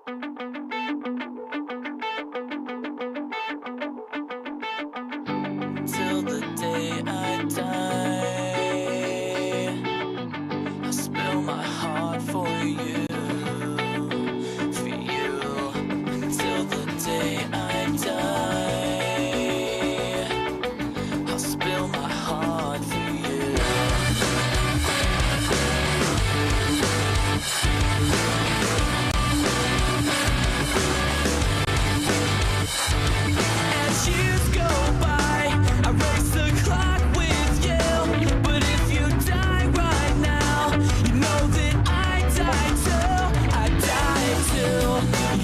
Till the day I die, I spill my heart for you, for you. Till the day I die, I'll spill my heart for you. As years go by, I race the clock with you. But if you die right now, you know that I die too. I die too.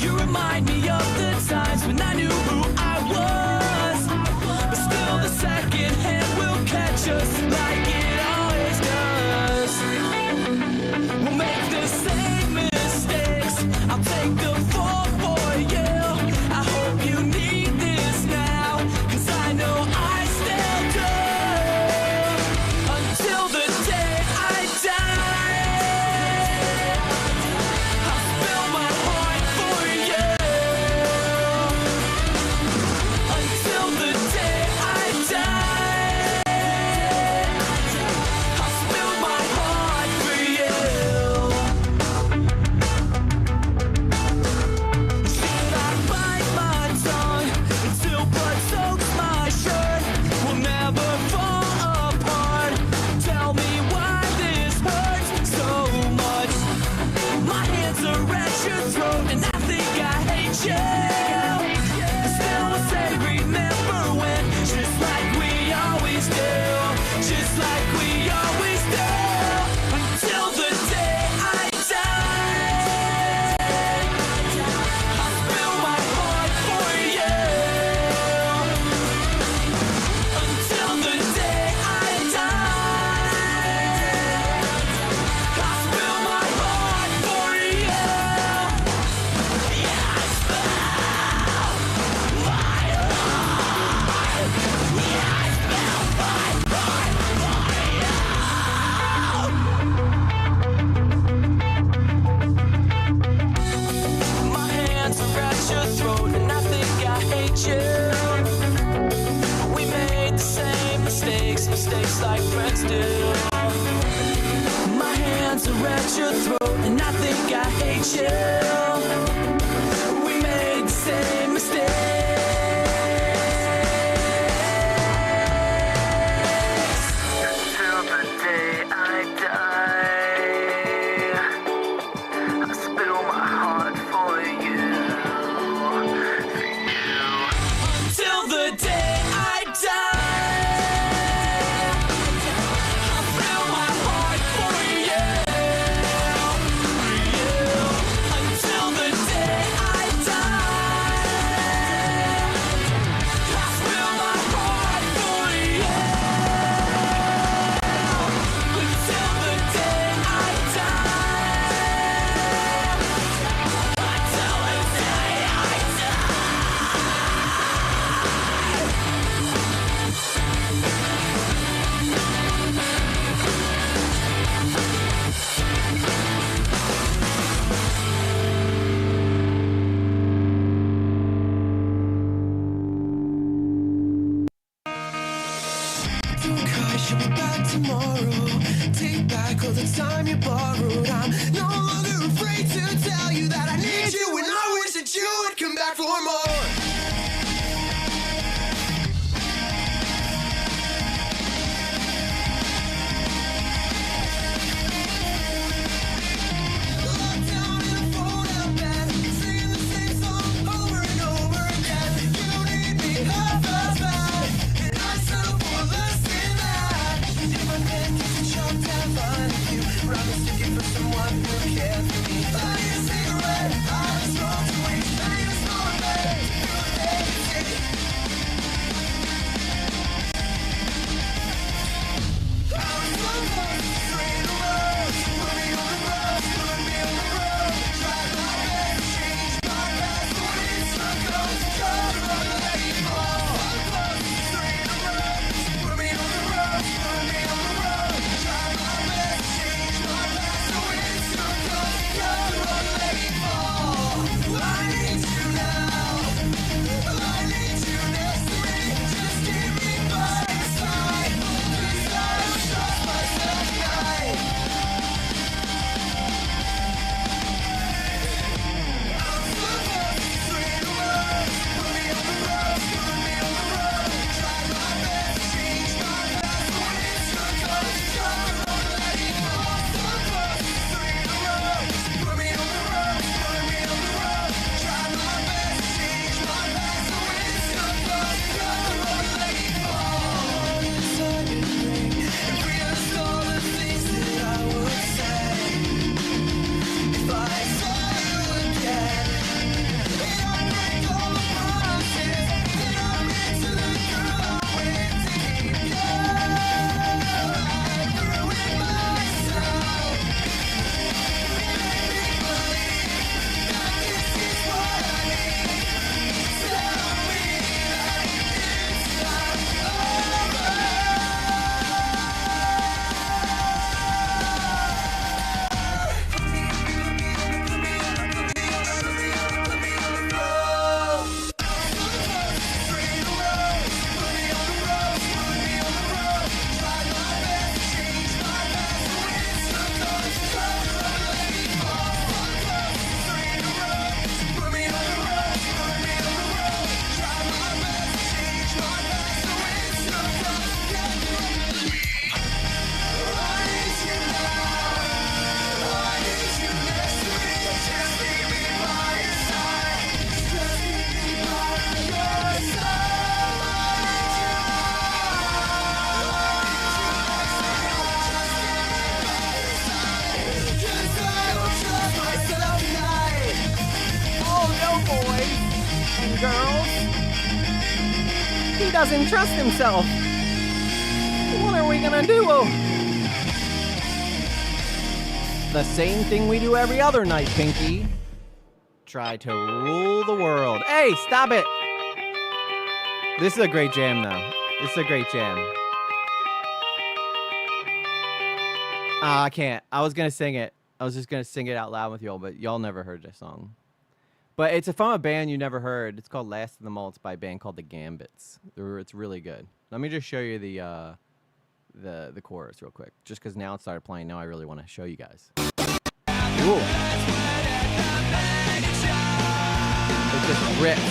You remind me of the times when I knew who I was. But still the second hand will catch us like it always does. We'll make the same mistakes. I'll take the fall for you. I hope you need this now, 'cause I know I still do. Until the day I die, I'll spill my heart for you. Until the day I die, I'll spill my heart for you. Should I bite my tongue until blood soaks my shirt? We'll never fall apart. Tell me why this hurts so much. My hands are at your throat and I think I hate you. But still I say remember when, just like we always do, just like we always do. Until the day I die, I'll spill my heart for you. Until the day I die, I'll spill my heart for you. Yeah, I spill my heart. Yeah, I spill my heart for you. My hands are at your throat and I think I hate you. We made the same mistakes, mistakes like friends do. My hands are at your throat and I think I hate you. We made the same mistakes. Until the day I die, I spill my heart for you, for you. Until the day I die, I'll spill my heart for you, for you. Until the day I die, I'll spill my heart for you. Until the day I die, until the day I Cause you'll be back tomorrow. Take back all the time you borrowed. I'm no longer afraid to tell you that I need you, and I wish that you would come back for more. Locked down in a fold-out bed, singing the same song over and over again. You need me half as bad, and I settle for less than that. If I can't get you choked and find you, promise to give for someone who cares for me. Buy a cigarette, I was wrong to waste. Now you're snoring, babe. You're lazy. I was so close to straight away. Put me on the road, put me on the road. Tried my best to change my past, but it's not going to come. I'm letting fall. So close to straight away. Put me on the road, put me on the road. Tried my best to change my past, so it's not going to come. I'm letting fall. and girls. He doesn't trust himself. What are we gonna do? The same thing we do every other night, Pinky. Try to rule the world. Hey, stop it. This is a great jam, though. This is a great jam. I can't. I was going to sing it. I was just going to sing it out loud with y'all, but y'all never heard this song. But it's from a band you never heard. It's called Last of the Mall. It's by a band called the Gambits. It's really good. Let me just show you the chorus real quick. Just because now it started playing. Now I really want to show you guys. Ooh. It's just ripped.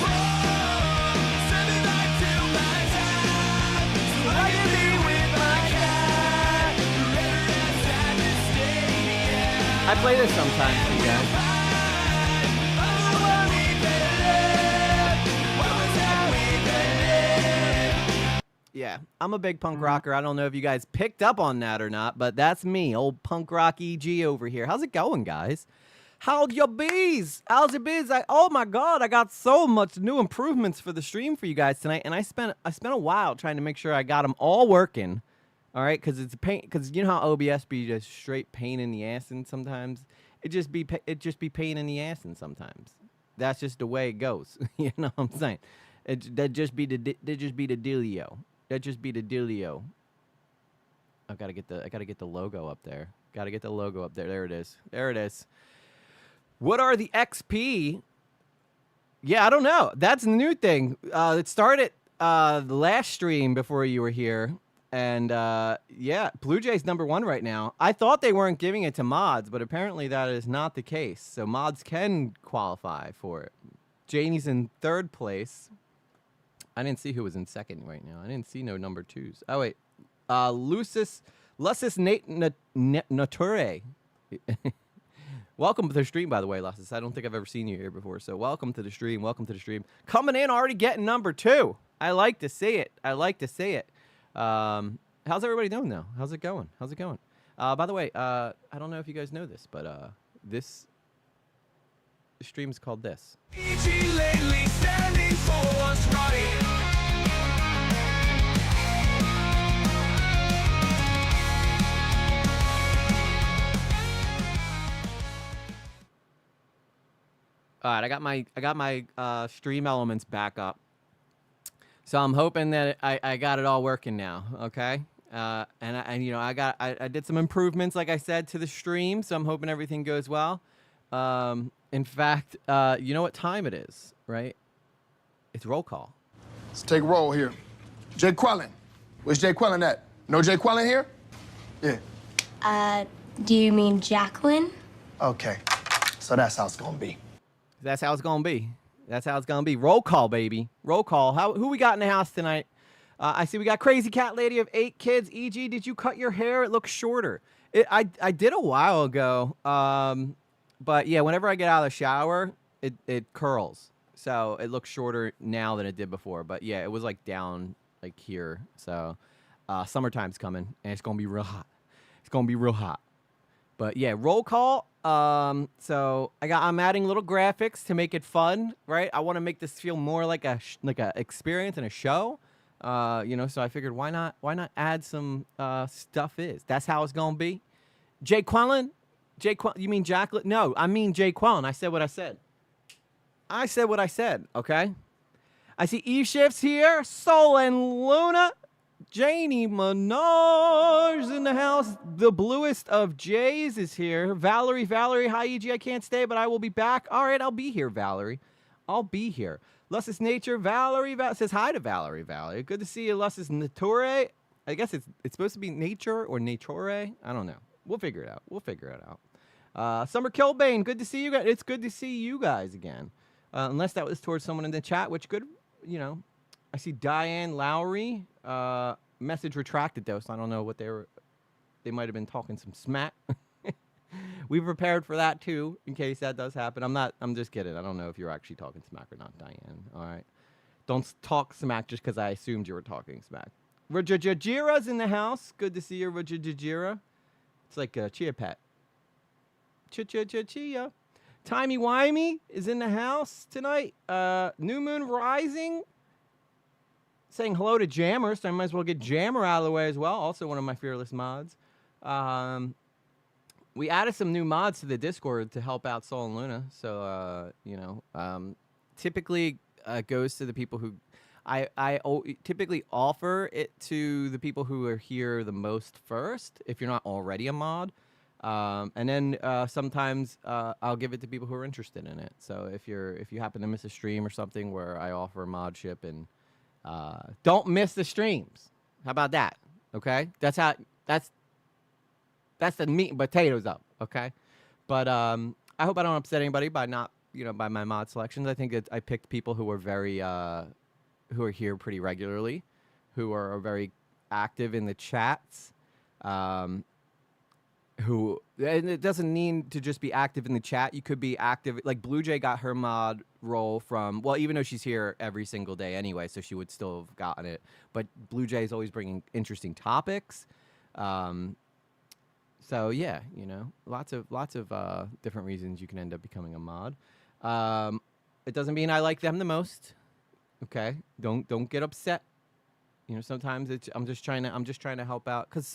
I play this sometimes, you guys. Yeah, I'm a big punk rocker. I don't know if you guys picked up on that or not, but that's me, old punk rock EG over here. How's it going, guys? How's your bees? How's your bees? Oh my God, I got so much new improvements for the stream for you guys tonight, and I spent a while trying to make sure I got them all working. All right, because it's a pain. Because you know how OBS be just straight pain in the ass, and sometimes it just be pain in the ass, and sometimes that's just the way it goes. You know what I'm saying? That just be the dealio. That just be the dealio. I gotta get the logo up there. Gotta get the logo up there. There it is. There it is. What are the XP? Yeah, I don't know. That's a new thing. It started the last stream before you were here. And, yeah, Blue Jays #1 right now. I thought they weren't giving it to mods, but apparently that is not the case. So mods can qualify for it. Janie's in 3rd place. I didn't see who was in 2nd right now. I didn't see no #2s. Oh, wait. Lucis Nature. Welcome to the stream, by the way, Lucis. I don't think I've ever seen you here before. So welcome to the stream. Welcome to the stream. Coming in, already getting #2. I like to see it. I like to see it. How's everybody doing now? How's it going? How's it going? By the way, I don't know if you guys know this, but this stream is called this. EG lately standing for what's right. All right, I got my stream elements back up. So I'm hoping that I got it all working now, okay? And you know, I did some improvements, like I said, to the stream, so I'm hoping everything goes well. In fact, you know what time it is, right? It's roll call. Let's take roll here. Jay Quellen. Where's Jay Quellen at? No Jay Quellen here? Yeah. Do you mean Jacqueline? Okay. So that's how it's gonna be. That's how it's gonna be. That's how it's gonna be. Roll call, baby. Roll call. Who we got in the house tonight? I see we got Crazy Cat Lady of 8 kids. EG, did you cut your hair? It looks shorter. I did a while ago. But yeah, whenever I get out of the shower, it curls. So it looks shorter now than it did before. But yeah, it was like down like here. So summertime's coming and it's gonna be real hot. It's gonna be real hot. But yeah, roll call. So I'm adding little graphics to make it fun, right? I want to make this feel more like a experience and a show. You know, so I figured why not add some stuff that's how it's gonna be. Jay Quellen? You mean Jacqueline? No, I mean Jay Quellen. I said what I said. I said what I said, okay? I see E-Shifts here, Soul and Luna, Janie Menage in the house. The bluest of Jays is here. Valerie, hi EG, I can't stay, but I will be back. All right, I'll be here, Valerie. I'll be here. Lussus Nature, Valerie says hi to Valerie. Good to see you, Lussus Nature. I guess it's supposed to be nature or nature. I don't know. We'll figure it out. Summer Kilbane, good to see you guys. It's good to see you guys again. Unless that was towards someone in the chat, which could, you know. I see Diane Lowry. Message retracted though, so I don't know what they might have been talking some smack. We've prepared for that too, in case that does happen. I'm just kidding. I don't know if you're actually talking smack or not, Diane. All right. Don't talk smack just because I assumed you were talking smack. Rajajira's in the house. Good to see you, Rajajira. It's like a chia pet. Chia. Timey Wimey is in the house tonight. New Moon Rising saying hello to Jammer, so I might as well get Jammer out of the way as well. Also one of my fearless mods. We added some new mods to the Discord to help out Soul and Luna. So, typically goes to the people who typically offer it to the people who are here the most first, if you're not already a mod. And then sometimes I'll give it to people who are interested in it. So if you happen to miss a stream or something where I offer modship, and don't miss the streams. How about that? Okay, that's the meat and potatoes up. Okay, but I hope I don't upset anybody by not by my mod selections. I think I picked people who are very who are here pretty regularly, who are very active in the chats. And it doesn't need to just be active in the chat. You could be active. Like Blue Jay got her mod role from, well, even though she's here every single day anyway, so she would still have gotten it. But Blue Jay is always bringing interesting topics. So yeah, lots of different reasons you can end up becoming a mod. It doesn't mean I like them the most. Okay, don't get upset. Sometimes I'm just trying to help out, because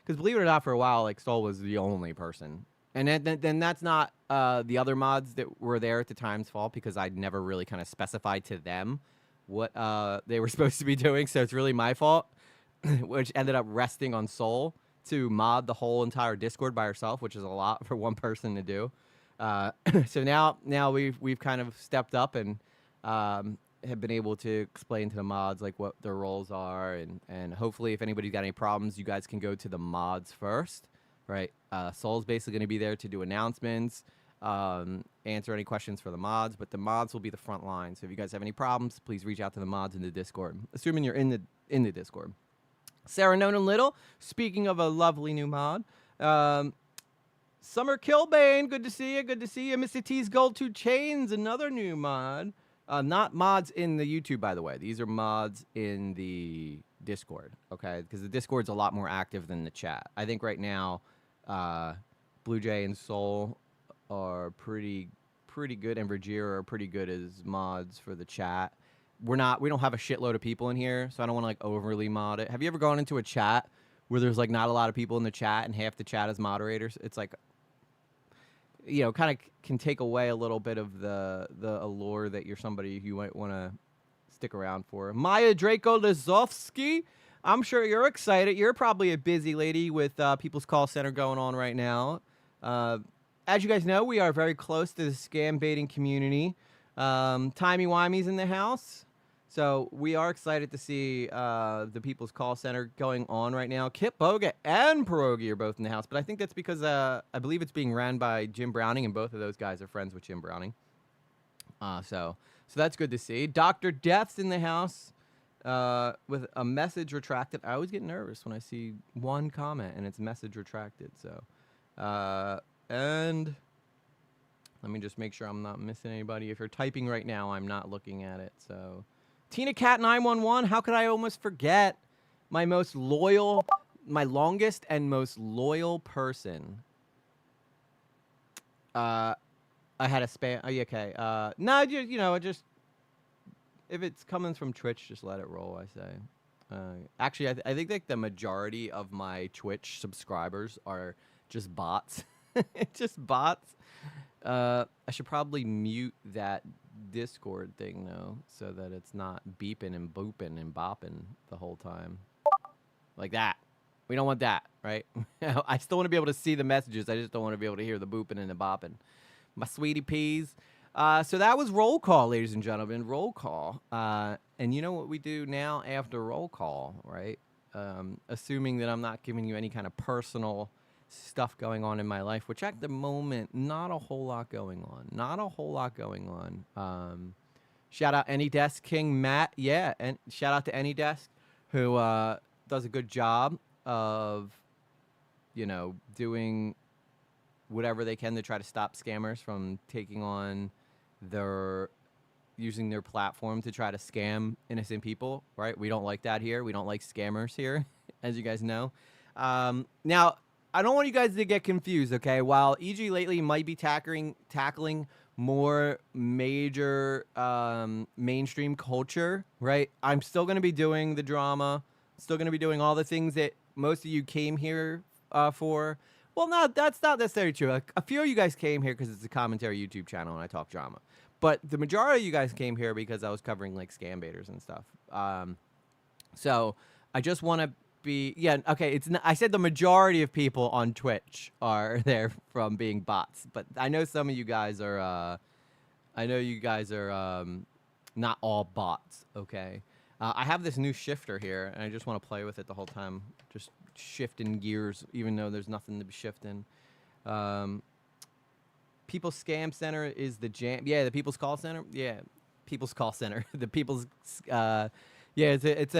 believe it or not, for a while, like, Soul was the only person, and then that's not the other mods that were there at the time's fault, because I'd never really kind of specified to them what they were supposed to be doing, so it's really my fault, which ended up resting on Soul to mod the whole entire Discord by herself, which is a lot for one person to do. So now we've kind of stepped up and have been able to explain to the mods like what their roles are, and hopefully if anybody's got any problems, you guys can go to the mods first, right? Soul's basically going to be there to do announcements, answer any questions for the mods, but the mods will be the front line. So if you guys have any problems, please reach out to the mods in the Discord, assuming you're in the Discord. Sarah Nonan Little, speaking of a lovely new mod, Summer Kilbane, good to see you. Mr. T's Gold 2 Chains, another new mod. Not mods in the YouTube, by the way. These are mods in the Discord, okay? Because the Discord's a lot more active than the chat. I think right now, Blue Jay and Soul are pretty good, and Vergera are pretty good as mods for the chat. We don't have a shitload of people in here, so I don't want to like overly mod it. Have you ever gone into a chat where there's like not a lot of people in the chat and half the chat is moderators? It's like, kind of can take away a little bit of the allure that you're somebody you might want to stick around for. Maya Draco Lazovsky, I'm sure you're excited. You're probably a busy lady with People's Call Center going on right now. As you guys know, we are very close to the scam baiting community. Timey Wimey's in the house. So we are excited to see the People's Call Center going on right now. Kip Boga and Pierogi are both in the house, but I think that's because I believe it's being ran by Jim Browning, and both of those guys are friends with Jim Browning. So that's good to see. Dr. Death's in the house with a message retracted. I always get nervous when I see one comment and it's message retracted. So, and let me just make sure I'm not missing anybody. If you're typing right now, I'm not looking at it. So. Tina Cat 911, how could I almost forget my longest and most loyal person? I had a spam. Okay. No, just if it's coming from Twitch, just let it roll, I say. Actually, I think like the majority of my Twitch subscribers are just bots. Just bots. I should probably mute that Discord thing though, so that it's not beeping and booping and bopping the whole time like that. We don't want that, right? I still want to be able to see the messages. I just don't want to be able to hear the booping and the bopping. My sweetie peas. So that was roll call, ladies and gentlemen. Roll call. And you know what we do now after roll call, right? Assuming that I'm not giving you any kind of personal stuff going on in my life, which at the moment, not a whole lot going on. Shout out AnyDesk King Matt. Yeah, and shout out to AnyDesk, who does a good job of, doing whatever they can to try to stop scammers from taking on using their platform to try to scam innocent people, right? We don't like that here. We don't like scammers here, as you guys know. Now, I don't want you guys to get confused, okay? While EG lately might be tackling more major mainstream culture, right? I'm still going to be doing the drama, still going to be doing all the things that most of you came here for. Well, no, that's not necessarily true. A few of you guys came here because it's a commentary YouTube channel and I talk drama. But the majority of you guys came here because I was covering like scam baiters and stuff. So I just want to be, yeah, okay. It's not, I said the majority of people on Twitch are there from being bots, but I know some of you guys are. I know you guys are not all bots. Okay. I have this new shifter here, and I just want to play with it the whole time, just shifting gears, even though there's nothing to be shifting. People's Scam Center is the jam. Yeah, the People's Call Center. Yeah, People's Call Center. The People's. Yeah, it's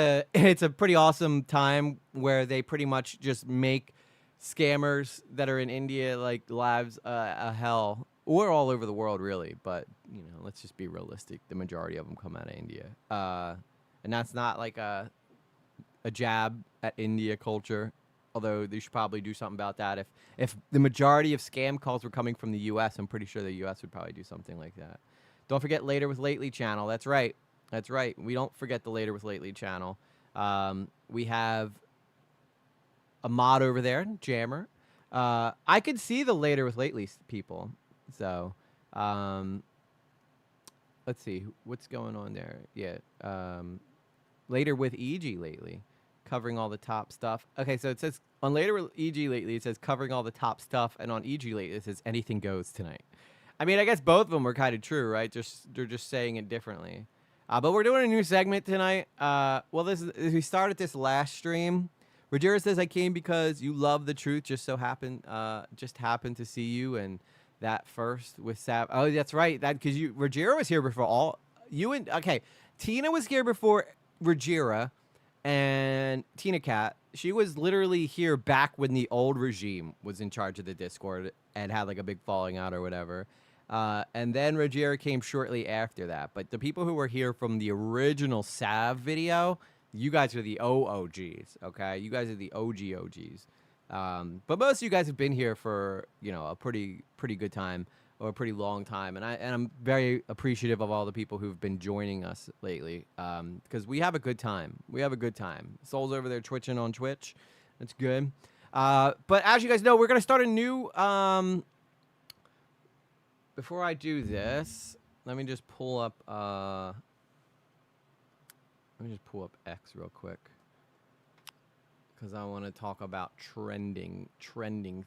a pretty awesome time where they pretty much just make scammers that are in India like lives a hell, or all over the world really. But you know, let's just be realistic. The majority of them come out of India, and that's not like a jab at India culture. Although they should probably do something about that. If the majority of scam calls were coming from the U.S., I'm pretty sure the U.S. would probably do something like that. Don't forget Later with Lately channel. That's right. That's right. We don't forget the Later with Lately channel. We have a mod over there, Jammer. I could see the Later with Lately people. So, let's see. What's going on there? Yeah. Later with EG lately. Covering all the top stuff. Okay, so it says on Later with EG lately, it says covering all the top stuff, and on EG lately, it says anything goes tonight. I mean, I guess both of them were kind of true, right? They're just saying it differently. But we're doing a new segment tonight. Well, we started this last stream. Rogera says I came because you love the truth. Just happened to see you and that first with Sav. Oh, that's right. That because Rogera was here before all you and okay. Tina was here before Rogera. And Tina Cat, she was literally here back when the old regime was in charge of the Discord and had like a big falling out or whatever. And then Rogera came shortly after that. But the people who were here from the original Sav video, you guys are the OGs, okay? You guys are the OGs. But most of you guys have been here for, you know, a pretty good time. Or a pretty long time, and I'm very appreciative of all the people who've been joining us lately, because we have a good time. We have a good time. Soul's over there twitching on Twitch. That's good. But as you guys know, we're gonna start a new. Before I do this, let me just pull up. X real quick, because I want to talk about trending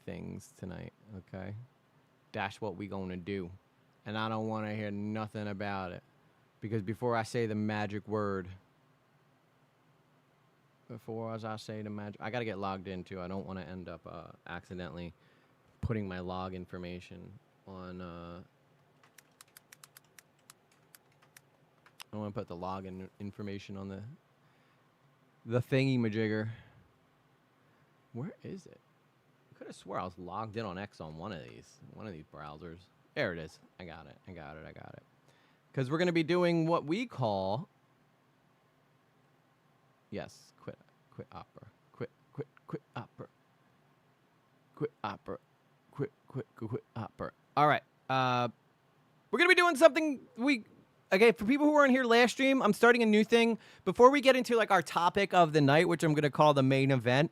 things tonight. Okay. That's what we gonna do, and I don't want to hear nothing about it, because before I say the magic word, I gotta get logged in too. I don't want to end up accidentally putting my log information on. I don't want to put the login information on the thingy majigger. Where is it? I could have swore I was logged in on X on one of these browsers. There it is. I got it. Because we're going to be doing what we call, yes, quit opera. Quit opera. Quit opera. All right. We're going to be doing something okay, for people who weren't here last stream, I'm starting a new thing. Before we get into like our topic of the night, which I'm going to call the main event,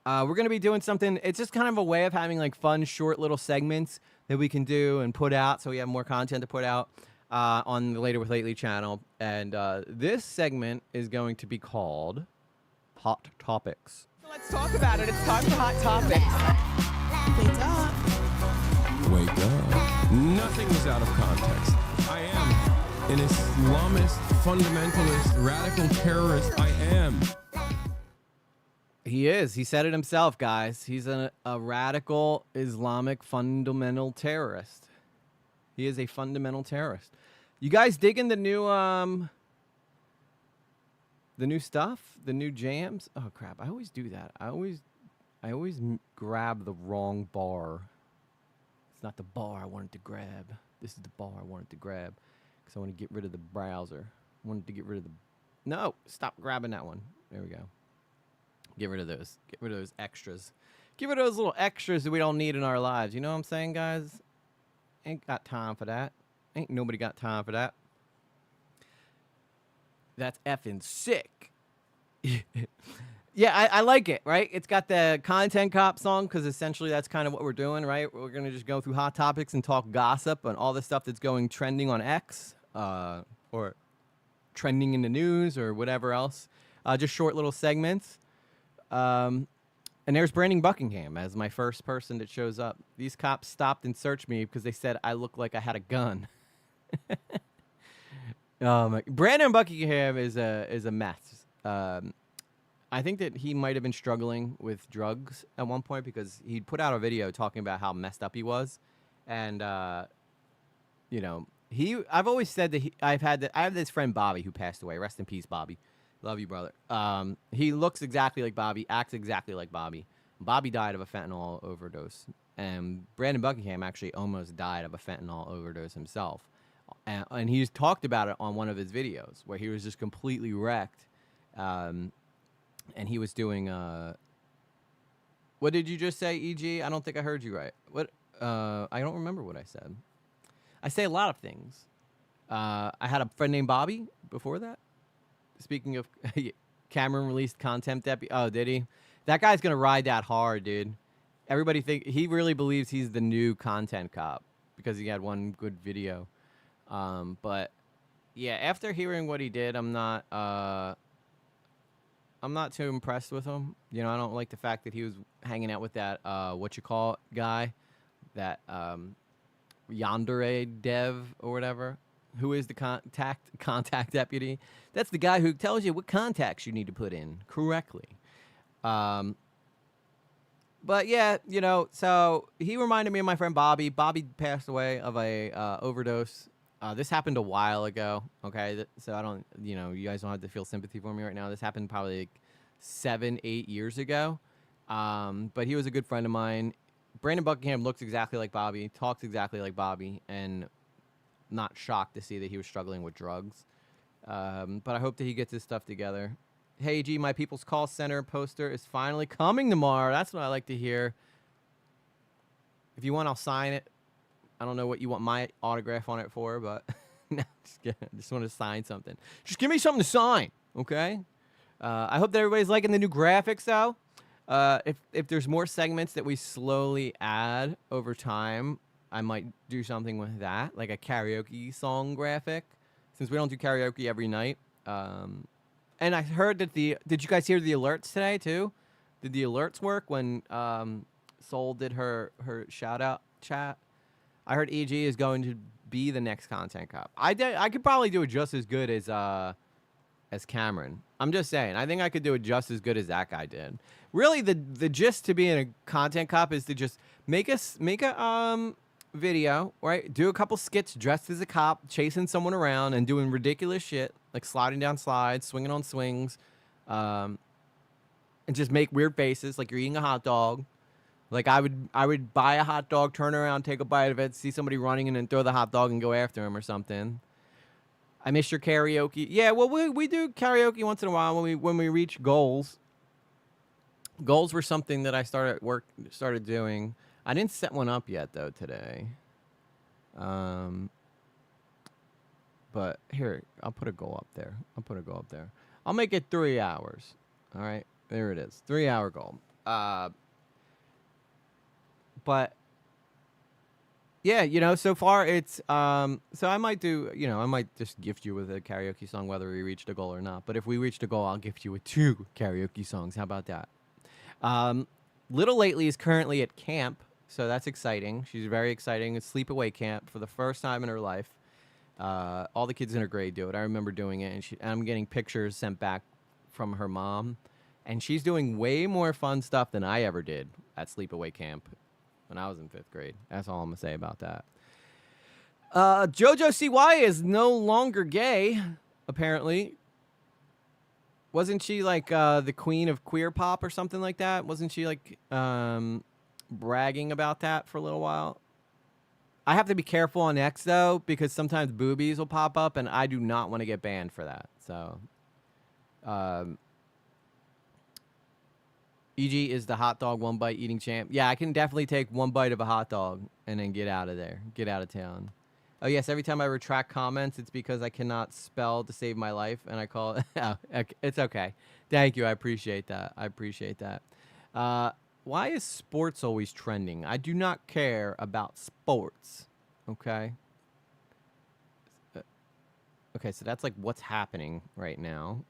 we're going to be doing something. It's just kind of a way of having like fun, short little segments that we can do and put out, so we have more content to put out on the Later with Lately channel. And this segment is going to be called Hot Topics. Let's talk about it. It's time for Hot Topics. Wake up. Nothing is out of context. I am an Islamist, fundamentalist, radical terrorist. I am. He is. He said it himself, guys. He's a radical Islamic fundamental terrorist. He is a fundamental terrorist. You guys digging the new stuff, the new jams? Oh crap! I always do that. I always grab the wrong bar. It's not the bar I wanted to grab. This is the bar I wanted to grab because I want to get rid of the browser. I wanted to get rid of the. No, stop grabbing that one. There we go. Get rid of those. Get rid of those extras. Give her those little extras that we don't need in our lives. You know what I'm saying, guys? Ain't got time for that. Ain't nobody got time for that. That's effing sick. Yeah, I like it, right? It's got the Content Cop song because essentially that's kind of what we're doing, right? We're going to just go through hot topics and talk gossip and all the stuff that's going trending on X or trending in the news or whatever else. Just short little segments. And there's Brandon Buckingham as my first person that shows up. These cops stopped and searched me because they said I looked like I had a gun. Brandon Buckingham is a mess. I think that he might have been struggling with drugs at one point because he put out a video talking about how messed up he was, and you know, I've always said that I have this friend Bobby who passed away. Rest in peace, Bobby. Love you, brother. He looks exactly like Bobby, acts exactly like Bobby. Bobby died of a fentanyl overdose, and Brandon Buckingham actually almost died of a fentanyl overdose himself. And he's talked about it on one of his videos where he was just completely wrecked. And he was doing, what did you just say, EG? I don't think I heard you right. What? I don't remember what I said. I say a lot of things. I had a friend named Bobby before that. Speaking of, Cameron released Contempt Deputy. Oh, did he? That guy's going to ride that hard, dude. Everybody he really believes he's the new Content Cop because he had one good video. But yeah, after hearing what he did, I'm not too impressed with him. You know, I don't like the fact that he was hanging out with that guy, that Yandere Dev or whatever. Who is the contact deputy? That's the guy who tells you what contacts you need to put in correctly. But yeah, you know, so he reminded me of my friend Bobby. Bobby passed away of a overdose. This happened a while ago, okay? So I don't, you know, you guys don't have to feel sympathy for me right now. This happened probably like 7-8 years ago. But he was a good friend of mine. Brandon Buckingham looks exactly like Bobby, talks exactly like Bobby, and not shocked to see that he was struggling with drugs. But I hope that he gets his stuff together. Hey, G, my People's Call Center poster is finally coming tomorrow. That's what I like to hear. If you want, I'll sign it. I don't know what you want my autograph on it for, but no, just kidding. I just want to sign something. Just give me something to sign, okay? I hope that everybody's liking the new graphics, though. If there's more segments that we slowly add over time, I might do something with that, like a karaoke song graphic, since we don't do karaoke every night. And I heard that did you guys hear the alerts today, too? Did the alerts work when Soul did her shout-out chat? I heard EG is going to be the next Content Cop. I could probably do it just as good as Cameron. I'm just saying. I think I could do it just as good as that guy did. Really, the gist to being a Content Cop is to just make a video, right? Do a couple skits dressed as a cop, chasing someone around and doing ridiculous shit, like sliding down slides, swinging on swings, and just make weird faces like you're eating a hot dog. Like I would buy a hot dog, turn around, take a bite of it, see somebody running, and then throw the hot dog and go after him or something. I miss your karaoke. Yeah, well, we do karaoke once in a while when we reach goals. Goals were something that I started doing. I didn't set one up yet though today. But here, I'll put a goal up there. I'll make it 3 hours. All right, there it is. 3 hour goal. But yeah, you know, so far it's so I might just gift you with a karaoke song whether we reached a goal or not. But if we reached a goal, I'll gift you with 2 karaoke songs. How about that? Little Lately is currently at camp, so that's exciting. She's very exciting. It's sleepaway camp for the first time in her life. All the kids in her grade do it. I remember doing it, and I'm getting pictures sent back from her mom, and she's doing way more fun stuff than I ever did at sleepaway camp when I was in 5th grade. That's all I'm going to say about that. JoJo CY is no longer gay, apparently. Wasn't she like the queen of queer pop or something like that? Wasn't she like bragging about that for a little while? I have to be careful on X, though, because sometimes boobies will pop up, and I do not want to get banned for that. So, EG is the hot dog one bite eating champ. Yeah, I can definitely take one bite of a hot dog and then get out of there, get out of town. Oh yes, every time I retract comments, it's because I cannot spell to save my life, and I call it. Oh, okay. It's okay. Thank you. I appreciate that. I appreciate that. Why is sports always trending? I do not care about sports. Okay. Okay, so that's like what's happening right now.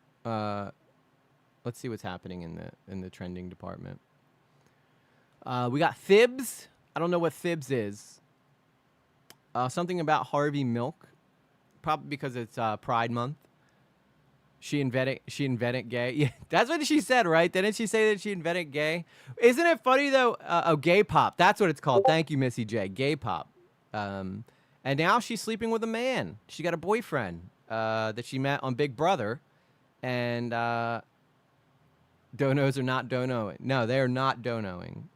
Let's see what's happening in the trending department. We got Thibs. I don't know what Thibs is. Something about Harvey Milk, probably because it's Pride Month. She invented gay. Yeah, that's what she said, right? Didn't she say that she invented gay? Isn't it funny though? Oh, gay pop. That's what it's called. Thank you, Missy J. Gay pop. And now she's sleeping with a man. She got a boyfriend that she met on Big Brother, and donos are not donoing. No, they are not donoing.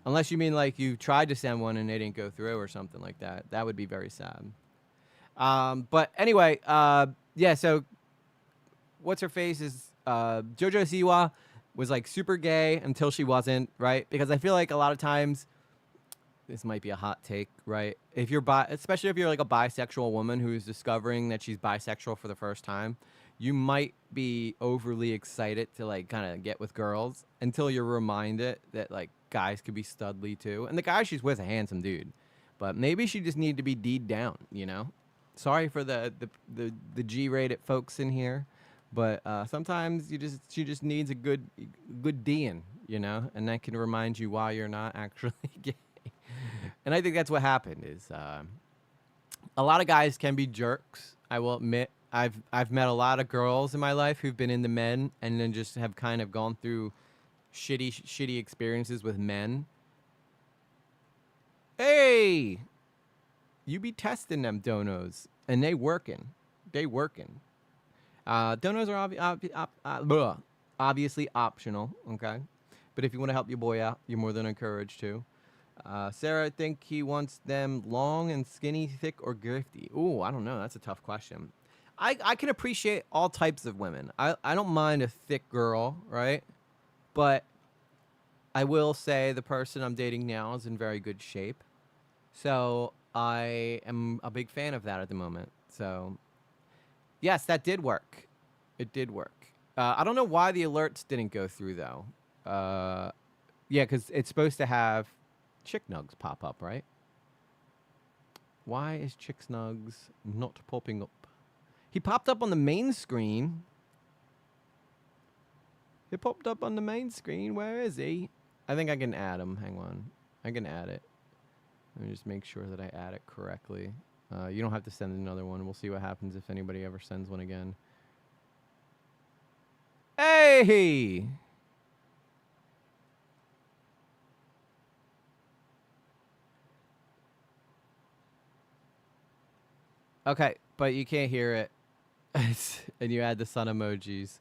Unless you mean like you tried to send one and they didn't go through or something like that. That would be very sad. But anyway, yeah, so what's her face is JoJo Siwa was like super gay until she wasn't, right? Because I feel like a lot of times, this might be a hot take, right? If you're especially if you're like a bisexual woman who's discovering that she's bisexual for the first time, you might be overly excited to like kind of get with girls until you're reminded that like guys could be studly too. And the guy she's with a handsome dude, but maybe she just needed to be D'd down, you know? Sorry for the G-rated folks in here, but sometimes she just needs a good D'ing, you know? And that can remind you why you're not actually gay. And I think that's what happened is a lot of guys can be jerks. I will admit, I've met a lot of girls in my life who've been into men and then just have kind of gone through shitty experiences with men. Hey, you be testing them donos, and they working. Donos are obviously optional, okay? But if you want to help your boy out, you're more than encouraged to. Sarah, I think he wants them long and skinny, thick, or grifty. Ooh, I don't know. That's a tough question. I can appreciate all types of women. I don't mind a thick girl, right? But I will say the person I'm dating now is in very good shape. So I am a big fan of that at the moment. So yes, that did work. It did work. I don't know why the alerts didn't go through though. Yeah, because it's supposed to have Chick Nugs pop up, right? Why is Chick Nugs not popping up? He popped up on the main screen. He popped up on the main screen. Where is he? I think I can add him. Hang on. I can add it. Let me just make sure that I add it correctly. You don't have to send another one. We'll see what happens if anybody ever sends one again. Hey! Okay, but you can't hear it. And you add the sun emojis.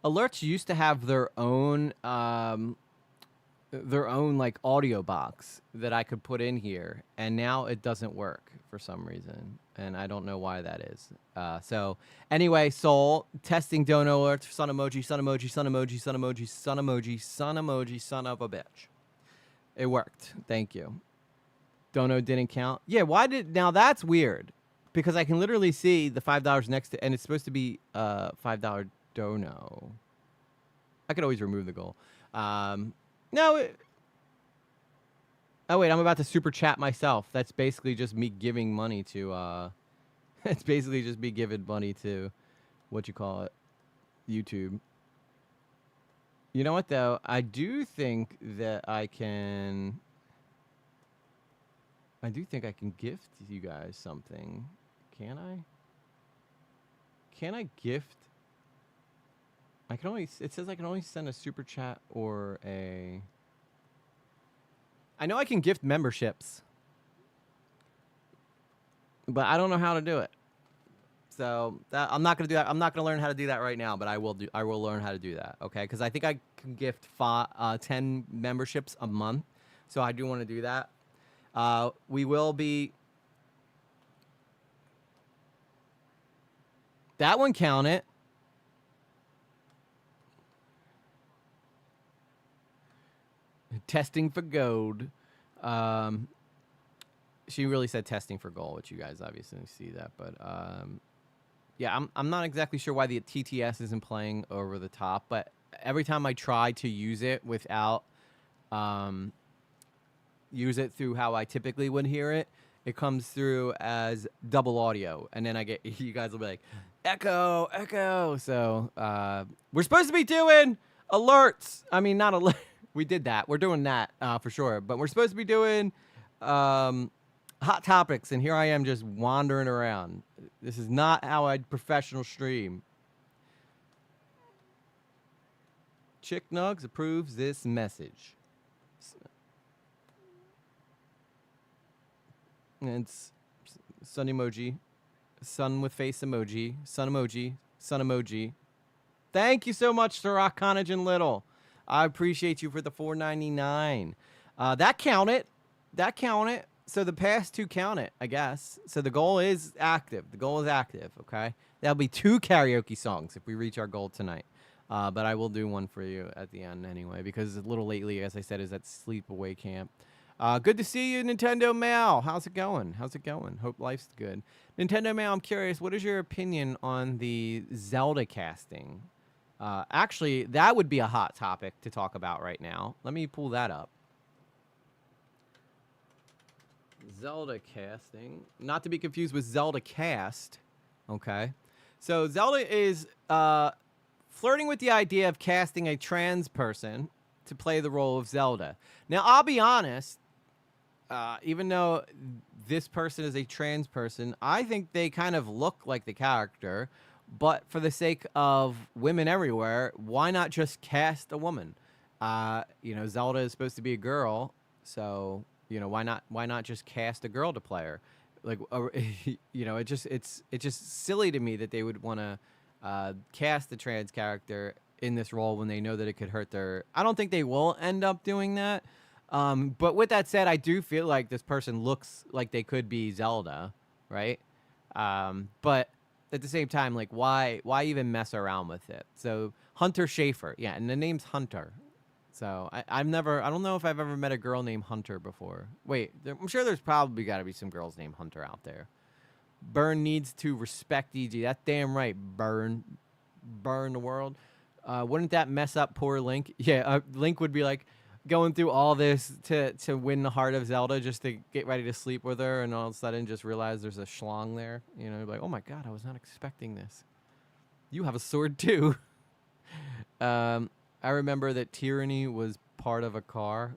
Alerts used to have their own like audio box that I could put in here, and now it doesn't work for some reason, and I don't know why that is. So anyway, Soul testing dono alerts, sun emoji, sun emoji, sun emoji, sun emoji, sun emoji, sun emoji, son of a bitch. It worked. Thank you. Dono didn't count. Yeah, why did now? That's weird because I can literally see the $5 next to, and it's supposed to be $5 dono. I could always remove the goal. No. Oh wait, I'm about to super chat myself. That's basically just me giving money to. It's basically just me giving money to, what you call it, YouTube. You know what though? I do think that I can. I do think I can gift you guys something. Can I? Can I gift? I can only. It says I can only send a super chat or a. I know I can gift memberships, but I don't know how to do it. So I'm not gonna do that. I'm not gonna learn how to do that right now, but I will do. I will learn how to do that. Okay, because I think I can gift 10 memberships a month. So I do want to do that. We will be. That one counted. Testing for gold. She really said testing for gold, which you guys obviously see that. But yeah, I'm not exactly sure why the TTS isn't playing over the top. But every time I try to use it without use it through how I typically would hear it, it comes through as double audio, and then I get you guys will be like echo, echo. So we're supposed to be doing alerts. I mean, not alert. We did that. We're doing that for sure. But we're supposed to be doing hot topics, and here I am just wandering around. This is not how I professional stream. Chick Nugs approves this message. And it's sun emoji, sun with face emoji, sun emoji, sun emoji. Thank you so much to Rock Conagen Little. I appreciate you for the $4.99. That counted. That counted. So the past two counted, I guess. So the goal is active. The goal is active, okay? That'll be 2 karaoke songs if we reach our goal tonight. But I will do one for you at the end anyway, because a little lately, as I said, is at sleepaway camp. Good to see you, Nintendo Mal. How's it going? How's it going? Hope life's good. Nintendo Mal, I'm curious, what is your opinion on the Zelda casting? Actually, that would be a hot topic to talk about right now. Let me pull that up. Zelda casting. Not to be confused with Zelda Cast. Okay. So Zelda is flirting with the idea of casting a trans person to play the role of Zelda. Now, I'll be honest. Even though this person is a trans person, I think they kind of look like the character. But for the sake of women everywhere, why not just cast a woman? You know, Zelda is supposed to be a girl, so you know why not just cast a girl to play her? Like, you know, it's just silly to me that they would want to cast a trans character in this role when they know that it could hurt their. I don't think they will end up doing that. But with that said, I do feel like this person looks like they could be Zelda, right? But at the same time, like, why even mess around with it? So Hunter Schafer, yeah, and the name's Hunter. So I don't know if I've ever met a girl named Hunter before. Wait, I'm sure there's probably got to be some girls named Hunter out there. Burn needs to respect EG. That's damn right. Burn the world. Wouldn't that mess up poor Link? Yeah, Link would be like going through all this to win the heart of Zelda just to get ready to sleep with her, and all of a sudden just realize there's a schlong there. You know, like, oh my god, I was not expecting this. You have a sword too. I remember that Tyranny was part of a car.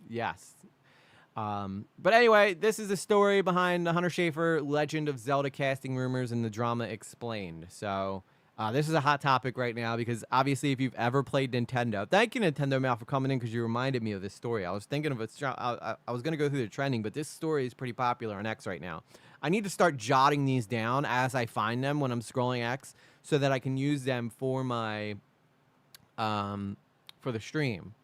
Yes. But anyway, this is the story behind the Hunter Schafer Legend of Zelda casting rumors and the drama explained. So this is a hot topic right now because obviously if you've ever played Nintendo, thank you Nintendo Mal for coming in because you reminded me of this story. I was thinking of it. I was going to go through the trending, but this story is pretty popular on X right now. I need to start jotting these down as I find them when I'm scrolling X so that I can use them for my for the stream.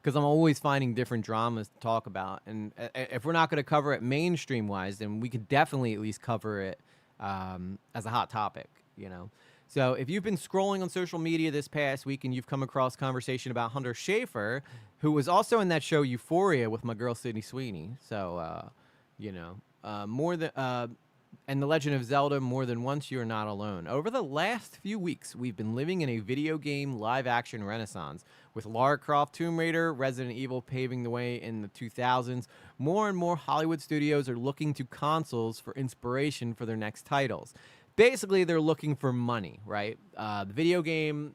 Because I'm always finding different dramas to talk about. And if we're not going to cover it mainstream-wise, then we could definitely at least cover it as a hot topic, you know. So if you've been scrolling on social media this past week and you've come across conversation about Hunter Schafer, who was also in that show Euphoria with my girl Sydney Sweeney. So, you know, more than... and The Legend of Zelda, More Than Once, You're Not Alone. Over the last few weeks, we've been living in a video game live-action renaissance, with Lara Croft, Tomb Raider, Resident Evil paving the way in the 2000s. More and more Hollywood studios are looking to consoles for inspiration for their next titles. Basically, they're looking for money, right? The video game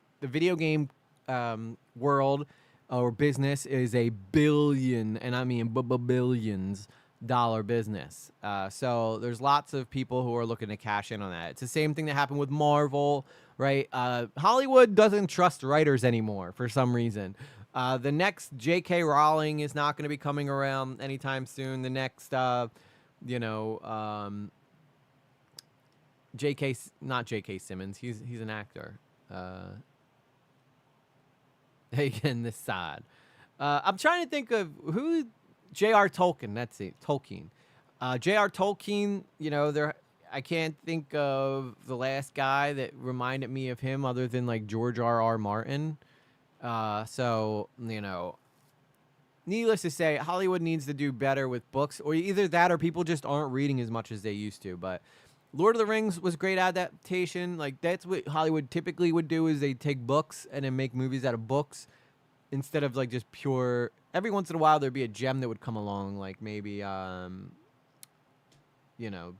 world or business is a billion, and I mean billions, dollar business. So there's lots of people who are looking to cash in on that. It's the same thing that happened with Marvel, right? Hollywood doesn't trust writers anymore for some reason. The next J.K. Rowling is not going to be coming around anytime soon. The next, not J.K. Simmons. He's an actor. Again, this side. I'm trying to think of who... J.R. Tolkien, that's it, Tolkien. J.R. Tolkien, you know, I can't think of the last guy that reminded me of him other than like George R.R. Martin. So, you know, needless to say, Hollywood needs to do better with books, or either that or people just aren't reading as much as they used to. But Lord of the Rings was great adaptation. Like, that's what Hollywood typically would do, is they take books and then make movies out of books instead of like just pure. Every once in a while there'd be a gem that would come along, like maybe you know,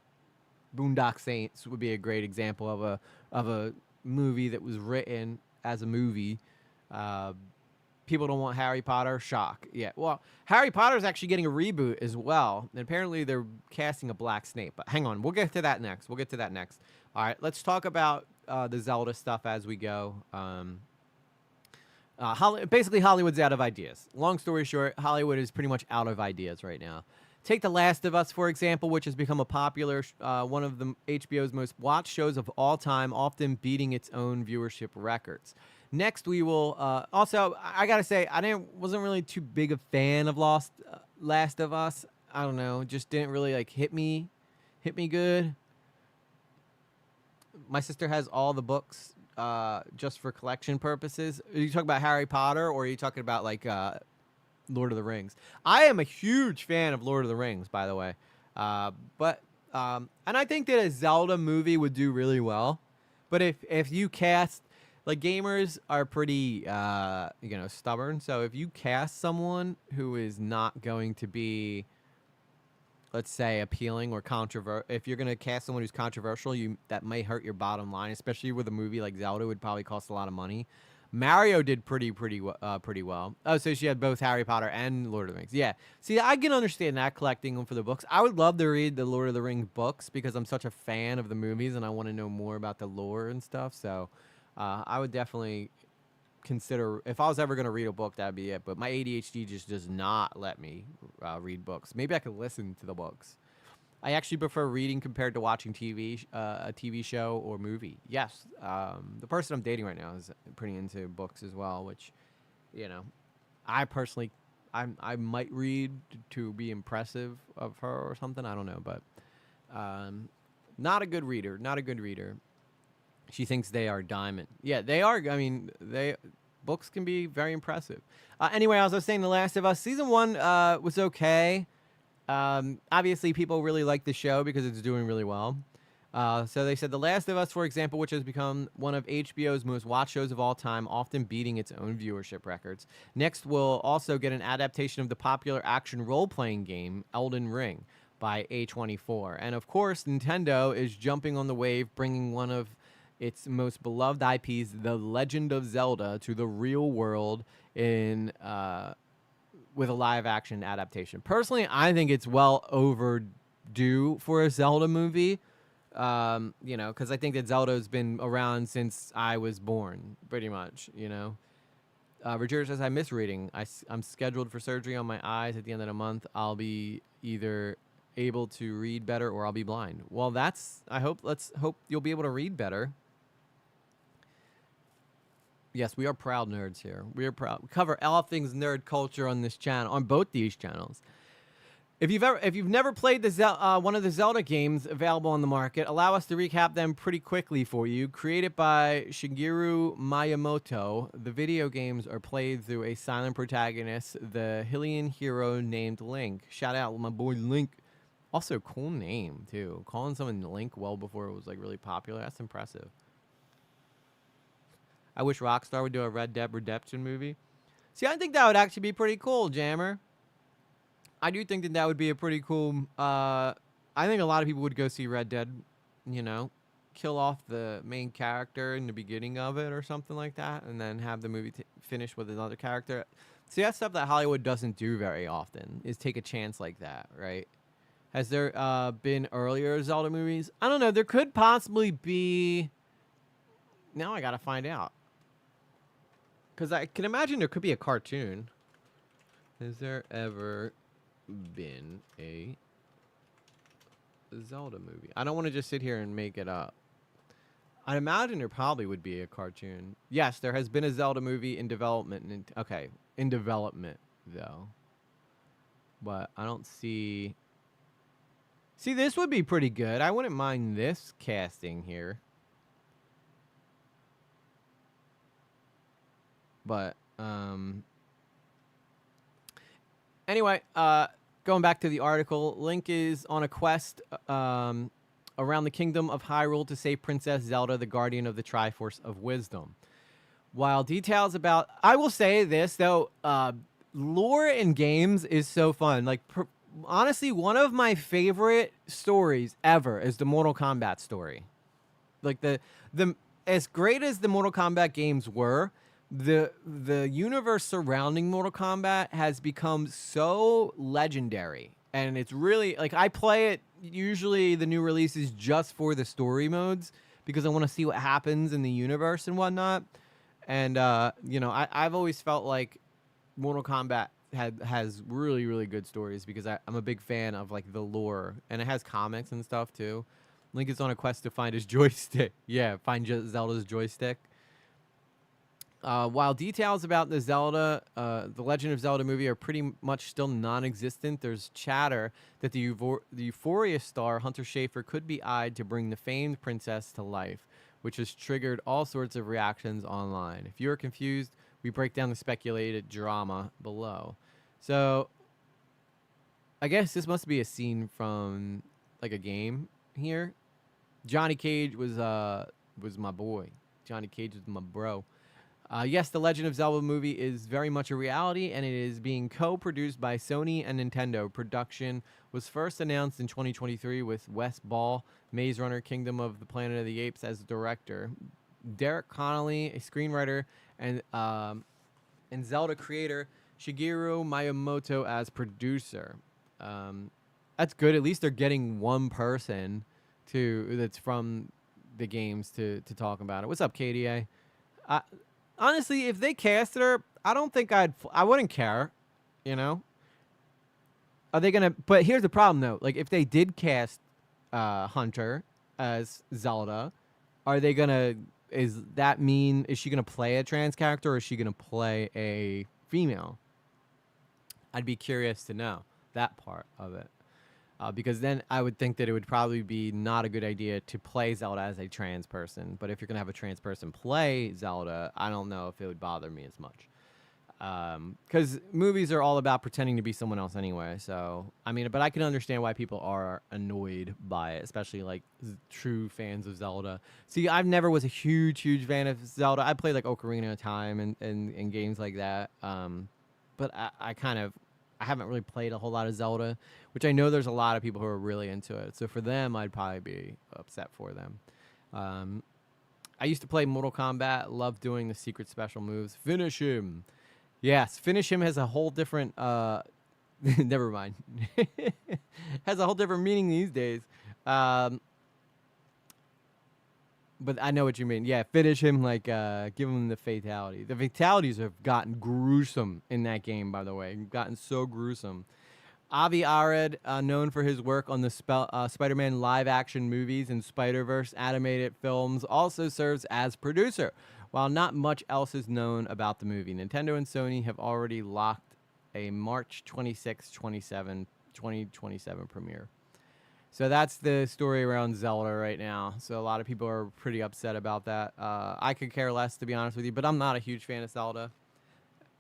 Boondock Saints would be a great example of a movie that was written as a movie. People don't want Harry Potter. Shock. Yeah. Well, Harry Potter's actually getting a reboot as well. And apparently they're casting a black Snape. But hang on. We'll get to that next. All right. Let's talk about the Zelda stuff as we go. Basically, Hollywood's out of ideas. Long story short, Hollywood is pretty much out of ideas right now. Take The Last of Us, for example, which has become a popular, one of the HBO's most watched shows of all time, often beating its own viewership records. Next, we will also. I gotta say, wasn't really too big a fan of Last of Us. I don't know, just didn't really like hit me good. My sister has all the books just for collection purposes. Are you talking about Harry Potter, or are you talking about like Lord of the Rings? I am a huge fan of Lord of the Rings, by the way. And I think that a Zelda movie would do really well. But if you cast, like, gamers are pretty, stubborn. So if you cast someone who is not going to be, let's say, appealing or controversial, if you're going to cast someone who's controversial, that may hurt your bottom line, especially with a movie like Zelda. It would probably cost a lot of money. Mario did pretty well. Oh, so she had both Harry Potter and Lord of the Rings. Yeah. See, I can understand that, collecting them for the books. I would love to read the Lord of the Rings books because I'm such a fan of the movies and I want to know more about the lore and stuff. So I would definitely consider, if I was ever going to read a book, that'd be it. But my ADHD just does not let me read books. Maybe I could listen to the books. I actually prefer reading compared to watching a TV show or movie. Yes, the person I'm dating right now is pretty into books as well, which, you know, I personally, I might read to be impressive of her or something. I don't know, but not a good reader. Not a good reader. She thinks they are diamond. Yeah, they are. I mean, books can be very impressive. Anyway, as I was saying, The Last of Us season 1 was okay. Obviously, people really like the show because it's doing really well. So they said The Last of Us, for example, which has become one of HBO's most watched shows of all time, often beating its own viewership records. Next, we'll also get an adaptation of the popular action role-playing game Elden Ring by A24. And of course, Nintendo is jumping on the wave, bringing one of its most beloved IPs, The Legend of Zelda, to the real world with a live-action adaptation. Personally, I think it's well overdue for a Zelda movie. Because I think that Zelda's been around since I was born, pretty much, you know. Roger says, I miss reading. I'm scheduled for surgery on my eyes at the end of the month. I'll be either able to read better or I'll be blind. Well, let's hope you'll be able to read better. Yes, we are proud nerds here. We are proud. We cover all things nerd culture on this channel, on both these channels. If you've never played one of the Zelda games available on the market, allow us to recap them pretty quickly for you. Created by Shigeru Miyamoto, the video games are played through a silent protagonist, the Hylian hero named Link. Shout out my boy Link. Also, cool name too. Calling someone Link well before it was like really popular. That's impressive. I wish Rockstar would do a Red Dead Redemption movie. See, I think that would actually be pretty cool, Jammer. I do think that would be a pretty cool. I think a lot of people would go see Red Dead, kill off the main character in the beginning of it or something like that, and then have the movie finish with another character. See, that's stuff that Hollywood doesn't do very often, is take a chance like that, right? Has there been earlier Zelda movies? I don't know. There could possibly be. Now I gotta find out. Because I can imagine there could be a cartoon. Has there ever been a Zelda movie? I don't want to just sit here and make it up. I imagine there probably would be a cartoon. Yes, there has been a Zelda movie in development. Okay, in development, though. But I don't see See, this would be pretty good. I wouldn't mind this casting here. But anyway, going back to the article, Link is on a quest around the kingdom of Hyrule to save Princess Zelda, the guardian of the Triforce of Wisdom. While details about, I will say this though, lore in games is so fun. Like, honestly, one of my favorite stories ever is the Mortal Kombat story. Like the as great as the Mortal Kombat games were, the universe surrounding Mortal Kombat has become so legendary, and it's really like I play it usually the new releases just for the story modes because I want to see what happens in the universe and whatnot. And you know, I've always felt like Mortal Kombat has really, really good stories because I'm a big fan of like the lore, and it has comics and stuff too. Link is on a quest to find his joystick. Yeah, find Zelda's joystick. While details about the Legend of Zelda movie are pretty much still non-existent, there's chatter that the Euphoria star Hunter Schafer could be eyed to bring the famed princess to life, which has triggered all sorts of reactions online. If you're confused, we break down the speculated drama below. So, I guess this must be a scene from like a game here. Johnny Cage was my boy. Johnny Cage was my bro. Yes, the Legend of Zelda movie is very much a reality, and it is being co-produced by Sony and Nintendo. Production was first announced in 2023 with Wes Ball, Maze Runner Kingdom of the Planet of the Apes, as director. Derek Connolly, a screenwriter, and Zelda creator Shigeru Miyamoto as producer. That's good. At least they're getting one person that's from the games to talk about it. What's up, KDA? Honestly, if they casted her, I don't think I wouldn't care, you know? Are they gonna, but here's the problem though. Like if they did cast Hunter as Zelda, are they gonna, is she gonna play a trans character or is she gonna play a female? I'd be curious to know that part of it. Because then I would think that it would probably be not a good idea to play Zelda as a trans person. But if you're going to have a trans person play Zelda, I don't know if it would bother me as much. Because movies are all about pretending to be someone else anyway. So, I mean, but I can understand why people are annoyed by it, especially like true fans of Zelda. See, I've never was a huge fan of Zelda. I played like Ocarina of Time and games like that. But I haven't really played a whole lot of Zelda, which I know there's a lot of people who are really into it. So for them, I'd probably be upset for them. I used to play Mortal Kombat, loved doing the secret special moves. Finish him. Yes, finish him has a whole different, never mind. Has a whole different meaning these days. But I know what you mean. Yeah, finish him, like, give him the fatality. The fatalities have gotten gruesome in that game, by the way. Gotten so gruesome. Avi Arad, known for his work on the Spider-Man live-action movies and Spider-Verse animated films, also serves as producer. While not much else is known about the movie, Nintendo and Sony have already locked a March 26, 2027 premiere. So that's the story around Zelda right now. So a lot of people are pretty upset about that. I could care less, to be honest with you, but I'm not a huge fan of Zelda.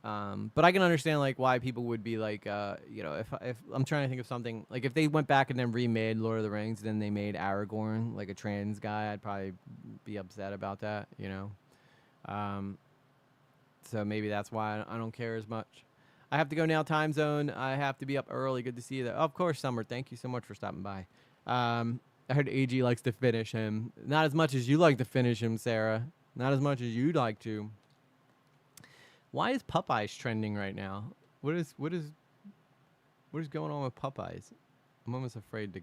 But I can understand like why people would be like, you know, if I'm trying to think of something like if they went back and then remade Lord of the Rings, then they made Aragorn like a trans guy, I'd probably be upset about that, you know. So maybe that's why I don't care as much. I have to go now. Time zone. I have to be up early. Good to see you there. Of course, Summer. Thank you so much for stopping by. I heard AG likes to finish him. Not as much as you like to finish him, Sarah. Not as much as you'd like to. Why is Popeyes trending right now? What is going on with Popeyes? I'm almost afraid to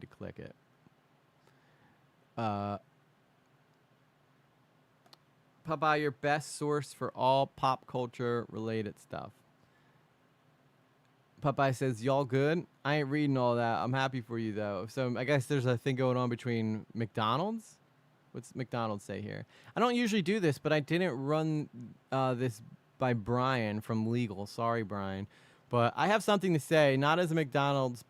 click it. Popeye, your best source for all pop culture related stuff. Popeye says, y'all good? I ain't reading all that. I'm happy for you, though. So I guess there's a thing going on between McDonald's? What's McDonald's say here? I don't usually do this, but I didn't run this by Brian from Legal. Sorry, Brian. But I have something to say, not as a McDonald's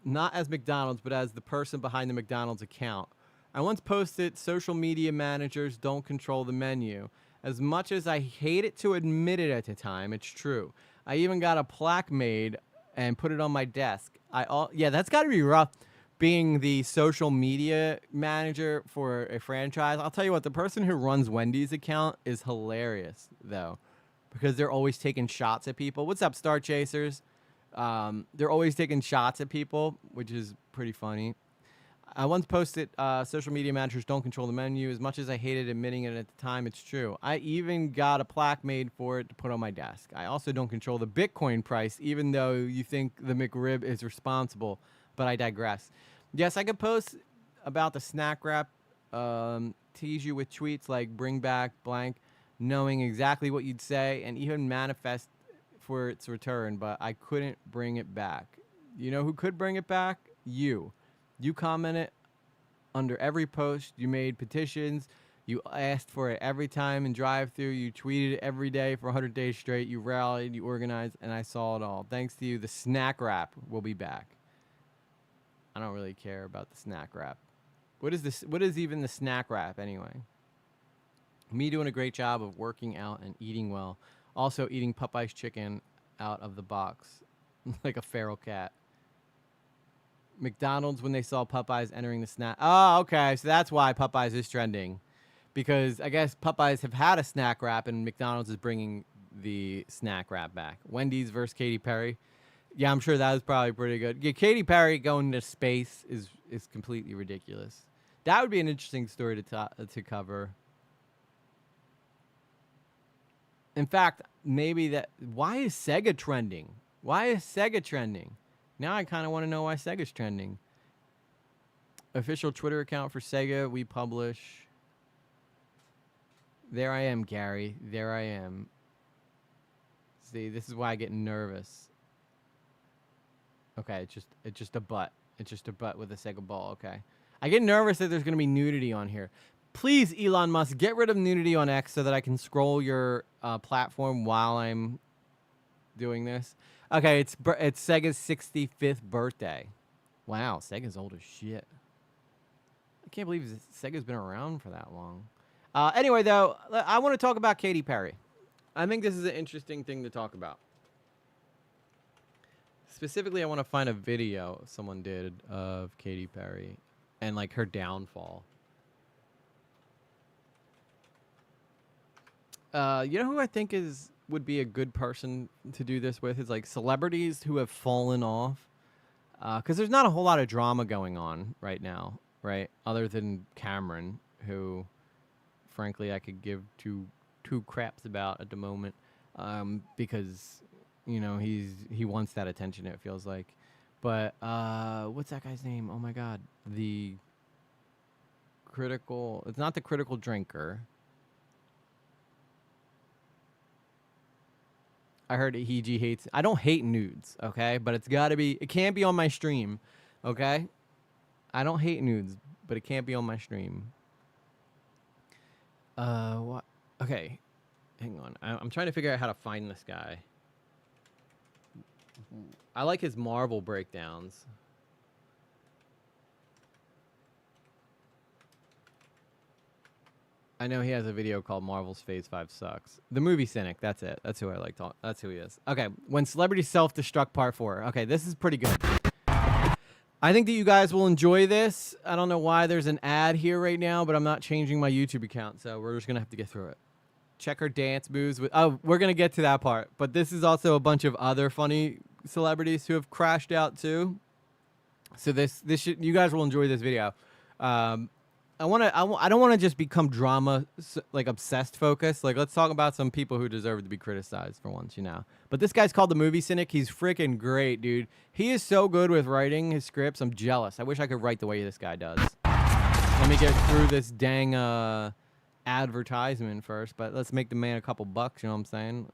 not as McDonald's, but as the person behind the McDonald's account. I once posted, social media managers don't control the menu. As much as I hate it to admit it at the time, it's true. I even got a plaque made and put it on my desk. Yeah, that's got to be rough being the social media manager for a franchise. I'll tell you what, the person who runs Wendy's account is hilarious, though, because they're always taking shots at people. What's up, Star Chasers? They're always taking shots at people, which is pretty funny. I once posted, social media managers don't control the menu. As much as I hated admitting it at the time, it's true. I even got a plaque made for it to put on my desk. I also don't control the Bitcoin price, even though you think the McRib is responsible, but I digress. Yes, I could post about the snack wrap, tease you with tweets like bring back blank, knowing exactly what you'd say, and even manifest for its return, but I couldn't bring it back. You know who could bring it back? You. You commented under every post. You made petitions. You asked for it every time in drive-thru. You tweeted it every day for 100 days straight. You rallied. You organized, and I saw it all. Thanks to you, the snack wrap will be back. I don't really care about the snack wrap. What is this? What is even the snack wrap anyway? Me doing a great job of working out and eating well. Also eating Popeye's chicken out of the box like a feral cat. McDonald's, when they saw Popeyes entering the snack. Oh, okay. So that's why Popeyes is trending. Because I guess Popeyes have had a snack wrap and McDonald's is bringing the snack wrap back. Wendy's versus Katy Perry. Yeah, I'm sure that was probably pretty good. Yeah, Katy Perry going to space is completely ridiculous. That would be an interesting story to cover. In fact, maybe that... Why is Sega trending? Why is Sega trending? Now I kind of want to know why Sega's trending. Official Twitter account for Sega. We publish. There I am, Gary. There I am. See, this is why I get nervous. Okay, it's just a butt. It's just a butt with a Sega ball. Okay. I get nervous that there's going to be nudity on here. Please, Elon Musk, get rid of nudity on X so that I can scroll your platform while I'm doing this. Okay, it's Sega's 65th birthday. Wow, Sega's old as shit. I can't believe Sega's been around for that long. Anyway, though, I want to talk about Katy Perry. I think this is an interesting thing to talk about. Specifically, I want to find a video someone did of Katy Perry and, like, her downfall. You know who I think would be a good person to do this with is, like, celebrities who have fallen off. Because there's not a whole lot of drama going on right now, right? Other than Cameron, who, frankly, I could give two craps about at the moment. Because, you know, he wants that attention, it feels like. But what's that guy's name? Oh, my God. It's not the critical drinker. I heard he hates... I don't hate nudes, okay? But it's got to be... It can't be on my stream, okay? I don't hate nudes, but it can't be on my stream. What? Okay. Hang on. I'm trying to figure out how to find this guy. I like his Marvel breakdowns. I know he has a video called Marvel's Phase 5 Sucks. The Movie Cynic, that's it. That's who I like. That's who he is. Okay, When Celebrities Self-Destruct Part 4. Okay, this is pretty good. I think that you guys will enjoy this. I don't know why there's an ad here right now, but I'm not changing my YouTube account, so we're just going to have to get through it. Check her dance moves. Oh, we're going to get to that part. But this is also a bunch of other funny celebrities who have crashed out, too. So you guys will enjoy this video. I don't want to just become drama, like, obsessed focused. Like, let's talk about some people who deserve to be criticized for once, you know. But this guy's called The Movie Cynic. He's freaking great, dude. He is so good with writing his scripts. I'm jealous. I wish I could write the way this guy does. Let me get through this dang advertisement first, but let's make the man a couple bucks, you know what I'm saying?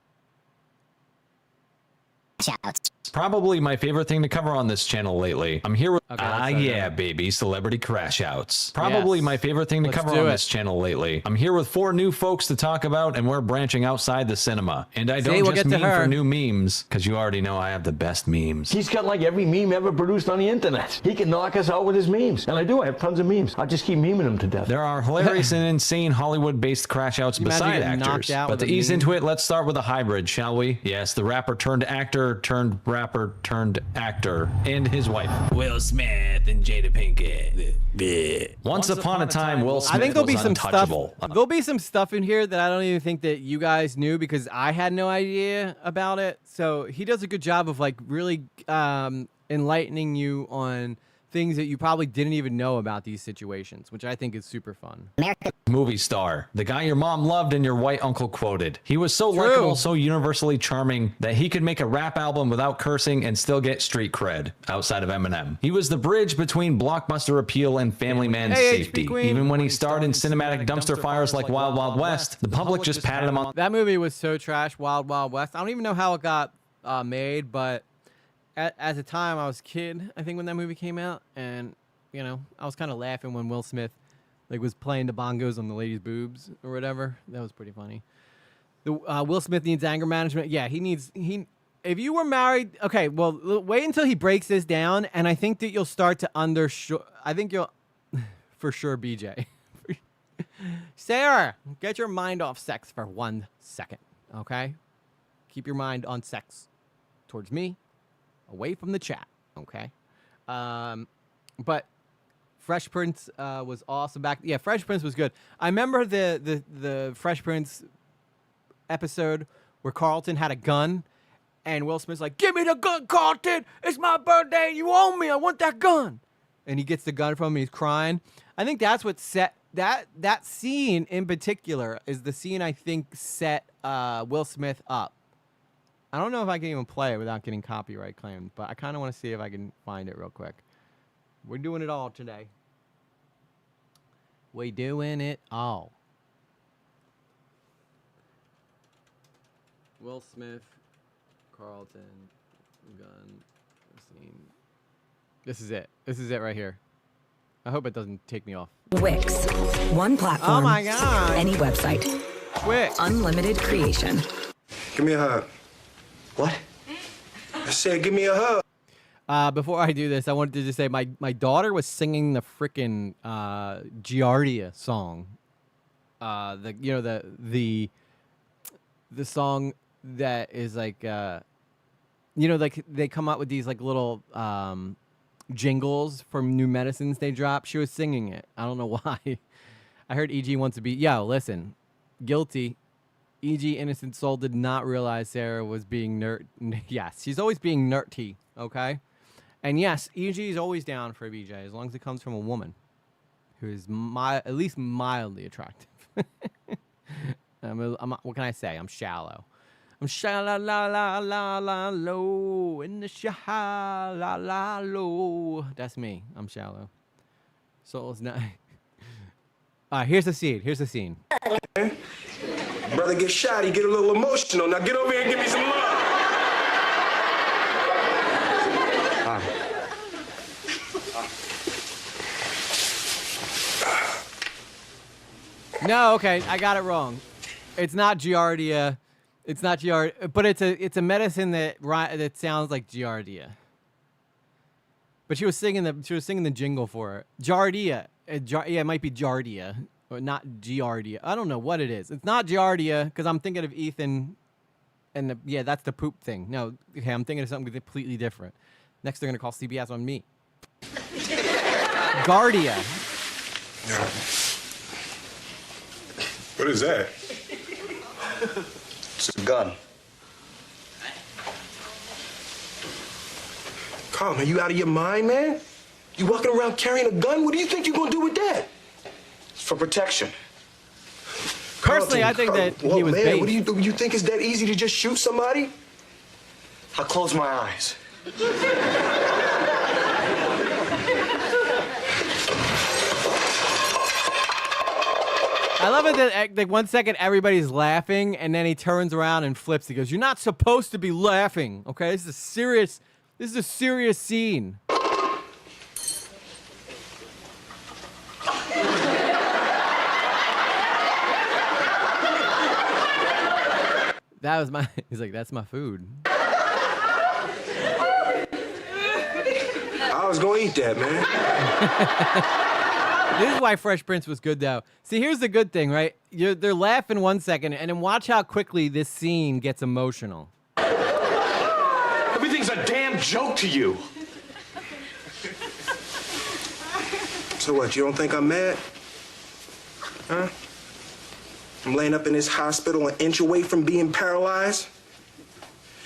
Shouts. Probably my favorite thing to cover on this channel lately. I'm here with Okay, let's start yeah, again. baby, celebrity crash outs. Probably Yes. my favorite thing to Let's cover do on it. this channel lately. I'm here with 4 new folks to talk about, and we're branching outside the cinema. And I don't we'll just get to mean for her. new memes, because you already know I have the best memes. He's got like every meme ever produced on the internet. He can knock us out with his memes. And I do, I have tons of memes. I just keep memeing them to death. There are hilarious and insane Hollywood-based crash outs You imagine beside getting knocked actors. out But with to a ease meme? into it, let's start with a hybrid, shall we? Yes, the rapper turned actor turned rapper turned actor and his wife. Will Smith and Jada Pinkett. Once upon a time, Will Smith I think there'll be was some stuff. untouchable. There'll be some stuff in here that I don't even think that you guys knew because I had no idea about it. So he does a good job of like really enlightening you on things that you probably didn't even know about these situations, which I think is super fun. Movie star, the guy your mom loved and your white uncle quoted. He was so True. likable, so universally charming that he could make a rap album without cursing and still get street cred outside of Eminem. He was the bridge between blockbuster appeal and family man Hey, safety. HP Queen. Even when he starred in cinematic dumpster fires like Wild Wild West, the public just patted him on That movie was so trash, Wild Wild West. I don't even know how it got made, but at the time I was a kid, I think, when that movie came out, and you know, I was kind of laughing when Will Smith like was playing the bongos on the lady's boobs or whatever. That was pretty funny. The Will Smith needs anger management. Yeah, he. If you were married, okay, well, wait until he breaks this down, and I think that you'll start to I think you'll, for sure, BJ. Sarah, get your mind off sex for 1 second, okay? Keep your mind on sex towards me, away from the chat, okay? But Fresh Prince was awesome back. Yeah, Fresh Prince was good. I remember the Fresh Prince episode where Carlton had a gun, and Will Smith's like, "Give me the gun, Carlton! It's my birthday. You owe me. I want that gun." And he gets the gun from him. He's crying. I think that's what set that scene in particular is the scene I think set Will Smith up. I don't know if I can even play it without getting copyright claimed, but I kind of want to see if I can find it real quick. We're doing it all today. We're doing it all. Will Smith, Carlton, gun, scene. This is it. This is it right here. I hope it doesn't take me off. Wix. One platform. Oh my God. Any website. Quick. Unlimited creation. Give me a hug. What? I said, give me a hug. Before I do this, I wanted to just say my daughter was singing the frickin' Giardia song. The song that is like like they come out with these like little jingles from new medicines they drop. She was singing it. I don't know why. I heard EG wants to be listen, guilty. EG innocent soul did not realize Sarah was being nerd. Yes, she's always being nerdy, okay? And yes, EG is always down for BJ as long as it comes from a woman who is at least mildly attractive. What can I say? I'm shallow. I'm shallow la la la la low in the shallow la la low. That's me. I'm shallow. Soul's not. All right, here's the scene. Here's the scene. Brother get shot, he get a little emotional. Now get over here and give me some love. No, okay, I got it wrong. It's not Giardia. It's not Giardia, but it's a medicine that sounds like Giardia. But she was singing the jingle for it. Giardia. It might be Giardia, or not Giardia. I don't know what it is. It's not Giardia because I'm thinking of Ethan, and that's the poop thing. No, okay, I'm thinking of something completely different. Next, they're gonna call CBS on me. Guardia. What is that? It's a gun. Carl, are you out of your mind, man? You walking around carrying a gun? What do you think you're gonna do with that? It's for protection. Personally, I think that he was man, based. what do you think it's that easy to just shoot somebody? I'll close my eyes. I love it that like 1 second everybody's laughing and then he turns around and flips. He goes, "You're not supposed to be laughing, okay? This is a serious scene." That was my. He's like, "That's my food." I was gonna eat that, man. This is why Fresh Prince was good, though. See, here's the good thing, right? They're laughing 1 second, and then watch how quickly this scene gets emotional. Everything's a damn joke to you. So what, you don't think I'm mad? Huh? I'm laying up in this hospital an inch away from being paralyzed?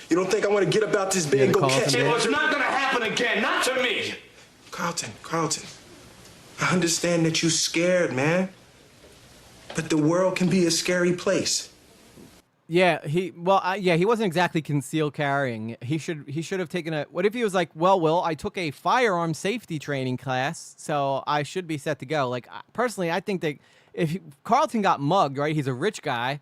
You don't think I want to get up out this bed and go catch it? It's not gonna happen again, not to me! Carlton, I understand that you're scared, man. But the world can be a scary place. Yeah, he wasn't exactly concealed carrying. He should have taken a. What if he was like, "Well, Will, I took a firearm safety training class, so I should be set to go." Like personally, I think that if Carlton got mugged, right? He's a rich guy.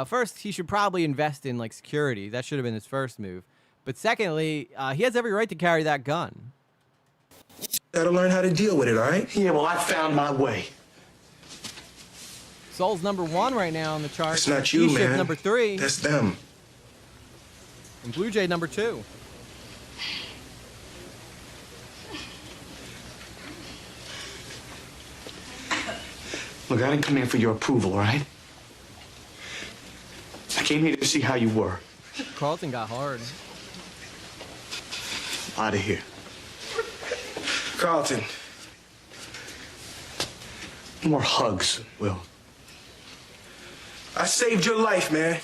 First, he should probably invest in like security. That should have been his first move. But secondly, he has every right to carry that gun. Gotta learn how to deal with it, all right? Yeah, well, I found my way. Soul's #1 right now on the chart. It's not you, E-Shift man. #3. That's them. And Blue Jay #2. Look, I didn't come here for your approval, all right? I came here to see how you were. Carlton got hard. Out of here. Carlton. More hugs, Will. I saved your life, man.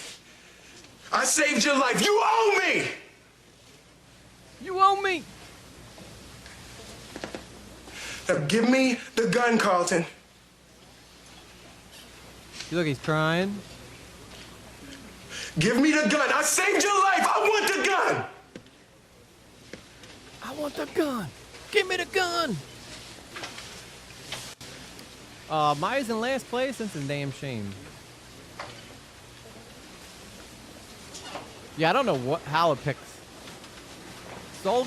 I saved your life. You owe me! You owe me! Now give me the gun, Carlton. Look, he's crying. Give me the gun. I saved your life. I want the gun. I want the gun. Give me the gun. Maya's in last place. That's a damn shame. Yeah, I don't know how it picks. Soul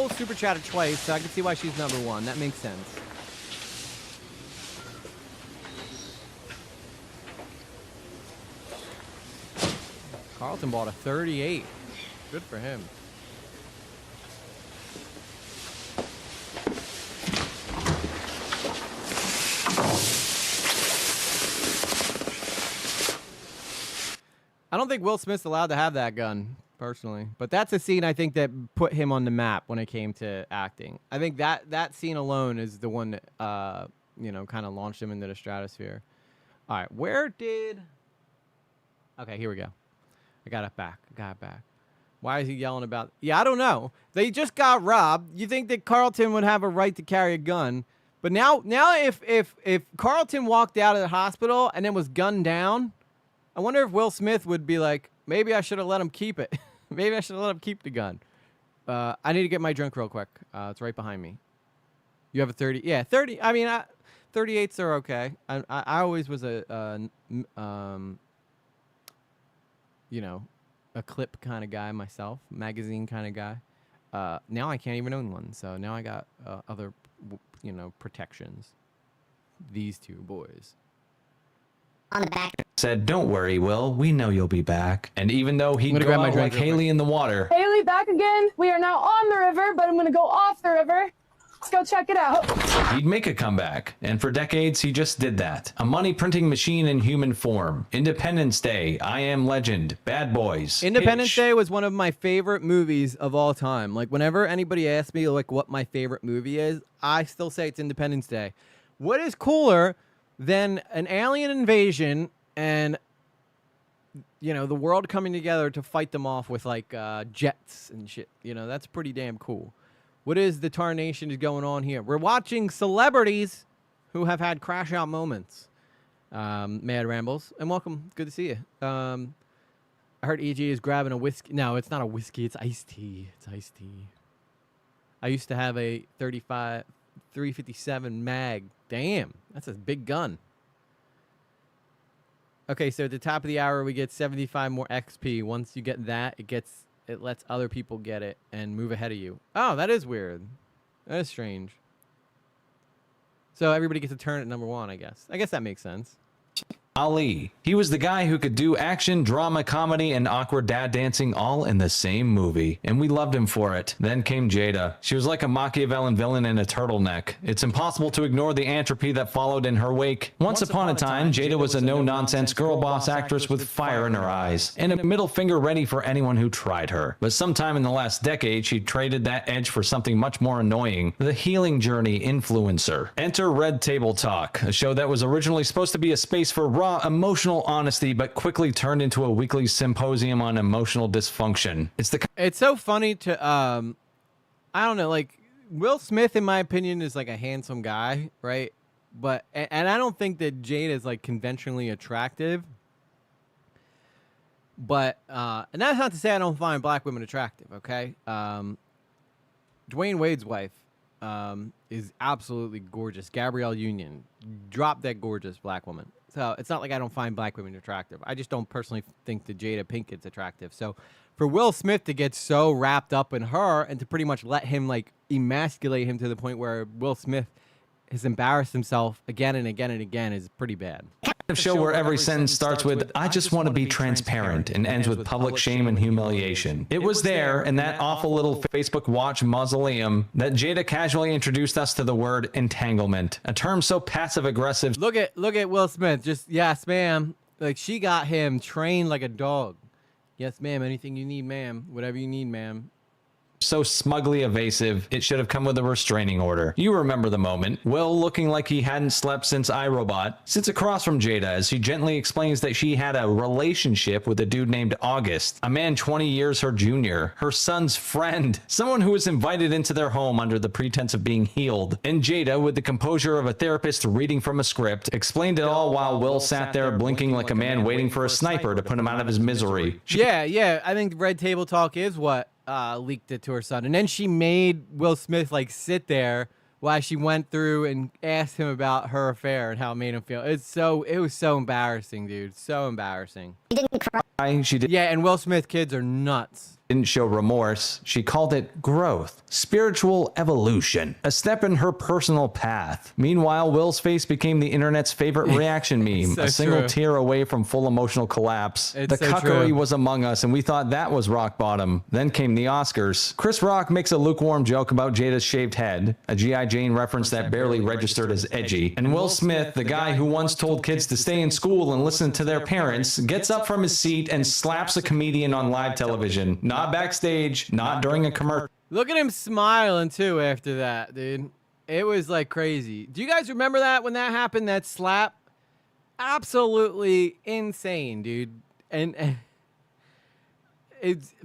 super chatted twice, so I can see why she's #1. That makes sense. Carlton bought a 38. Good for him. I don't think Will Smith's allowed to have that gun, personally. But that's a scene I think that put him on the map when it came to acting. I think that scene alone is the one that, kind of launched him into the stratosphere. All right, where did... Okay, here we go. I got it back. Why is he yelling about... Yeah, I don't know. They just got robbed. You think that Carlton would have a right to carry a gun. But now if Carlton walked out of the hospital and then was gunned down, I wonder if Will Smith would be like, maybe I should have let him keep it. Maybe I should have let him keep the gun. I need to get my drink real quick. It's right behind me. You have a 30? Yeah, 30. I mean, 38s are okay. I always was a clip kind of guy myself, magazine kind of guy. Now I can't even own one, so now I got other, protections. These two boys. On the back said, "Don't worry, Will. We know you'll be back." And even though he'd go out like Haley in the water, Haley, back again. We are now on the river, but I'm gonna go off the river. Let's go check it out. he'd make a comeback. And for decades, he just did that. A money printing machine in human form. Independence Day, I Am Legend, Bad Boys. Independence Day was one of my favorite movies of all time. Like, whenever anybody asks me like what my favorite movie is, I still say it's Independence Day. What is cooler than an alien invasion and the world coming together to fight them off with like jets and shit? That's pretty damn cool. What is the tarnation is going on here? We're watching celebrities who have had crash out moments. Mad Rambles, and welcome. Good to see you. I heard EG is grabbing a whiskey. No, it's not a whiskey. It's iced tea. I used to have a 357 mag. Damn, that's a big gun. Okay, so at the top of the hour, we get 75 more XP. Once you get that, it lets other people get it and move ahead of you. Oh, that is weird. That is strange. So everybody gets a turn at number 1, I guess. I guess that makes sense. Ali. He was the guy who could do action, drama, comedy, and awkward dad dancing all in the same movie, and we loved him for it. Then came Jada. She was like a Machiavellian villain in a turtleneck. It's impossible to ignore the entropy that followed in her wake. Once upon a time, Jada was a no-nonsense girl boss actress with fire in her eyes, and a middle finger ready for anyone who tried her. But sometime in the last decade, she traded that edge for something much more annoying, the healing journey influencer. Enter Red Table Talk, a show that was originally supposed to be a space for raw emotional honesty, but quickly turned into a weekly symposium on emotional dysfunction. It's so funny to I don't know, like Will Smith, in my opinion, is like a handsome guy, right? But and I don't think that Jada is like conventionally attractive. But and that's not to say I don't find black women attractive, okay? Dwayne Wade's wife is absolutely gorgeous. Gabrielle Union, drop dead gorgeous black woman. So it's not like I don't find black women attractive. I just don't personally think that Jada Pinkett's attractive. So for Will Smith to get so wrapped up in her and to pretty much let him like emasculate him to the point where Will Smith has embarrassed himself again and again and again is pretty bad. Show where every sentence starts with "I just want to be transparent" and ends with public shame and humiliation. It was there in that awful little Facebook Watch mausoleum that Jada casually introduced us to the word entanglement, a term so passive aggressive. Look at Will Smith, just yes ma'am. Like she got him trained like a dog. Yes ma'am, anything you need ma'am, whatever you need ma'am. So smugly evasive, it should have come with a restraining order. You remember the moment. Will, looking like he hadn't slept since iRobot, sits across from Jada as she gently explains that she had a relationship with a dude named August, a man 20 years her junior, her son's friend, someone who was invited into their home under the pretense of being healed. And Jada, with the composure of a therapist reading from a script, explained it all while Will sat there blinking like a man waiting for a sniper to put him out of his misery. Yeah, I think Red Table Talk is what leaked it to her son, and then she made Will Smith like sit there while she went through and asked him about her affair and how it made him feel. It was so embarrassing, dude. So embarrassing. She didn't cry. She did. Yeah, and Will Smith kids are nuts. Didn't show remorse. She called it growth, spiritual evolution, a step in her personal path. Meanwhile, Will's face became the internet's favorite reaction meme, So a single true. tear away from full emotional collapse. It's The so cuckery true. was among us, and we thought that was rock bottom. Then came the Oscars. Chris Rock makes a lukewarm joke about Jada's shaved head, a G.I. Jane reference that barely registered as edgy. And Will Smith, the guy who once told kids to stay in school and listen to their parents, gets up from his seat and slaps a comedian on live television. Not backstage, not during a commercial. Look at him smiling too after that, dude. It was like crazy. Do you guys remember that when that happened? That slap? Absolutely insane, dude. And it's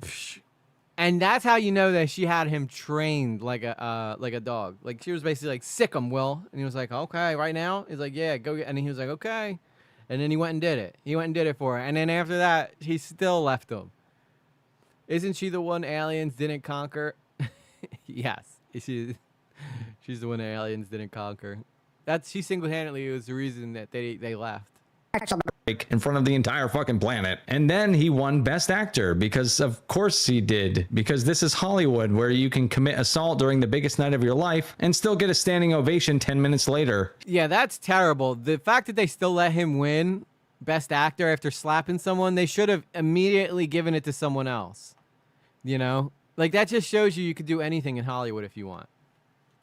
and that's how you know that she had him trained like a dog. Like she was basically like, sick him, Will. And he was like, okay, right now? He's like, yeah, go get. And he was like, okay. And then he went and did it. He went and did it for her. And then after that, he still left him. Isn't she the one aliens didn't conquer? Yes. She's the one aliens didn't conquer. She single-handedly was the reason that they left. In front of the entire fucking planet. And then he won Best Actor because of course he did. Because this is Hollywood, where you can commit assault during the biggest night of your life and still get a standing ovation 10 minutes later. Yeah, that's terrible. The fact that they still let him win Best Actor after slapping someone, they should have immediately given it to someone else. You know? Like, that just shows you could do anything in Hollywood if you want.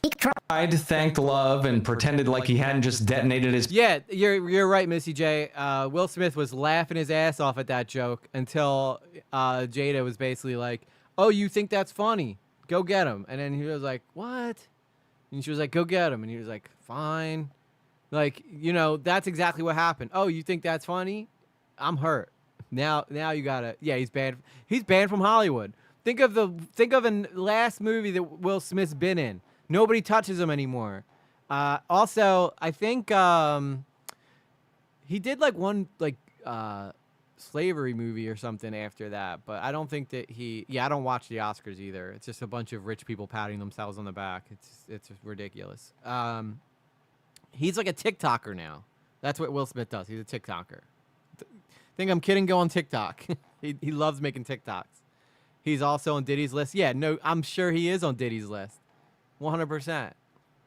He tried, thanked love, and pretended like he hadn't just detonated his... Yeah, you're right, Missy J. Will Smith was laughing his ass off at that joke until Jada was basically like, oh, you think that's funny? Go get him. And then he was like, what? And she was like, go get him. And he was like, fine. Like, you know, that's exactly what happened. Oh, you think that's funny? I'm hurt. Now you gotta... Yeah, he's banned. He's banned from Hollywood. Think of the last movie that Will Smith's been in. Nobody touches him anymore. Also, I think he did like one slavery movie or something after that, but I don't think that I don't watch the Oscars either. It's just a bunch of rich people patting themselves on the back. It's ridiculous. He's like a TikToker now. That's what Will Smith does. He's a TikToker. Think I'm kidding? Go on TikTok. he loves making TikToks. He's also on Diddy's list. Yeah, no, I'm sure he is on Diddy's list. 100%.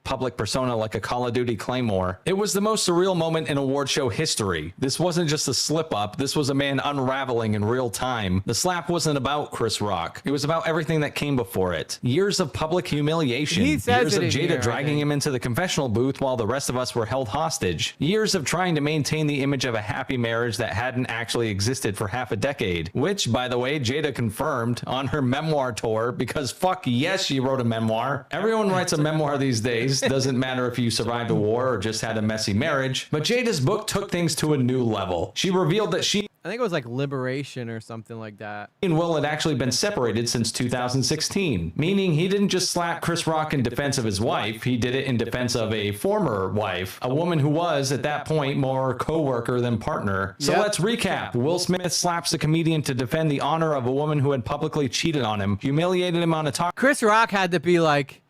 Public persona like a Call of Duty Claymore. It was the most surreal moment in award show history. This wasn't just a slip up. This was a man unraveling in real time. The slap wasn't about Chris Rock. It was about everything that came before it. Years of public humiliation. He says Years it of in Jada here, I dragging think. him into the confessional booth while the rest of us were held hostage. Years of trying to maintain the image of a happy marriage that hadn't actually existed for half a decade. Which, by the way, Jada confirmed on her memoir tour, because fuck yes, she wrote a memoir. Everyone writes a memoir these days. Doesn't matter if you survived a war or just had a messy marriage. But Jada's book took things to a new level. She revealed that she I think it was like Liberation or something like that. and Will had actually been separated since 2016, meaning he didn't just slap Chris Rock in defense of his wife, he did it in defense of a former wife, a woman who was, at that point, more co-worker than partner. So Yep. let's recap. Will Smith slaps a comedian to defend the honor of a woman who had publicly cheated on him, humiliated him on a talk Chris Rock had to be like,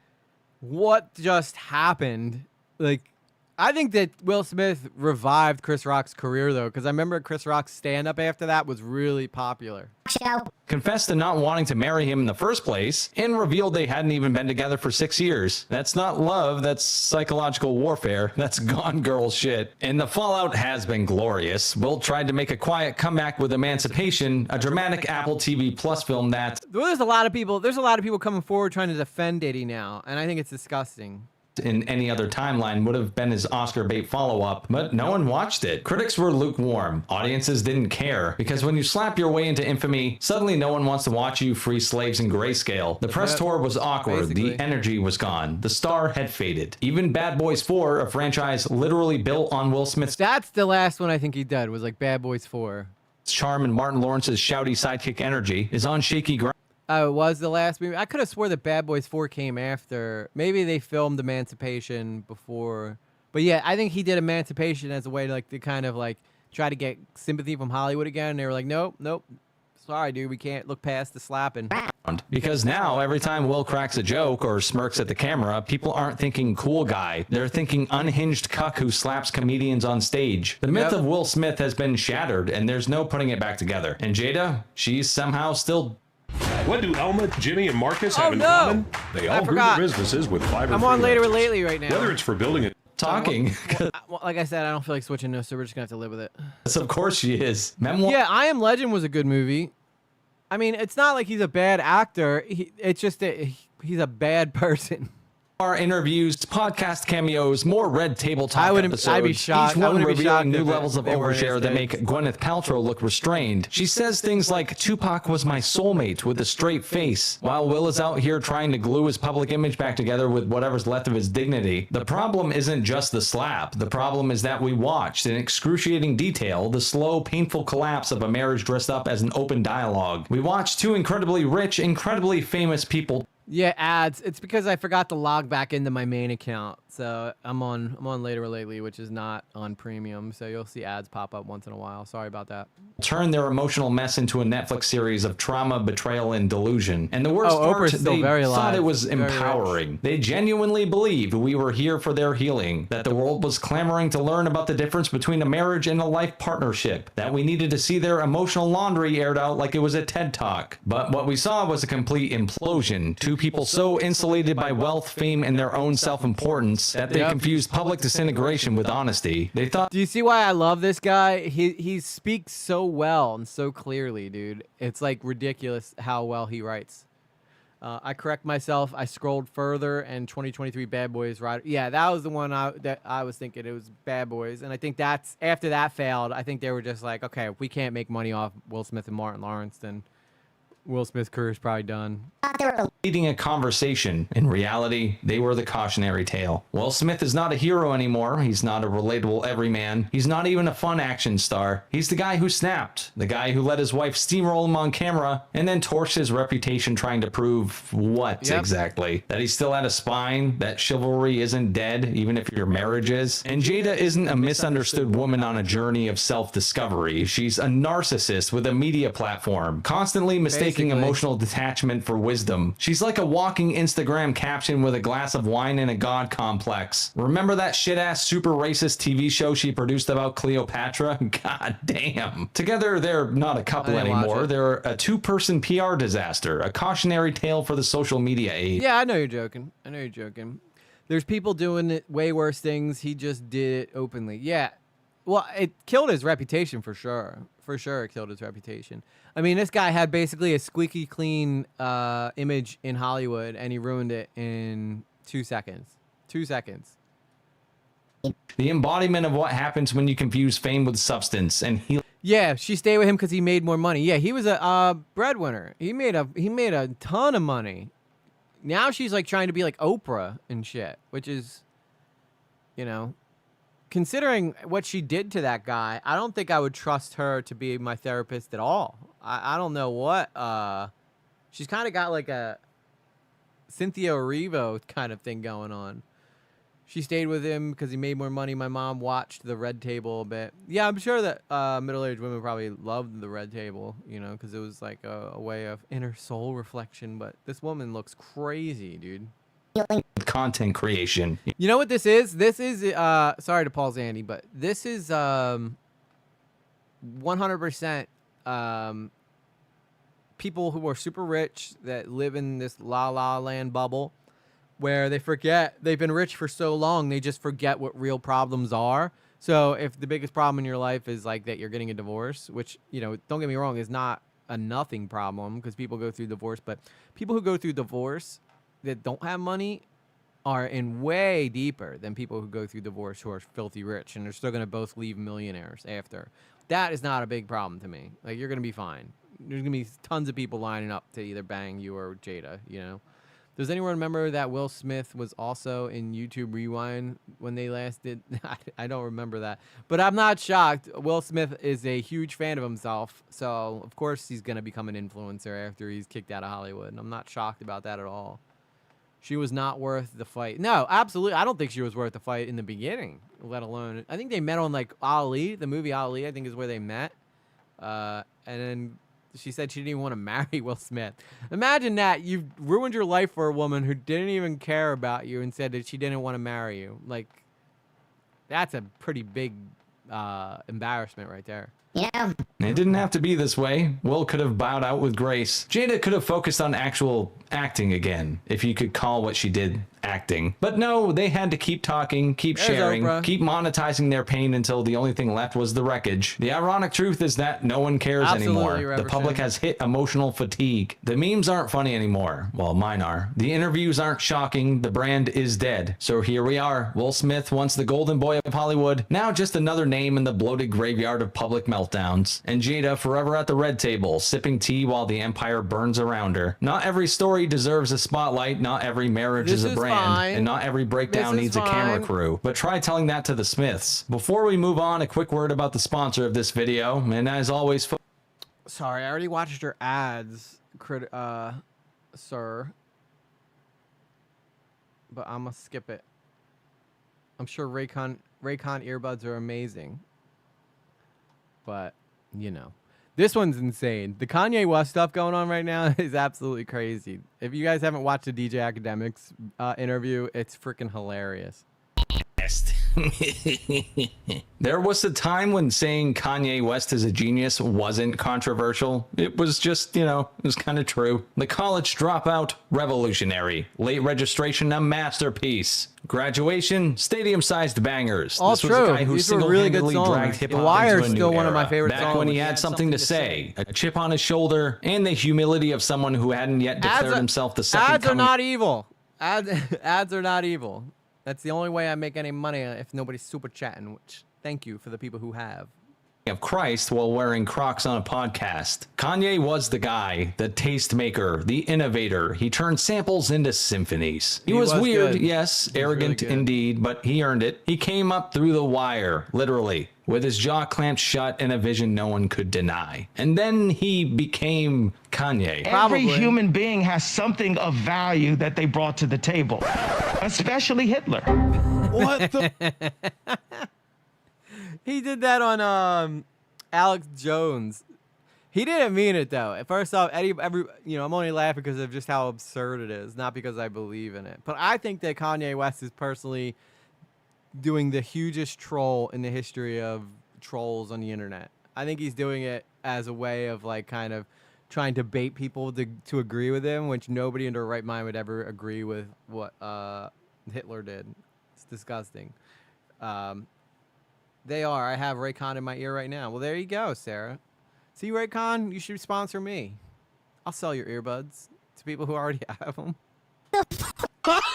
what just happened? Like, I think that Will Smith revived Chris Rock's career, though, because I remember Chris Rock's stand-up after that was really popular. confessed to not wanting to marry him in the first place, and revealed they hadn't even been together for 6 years. That's not love, that's psychological warfare. That's Gone Girl shit. And the fallout has been glorious. Will tried to make a quiet comeback with Emancipation, a dramatic Apple TV Plus film that There's a lot of people coming forward trying to defend Diddy now, and I think it's disgusting. in any other timeline would have been his Oscar bait follow-up, but no one watched it. Critics were lukewarm. Audiences didn't care, because when you slap your way into infamy, suddenly no one wants to watch you free slaves in grayscale. The press Yep. tour was awkward. Basically. The energy was gone. The star had faded. Even Bad Boys 4, a franchise literally built on Will Smith's That's the last one I think he did, was like Bad Boys 4. charm and Martin Lawrence's shouty sidekick energy, is on shaky ground. Oh, it was the last movie? I could have swore that Bad Boys 4 came after. Maybe they filmed Emancipation before. But yeah, I think he did Emancipation as a way to like to kind of like try to get sympathy from Hollywood again. And they were like, nope. Sorry, dude, we can't look past the slapping. Because now, every time Will cracks a joke or smirks at the camera, people aren't thinking cool guy. They're thinking unhinged cuck who slaps comedians on stage. The myth Yep. of Will Smith has been shattered, and there's no putting it back together. And Jada, she's somehow still... What do Elma, Jimmy, and Marcus Oh, have in no! common? They I all grew forgot. their businesses with fiber. I'm on Later Lately right now. Whether it's for building a talking. Well, like I said, I don't feel like switching no, so we're just going to have to live with it. So of course she is. Memoir... Yeah, I Am Legend was a good movie. I mean, it's not like he's a bad actor. It's just that he's a bad person. interviews, podcast cameos, more Red Table Talk episodes. I'd be shocked. Each I one wouldn't be shocked revealing new if levels of they were overshare that make instead. Gwyneth Paltrow look restrained. She says things like, Tupac was my soulmate with a straight face, while Will is out here trying to glue his public image back together with whatever's left of his dignity. The problem isn't just the slap. The problem is that we watched, in excruciating detail, the slow, painful collapse of a marriage dressed up as an open dialogue. We watched two incredibly rich, incredibly famous people Yeah, ads. It's because I forgot to log back into my main account. So I'm on Later Lately, which is not on premium. So you'll see ads pop up once in a while. Sorry about that. turn their emotional mess into a Netflix series of trauma, betrayal, and delusion. And the worst Oh, part, Oprah's still they very thought alive. it was Very rich. empowering. They genuinely believed we were here for their healing, that the world was clamoring to learn about the difference between a marriage and a life partnership, that we needed to see their emotional laundry aired out like it was a TED Talk. But what we saw was a complete implosion. Two people so insulated by wealth, fame, and their own self-importance that they Yep. confused public disintegration with honesty. They thought Do you see why I love this guy? He speaks so well and so clearly, dude. It's like ridiculous how well he writes. I correct myself. I scrolled further, and 2023 Bad Boys Rider. Yeah, that was the one that I was thinking. It was Bad Boys, and I think that's after that failed. I think they were just like, okay, if we can't make money off Will Smith and Martin Lawrence, then Will Smith's career is probably done. leading a conversation. In reality, they were the cautionary tale. Will Smith is not a hero anymore. He's not a relatable everyman. He's not even a fun action star. He's the guy who snapped. The guy who let his wife steamroll him on camera and then torched his reputation trying to prove what Yep. exactly? That he still had a spine, that chivalry isn't dead, even if your marriage is. And Jada isn't a misunderstood woman on a journey of self-discovery. She's a narcissist with a media platform, constantly mistaken faking basically. emotional detachment for wisdom. She's like a walking Instagram caption with a glass of wine and a god complex. Remember that shit-ass super racist TV show she produced about Cleopatra? God damn. Together, they're not a couple I didn't watch anymore. it. They're a two-person PR disaster, a cautionary tale for the social media age. Yeah, I know you're joking. There's people doing it way worse things. He just did it openly. Yeah. Well, it killed his reputation for sure. For sure, it killed his reputation. I mean, this guy had basically a squeaky clean image in Hollywood, and he ruined it in 2 seconds. 2 seconds. The embodiment of what happens when you confuse fame with substance and he. Yeah, she stayed with him because he made more money. Yeah, he was a breadwinner. He made a ton of money. Now she's like trying to be like Oprah and shit, which is, you know, considering what she did to that guy, I don't think I would trust her to be my therapist at all. I don't know what. She's kind of got like a Cynthia Erivo kind of thing going on. She stayed with him because he made more money. My mom watched The Red Table a bit. Yeah, I'm sure that middle-aged women probably loved The Red Table, you know, because it was like a way of inner soul reflection. But this woman looks crazy, dude. Content creation. You know what this is? This is, sorry to Paul Zanny, but this is 100% people who are super rich that live in this la la land bubble where they forget they've been rich for so long, they just forget what real problems are. So if the biggest problem in your life is like that you're getting a divorce, which, you know, don't get me wrong, is not a nothing problem because people go through divorce, but people who go through divorce that don't have money are in way deeper than people who go through divorce who are filthy rich and they're still going to both leave millionaires after. That is not a big problem to me. Like, you're going to be fine. There's going to be tons of people lining up to either bang you or Jada, you know? Does anyone remember that Will Smith was also in YouTube Rewind when they last did? I don't remember that. But I'm not shocked. Will Smith is a huge fan of himself. So, of course, he's going to become an influencer after he's kicked out of Hollywood. And I'm not shocked about that at all. She was not worth the fight. No, absolutely. I don't think she was worth the fight in the beginning, let alone. I think they met on, like, Ali. The movie Ali, I think, is where they met. And then she said she didn't even want to marry Will Smith. Imagine that. You've ruined your life for a woman who didn't even care about you and said that she didn't want to marry you. Like, that's a pretty big embarrassment right there. Yeah. It didn't have to be this way. Will could have bowed out with grace. Jada could have focused on actual acting again, if you could call what she did acting. But no, they had to keep talking, keep There's sharing, Oprah. keep monetizing their pain until the only thing left was the wreckage. The ironic truth is that no one cares Absolutely, anymore. The Reverson. public has hit emotional fatigue. The memes aren't funny anymore. Well, mine are. The interviews aren't shocking. The brand is dead. So here we are. Will Smith, once the golden boy of Hollywood, now just another name in the bloated graveyard of public meltdowns. And Jada forever at the red table, sipping tea while the empire burns around her. Not every story deserves a spotlight. Not every marriage This is a is brand. fine. And not every breakdown This is needs a camera fine. crew. But try telling that to the Smiths. Before we move on, a quick word about the sponsor of this video. And as always, Sorry, I already watched your ads, sir. But I'm gonna skip it. I'm sure Raycon earbuds are amazing. But, you know. This one's insane. The Kanye West stuff going on right now is absolutely crazy. If you guys haven't watched the DJ Academics interview, it's freaking hilarious. There was a time when saying Kanye West is a genius wasn't controversial. It was just, you know, it was kind of true. The college dropout, revolutionary. Late registration, a masterpiece. Graduation, stadium-sized bangers. All this was true. a guy who These were really good single-handedly songs. dragged The hip-hop Wire into is a still new one of my era. favorite Back songs. when he had something to say, a chip on his shoulder, and the humility of someone who hadn't yet declared himself the second Ads are coming not evil. Ads are not evil. That's the only way I make any money if nobody's super chatting, which thank you for the people who have. of Christ while wearing Crocs on a podcast. Kanye was the guy, the tastemaker, the innovator. He turned samples into symphonies. He was weird, good. yes, He was arrogant really good. indeed, but he earned it. He came up through the wire, literally, with his jaw clamped shut and a vision no one could deny. And then he became Kanye. Every human being has something of value that they brought to the table, especially Hitler. What the? He did that on Alex Jones. He didn't mean it though. First off, I'm only laughing because of just how absurd it is, not because I believe in it. But I think that Kanye West is personally doing the hugest troll in the history of trolls on the internet. I think he's doing it as a way of like kind of trying to bait people to agree with him, which nobody in their right mind would ever agree with what Hitler did. It's disgusting. They are. I have Raycon in my ear right now. Well, there you go, Sarah. See, Raycon, you should sponsor me. I'll sell your earbuds to people who already have them.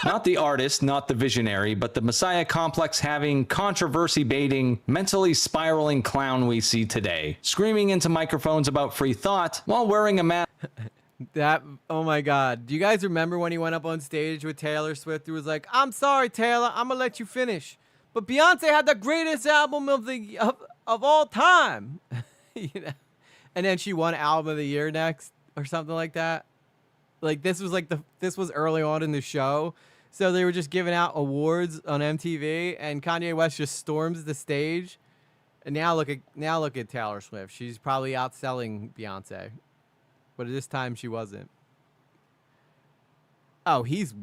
Not the artist, not the visionary, but the Messiah complex having, controversy baiting, mentally spiraling clown we see today, screaming into microphones about free thought while wearing a mask. Oh my God. Do you guys remember when he went up on stage with Taylor Swift? He was like, I'm sorry, Taylor, I'm gonna let you finish. But Beyonce had the greatest album of all time. You know? And then she won Album of the Year next or something like that. Like this was early on in the show. So they were just giving out awards on MTV and Kanye West just storms the stage. And now look at Taylor Swift. She's probably outselling Beyonce. But this time she wasn't. Oh, he's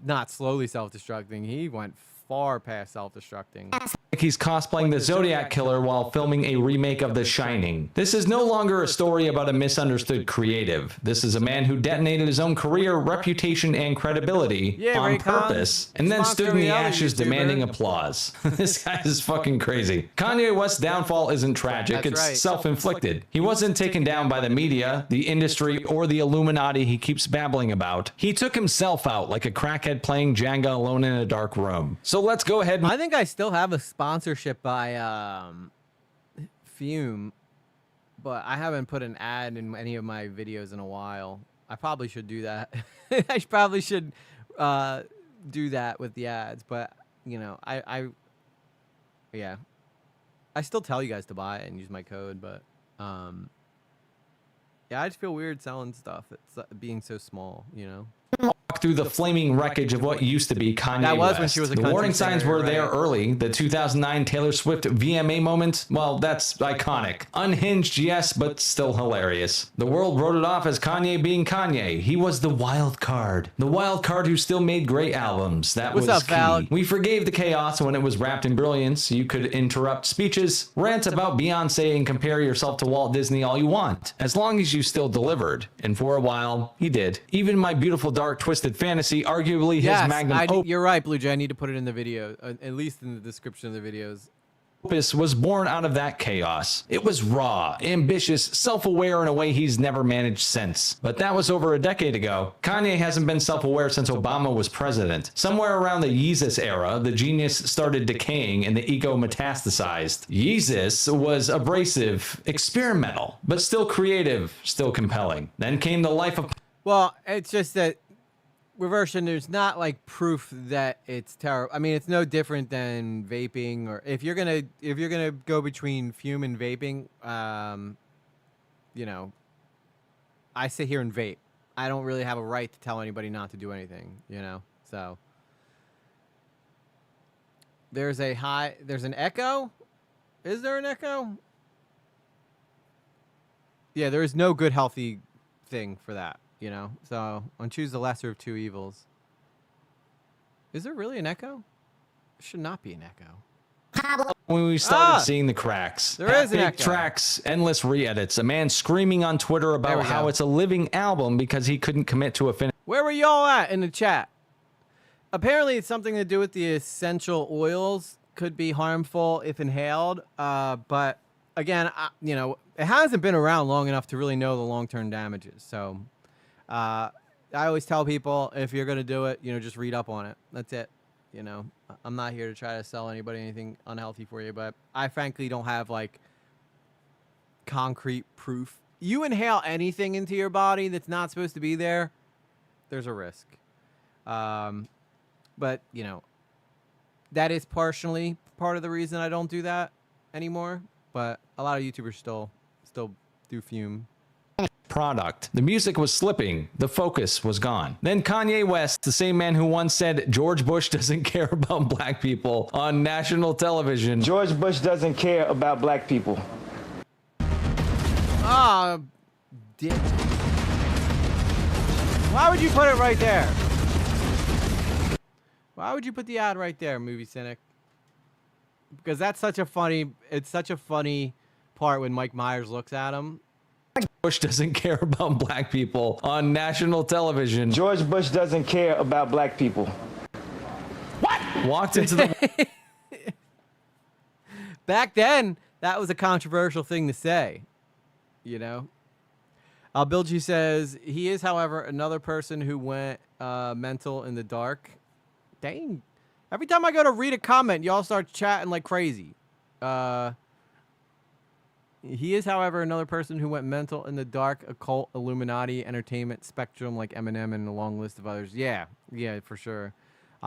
not slowly self-destructing. He went far past self-destructing. He's cosplaying the Zodiac Killer while filming a remake of The Shining. This is no longer a story about a misunderstood creative. This is a man who detonated his own career, reputation, and credibility on purpose, and then stood in the ashes demanding applause. This guy is fucking crazy. Kanye West's downfall isn't tragic, it's self-inflicted. He wasn't taken down by the media, the industry, or the Illuminati he keeps babbling about. He took himself out like a crackhead playing Jenga alone in a dark room. So let's go ahead and... I think I still have a sponsorship by Fume, but I haven't put an ad in any of my videos in a while. I probably should do that. I probably should do that with the ads, but you know, yeah, I still tell you guys to buy it and use my code, but yeah, I just feel weird selling stuff. It's being so small, you know. Through the flaming wreckage of what used to be Kanye That was West. when she was a the country warning signs singer, were there right? early. The 2009 Taylor Swift VMA moment, well, that's iconic. Unhinged, yes, but still hilarious. The world wrote it off as Kanye being Kanye. He was the wild card. The wild card who still made great albums. That What's was up, Val? key. We forgave the chaos when it was wrapped in brilliance. You could interrupt speeches, rant about Beyonce, and compare yourself to Walt Disney all you want, as long as you still delivered. And for a while, he did. Even My Beautiful Dark Twisted Fantasy, arguably his magnum you're right, Blue Jay. I need to put it in the video, at least in the description of the videos. opus was born out of that chaos. It was raw, ambitious, self-aware in a way he's never managed since. But that was over a decade ago. Kanye hasn't been self-aware since Obama was president. Somewhere around the Yeezus era, the genius started decaying and the ego metastasized. Yeezus was abrasive, experimental, but still creative, still compelling. Then came the life of... Well, it's just that reversion, there's not like proof that it's terrible. I mean, it's no different than vaping, or if you're gonna go between fume and vaping, you know, I sit here and vape. I don't really have a right to tell anybody not to do anything, you know. So there's an echo. Is there an echo? Yeah, there is no good healthy thing for that. You know, so I'll choose the lesser of two evils. Is there really an echo? There should not be an echo. When we started seeing the cracks. There is an Half-baked echo. tracks, endless re-edits, a man screaming on Twitter There about we how go. it's a living album because he couldn't commit to a finish. Where were y'all at in the chat? Apparently, it's something to do with the essential oils. Could be harmful if inhaled. But again, you know, it hasn't been around long enough to really know the long-term damages. So. I always tell people, if you're going to do it, you know, just read up on it. That's it. You know, I'm not here to try to sell anybody anything unhealthy for you, but I frankly don't have like concrete proof. You inhale anything into your body that's not supposed to be there, there's a risk. But, you know, that is partially part of the reason I don't do that anymore. But a lot of YouTubers still do fume. Product. The music was slipping. The focus was gone. Then Kanye West, the same man who once said George Bush doesn't care about black people on national television. George Bush doesn't care about black people. Ah, dick. Why would you put it right there? Why would you put the ad right there, Movie Cynic? Because that's such a funny. It's such a funny part when Mike Myers looks at him. Bush doesn't care about black people on national television. George Bush doesn't care about black people. What? Walked into the. Back then, that was a controversial thing to say. You know. Bill G says he is, however, another person who went mental in the dark. Dang. Every time I go to read a comment, y'all start chatting like crazy. He is, however, another person who went mental in the dark, occult, Illuminati, entertainment, spectrum, like Eminem, and a long list of others. Yeah, for sure.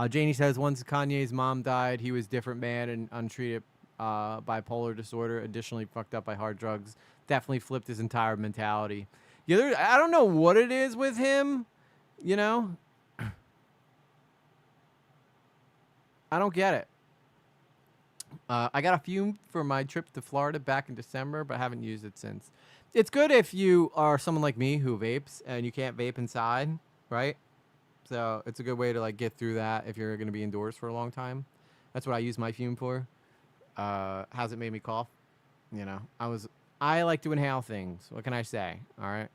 Janie says once Kanye's mom died, he was a different man and untreated bipolar disorder, additionally fucked up by hard drugs. Definitely flipped his entire mentality. Yeah, I don't know what it is with him, you know? I don't get it. I got a fume for my trip to Florida back in December, but haven't used it since. It's good if you are someone like me who vapes and you can't vape inside, right? So it's a good way to like get through that if you're going to be indoors for a long time. That's what I use my fume for. Hasn't made me cough. You know, I like to inhale things. What can I say? All right.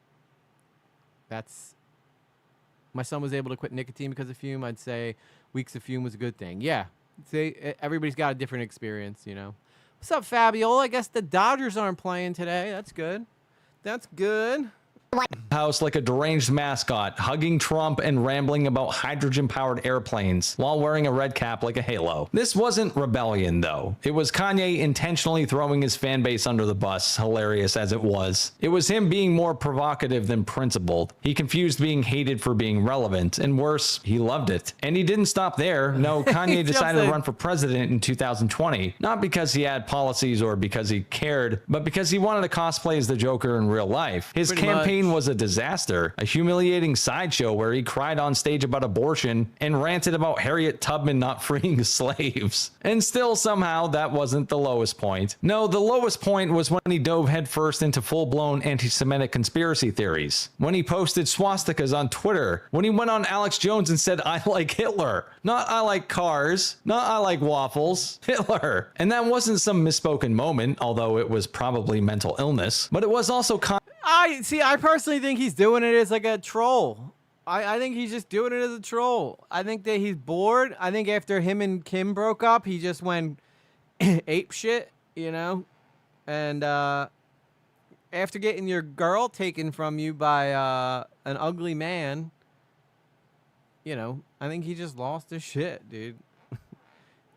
My son was able to quit nicotine because of fume. I'd say weeks of fume was a good thing. Yeah. See, everybody's got a different experience, you know. What's up, Fabiola? I guess the Dodgers aren't playing today. That's good. That's good. House like a deranged mascot, hugging Trump and rambling about hydrogen-powered airplanes while wearing a red cap like a halo. This wasn't rebellion, though. It was Kanye intentionally throwing his fan base under the bus, hilarious as it was. It was him being more provocative than principled. He confused being hated for being relevant, and worse, he loved it. And he didn't stop there. No, Kanye decided to run for president in 2020, not because he had policies or because he cared, but because he wanted to cosplay as the Joker in real life. His campaign was a disaster, a humiliating sideshow where he cried on stage about abortion and ranted about Harriet Tubman not freeing slaves. And still, somehow, that wasn't the lowest point. No, the lowest point was when he dove headfirst into full-blown anti-Semitic conspiracy theories. When he posted swastikas on Twitter. When he went on Alex Jones and said, "I like Hitler." Not "I like cars." Not "I like waffles." Hitler. And that wasn't some misspoken moment, although it was probably mental illness. But it was also I personally think he's doing it as like a troll. I think he's just doing it as a troll. I think that he's bored. I think after him and Kim broke up, he just went ape shit, you know? And after getting your girl taken from you by an ugly man, you know, I think he just lost his shit, dude.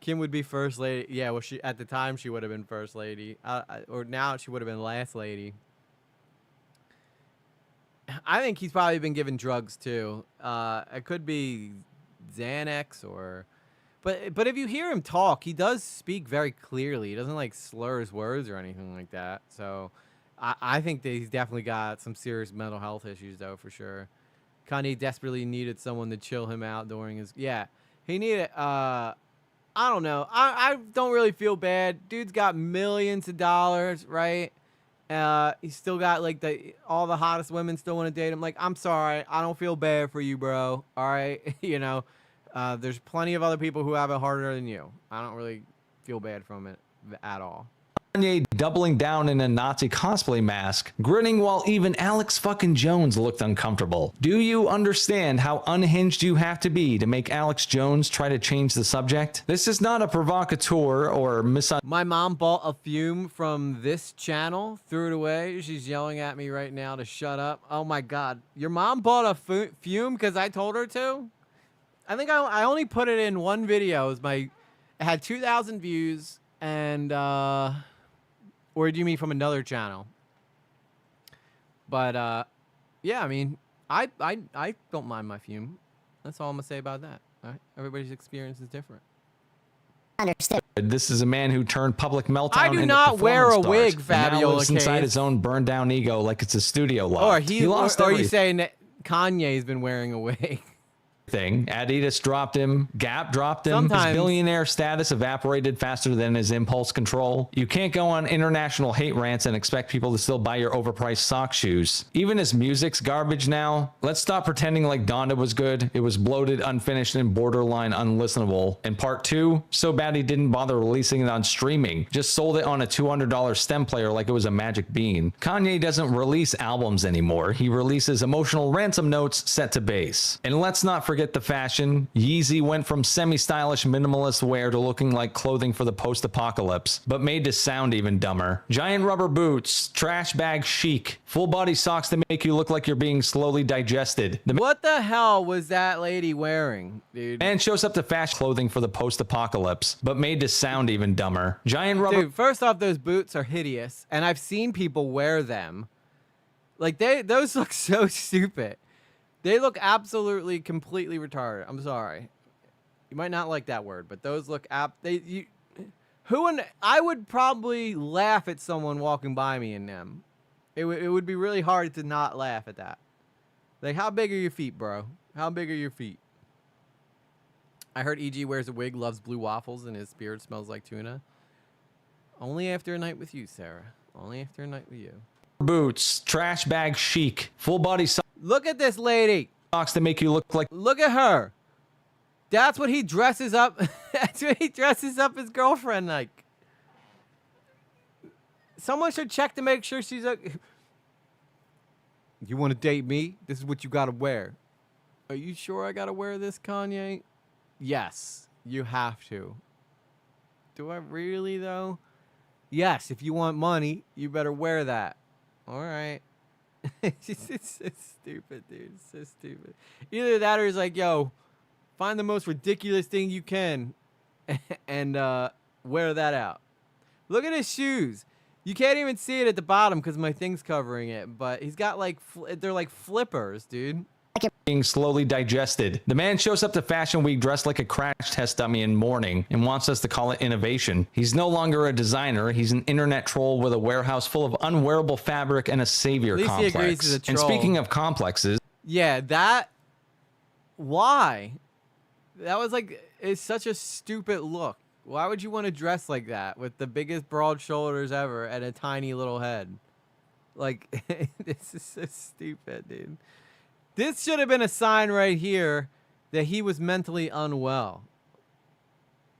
Kim would be first lady. Yeah, well, at the time she would have been first lady. Or now she would have been last lady. I think he's probably been given drugs too. It could be Xanax or, but if you hear him talk, he does speak very clearly. He doesn't like slur his words or anything like that. So I think that he's definitely got some serious mental health issues though, for sure. Kanye desperately needed someone to chill him out during his, he needed, I don't know. I don't really feel bad. Dude's got millions of dollars, right? He's still got like all the hottest women still want to date him. Like, I'm sorry, I don't feel bad for you, bro. All right, you know, there's plenty of other people who have it harder than you. I don't really feel bad from it at all. Kanye doubling down in a Nazi cosplay mask, grinning while even Alex fucking Jones looked uncomfortable. Do you understand how unhinged you have to be to make Alex Jones try to change the subject? This is not a provocateur or My mom bought a fume from this channel, threw it away. She's yelling at me right now to shut up. Oh my God. Your mom bought a fume because I told her to? I think I only put it in one video. It had 2,000 views and, or do you mean from another channel? But yeah, I mean, I don't mind my fume. That's all I'm gonna say about that. All right? Everybody's experience is different. Understood. This is a man who turned public meltdown. I do not wear a wig, Now Fabiola lives inside Case. his own burned down ego like it's a studio lot. Or he lost or are you everything. saying that Kanye's been wearing a wig? thing. Adidas dropped him. Gap dropped him. Sometimes. His billionaire status evaporated faster than his impulse control. You can't go on international hate rants and expect people to still buy your overpriced sock shoes. Even his music's garbage now. Let's stop pretending like Donda was good. It was bloated, unfinished, and borderline unlistenable. And part 2, so bad he didn't bother releasing it on streaming. Just sold it on a $200 stem player like it was a magic bean. Kanye doesn't release albums anymore. He releases emotional ransom notes set to bass. And let's not forget the fashion. Yeezy went from semi-stylish minimalist wear to looking like clothing for the post-apocalypse, but made to sound even dumber. Giant rubber boots, trash bag chic, full body socks that make you look like you're being slowly digested. The What the hell was that lady wearing, dude? man shows up to fashion clothing for the post-apocalypse, but made to sound even dumber. Giant rubber Dude, first off, those boots are hideous, and I've seen people wear them. Like those look so stupid. They look absolutely, completely retarded. I'm sorry. You might not like that word, but those look I would probably laugh at someone walking by me in them. It would be really hard to not laugh at that. Like, how big are your feet, bro? How big are your feet? I heard EG wears a wig, loves blue waffles, and his spirit smells like tuna. Only after a night with you, Sarah. Only after a night with you. boots, trash bag chic, full body Look at this lady. Socks that make you look like. Look at her. That's what he dresses up. That's what he dresses up his girlfriend like. Someone should check to make sure she's a. You want to date me? This is what you gotta wear. Are you sure I gotta wear this, Kanye? Yes, you have to. Do I really though? Yes, if you want money, you better wear that. All right. It's so stupid, dude. It's so stupid. Either that or he's like, yo, find the most ridiculous thing you can and wear that out. Look at his shoes. You can't even see it at the bottom because my thing's covering it, but he's got like, they're like flippers, dude. Being slowly digested. The man shows up to Fashion Week dressed like a crash test dummy in mourning and wants us to call it innovation. He's no longer a designer. He's an internet troll with a warehouse full of unwearable fabric and a savior At least he agrees complex. he's a And troll. speaking of complexes, Yeah, that. Why? That was like, it's such a stupid look. Why would you want to dress like that with the biggest broad shoulders ever and a tiny little head? Like, this is so stupid, dude. This should have been a sign right here that he was mentally unwell.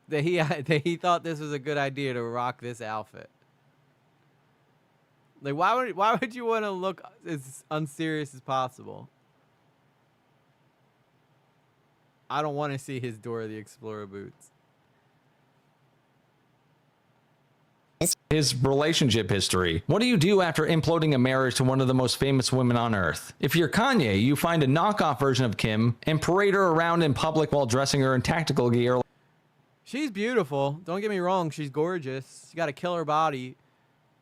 That he thought this was a good idea to rock this outfit. Like, why would you want to look as unserious as possible? I don't want to see his Dora the Explorer boots. his relationship history. What do you do after imploding a marriage to one of the most famous women on earth? If you're Kanye, you find a knockoff version of Kim and parade her around in public while dressing her in tactical gear. She's beautiful. Don't get me wrong. She's gorgeous. She got a killer body.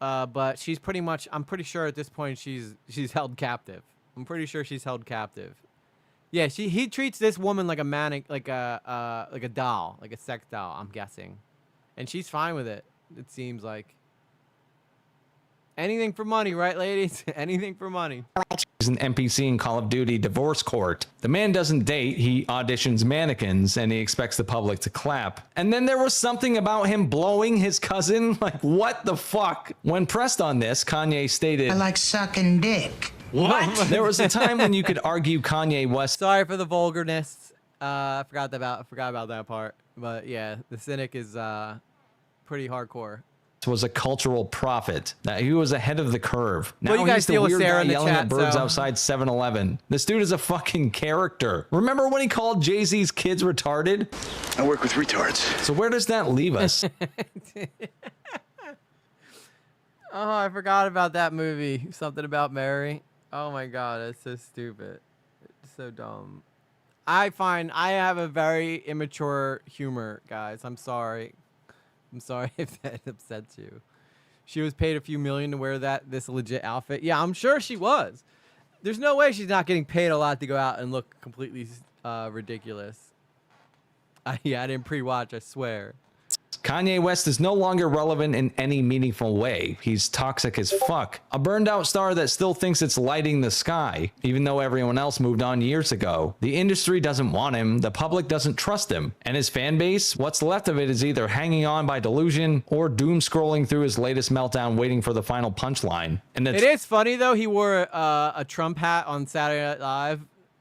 But she's pretty much, I'm pretty sure at this point she's held captive. I'm pretty sure she's held captive. Yeah, he treats this woman like a like a doll, like a sex doll, I'm guessing. And she's fine with it, it seems like. Anything for money, right, ladies? Anything for money. He's an NPC in Call of Duty Divorce Court. The man doesn't date, he auditions mannequins and he expects the public to clap. And then there was something about him blowing his cousin. Like, what the fuck? When pressed on this, Kanye stated, I like sucking dick. What? There was a time when you could argue Kanye West. Sorry for the vulgarness. I forgot about that part. But yeah, the cynic is pretty hardcore. Was a cultural prophet. That he was ahead of the curve. Now Well, you guys he's the deal with weird Sarah guy in the yelling chat, at birds so- outside 7-Eleven. This dude is a fucking character. Remember when he called Jay-Z's kids retarded? I work with retards. So where does that leave us? Oh, I forgot about that movie. Something About Mary. Oh my god, that's so stupid. It's so dumb. I have a very immature humor, guys. I'm sorry. I'm sorry if that upsets you. She was paid a few million to wear this legit outfit. Yeah, I'm sure she was. There's no way she's not getting paid a lot to go out and look completely ridiculous. Yeah, I didn't pre-watch, I swear. Kanye West is no longer relevant in any meaningful way. He's toxic as fuck. A burned out star that still thinks it's lighting the sky, even though everyone else moved on years ago. The industry doesn't want him, the public doesn't trust him, and his fan base, what's left of it is either hanging on by delusion or doom scrolling through his latest meltdown waiting for the final punchline. And It is funny though. He wore a Trump hat on Saturday Night Live.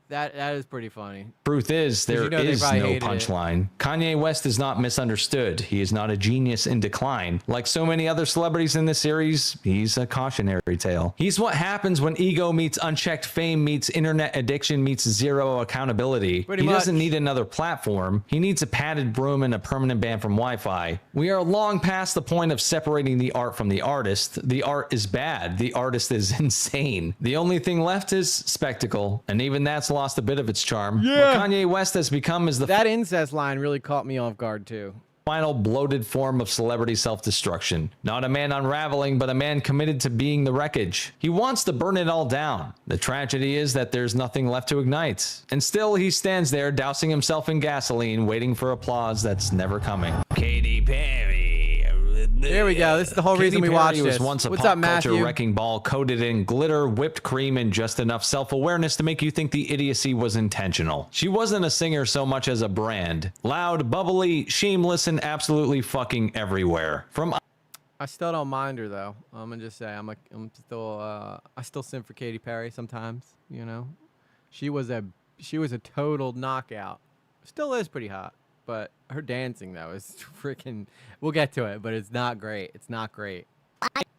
That is pretty funny. Truth is, there you know they is probably no hated it. punchline. Kanye West is not misunderstood. He is not a genius in decline. Like so many other celebrities in this series, he's a cautionary tale. He's what happens when ego meets unchecked fame meets internet addiction meets zero accountability. Pretty He doesn't much. need another platform. He needs a padded broom and a permanent ban from Wi-Fi. We are long past the point of separating the art from the artist. The art is bad. The artist is insane. The only thing left is spectacle, and even that's lost a bit of its charm. Yeah. What Kanye West has become is the That incest line really caught me off guard too. final bloated form of celebrity self-destruction. Not a man unraveling, but a man committed to being the wreckage. He wants to burn it all down. The tragedy is that there's nothing left to ignite. And still he stands there dousing himself in gasoline, waiting for applause that's never coming. Katy Perry. There we go. This is the whole reason we Katy watched Perry was this. once a What's pop up, Matthew? culture wrecking ball coated in glitter, whipped cream, and just enough self-awareness to make you think the idiocy was intentional. She wasn't a singer so much as a brand. Loud, bubbly, shameless, and absolutely fucking everywhere. From I still don't mind her though. I'm gonna just say I still simp for Katy Perry sometimes. You know, she was a total knockout. Still is pretty hot, but her dancing though is freaking. We'll get to it, but it's not great. It's not great.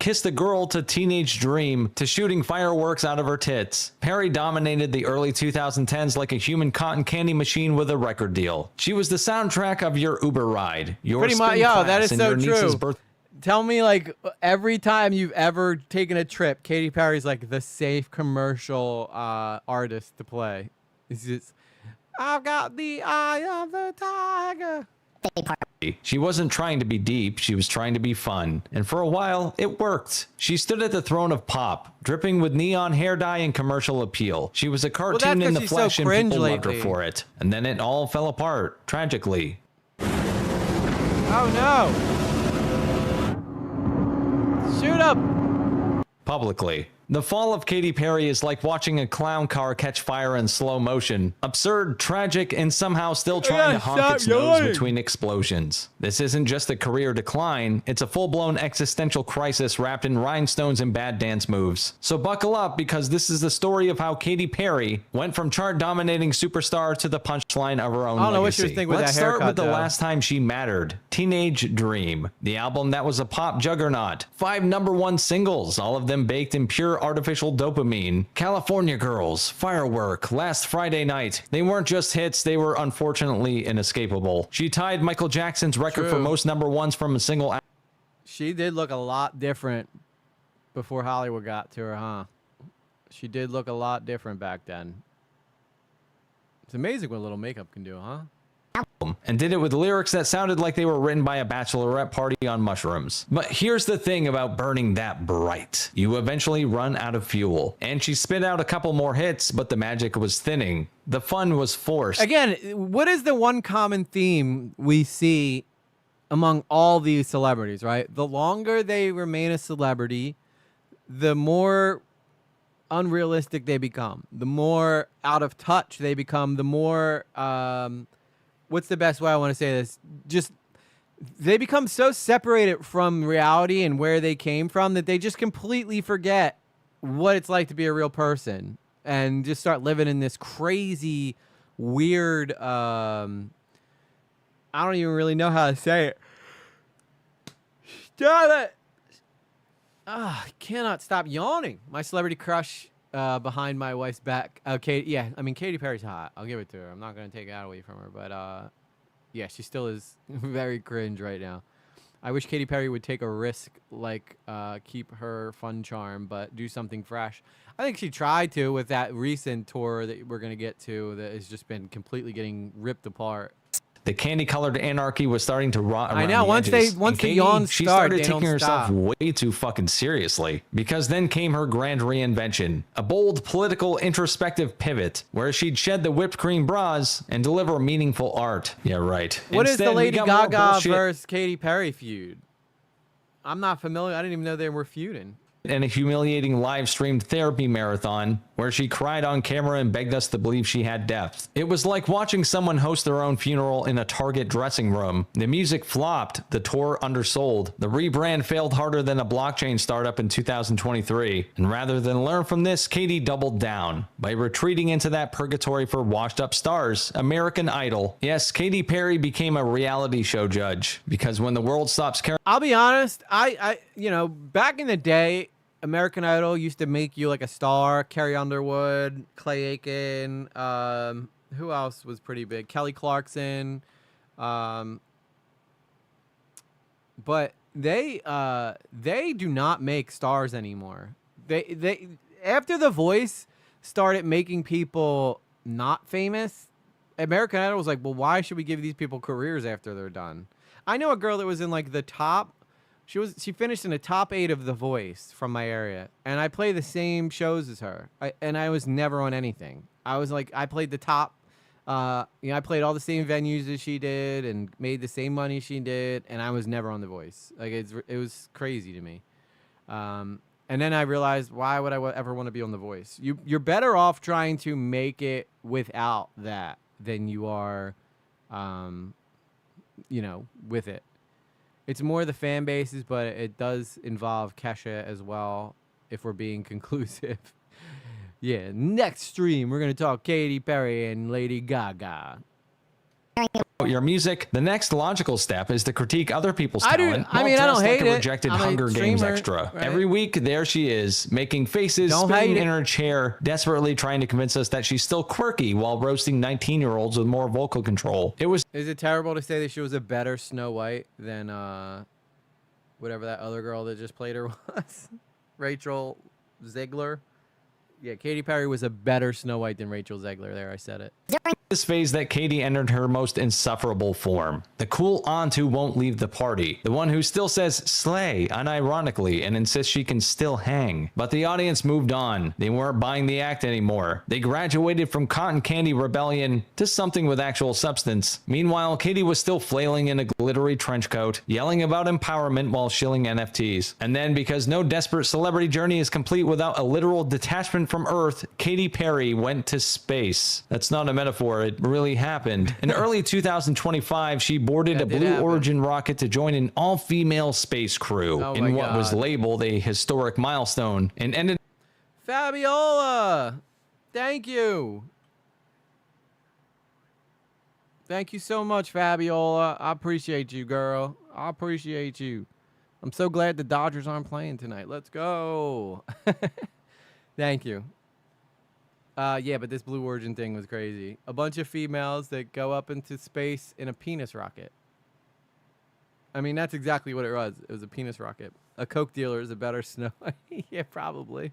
Kissed a girl to Teenage Dream to shooting fireworks out of her tits. Perry dominated the early 2010s like a human cotton candy machine with a record deal. She was the soundtrack of your Uber ride, your Pretty much, spin yo, class, that is and so your niece's true. birth. Tell me, like, every time you've ever taken a trip, Katy Perry's like the safe commercial artist to play. It's just, I've got the eye of the tiger. She wasn't trying to be deep, she was trying to be fun. And for a while, it worked. She stood at the throne of pop, dripping with neon hair dye and commercial appeal. She was a cartoon in the flesh and people loved her for it. And then it all fell apart, tragically. Oh no! Shoot up! Publicly. The fall of Katy Perry is like watching a clown car catch fire in slow motion. Absurd, tragic, and somehow still trying to honk its nose between explosions. This isn't just a career decline, it's a full-blown existential crisis wrapped in rhinestones and bad dance moves. So buckle up, because this is the story of how Katy Perry went from chart-dominating superstar to the punchline of her own I don't know what she legacy. was thinking with Let's that start haircut, with the though. last time she mattered. Teenage Dream, the album that was a pop juggernaut. 5 #1 singles, all of them baked in pure artificial dopamine. California Girls, Firework, Last Friday Night. They weren't just hits, they were unfortunately inescapable. She tied Michael Jackson's record for True. most #1s from a single album. She did look a lot different before Hollywood got to her, huh? She did look a lot different back then. It's amazing what a little makeup can do, huh? And did it with lyrics that sounded like they were written by a bachelorette party on mushrooms. But here's the thing about burning that bright. You eventually run out of fuel. And she spit out a couple more hits, but the magic was thinning. The fun was forced. Again, what is the one common theme we see among all these celebrities, right? The longer they remain a celebrity, the more unrealistic they become, the more out of touch they become, the more what's the best way I want to say this? Just they become so separated from reality and where they came from that they just completely forget what it's like to be a real person and just start living in this crazy, weird, I don't even really know how to say it. Stop it! I cannot stop yawning. My celebrity crush behind my wife's back. Okay, yeah, I mean, Katy Perry's hot. I'll give it to her. I'm not going to take it out away from her. But, yeah, she still is very cringe right now. I wish Katy Perry would take a risk, like keep her fun charm, but do something fresh. I think she tried to with that recent tour that we're going to get to that has just been completely getting ripped apart. The candy-colored anarchy was starting to rot around I know. the Once edges. the And Katie, yawns she start, started they taking don't herself stop. way too fucking seriously. Because then came her grand reinvention, a bold political introspective pivot where she'd shed the whipped cream bras and deliver meaningful art. Yeah, right. What is Instead, the we Lady got more Gaga bullshit versus Katy Perry feud? I'm not familiar. I didn't even know they were feuding. and a humiliating live-streamed therapy marathon where she cried on camera and begged us to believe she had depth. It was like watching someone host their own funeral in a Target dressing room. The music flopped, the tour undersold, the rebrand failed harder than a blockchain startup in 2023, and rather than learn from this, Katie doubled down by retreating into that purgatory for washed-up stars, American Idol. Yes, Katy Perry became a reality show judge, because when the world stops caring... I'll be honest. I you know, back in the day, American Idol used to make you like a star. Carrie Underwood, Clay Aiken, who else was pretty big? Kelly Clarkson. But they do not make stars anymore. They after The Voice started making people not famous, American Idol was like, well, why should we give these people careers after they're done? I know a girl that was in like the top. She finished in the top 8 of The Voice from my area, and I play the same shows as her. I was never on anything. I was like, I played the top. I played all the same venues as she did, and made the same money she did, and I was never on The Voice. Like it was crazy to me. And then I realized, why would I ever want to be on The Voice? You're better off trying to make it without that than you are, with it. It's more the fan bases, but it does involve Kesha as well, if we're being conclusive. Yeah, next stream, we're going to talk Katy Perry and Lady Gaga. Your music. The next logical step is to critique other people's I talent. don't dressed hate like a it. rejected I'm a Hunger Games streamer, extra. right? Every week, there she is, making faces, Don't spinning hate in it. her chair, desperately trying to convince us that she's still quirky while roasting 19-year-olds with more vocal control. It was... Is it terrible to say that she was a better Snow White than whatever that other girl that just played her was? Rachel Zegler? Yeah, Katy Perry was a better Snow White than Rachel Zegler. There, I said it. This phase that Katie entered her most insufferable form. The cool aunt who won't leave the party. The one who still says slay unironically and insists she can still hang. But the audience moved on. They weren't buying the act anymore. They graduated from cotton candy rebellion to something with actual substance. Meanwhile, Katie was still flailing in a glittery trench coat, yelling about empowerment while shilling NFTs. And then, because no desperate celebrity journey is complete without a literal detachment from Earth, Katy Perry went to space. That's not a metaphor. It really happened. In early 2025, she boarded a Blue Origin rocket to join an all-female space crew Oh in my what was God. labeled a historic milestone and ended Fabiola, thank you. Thank you so much, Fabiola. I appreciate you, girl. I appreciate you. I'm so glad the Dodgers aren't playing tonight. Let's go. Thank you. Yeah, but this Blue Origin thing was crazy. A bunch of females that go up into space in a penis rocket. I mean, that's exactly what it was. It was a penis rocket. A Coke dealer is a better Snow. Yeah, probably.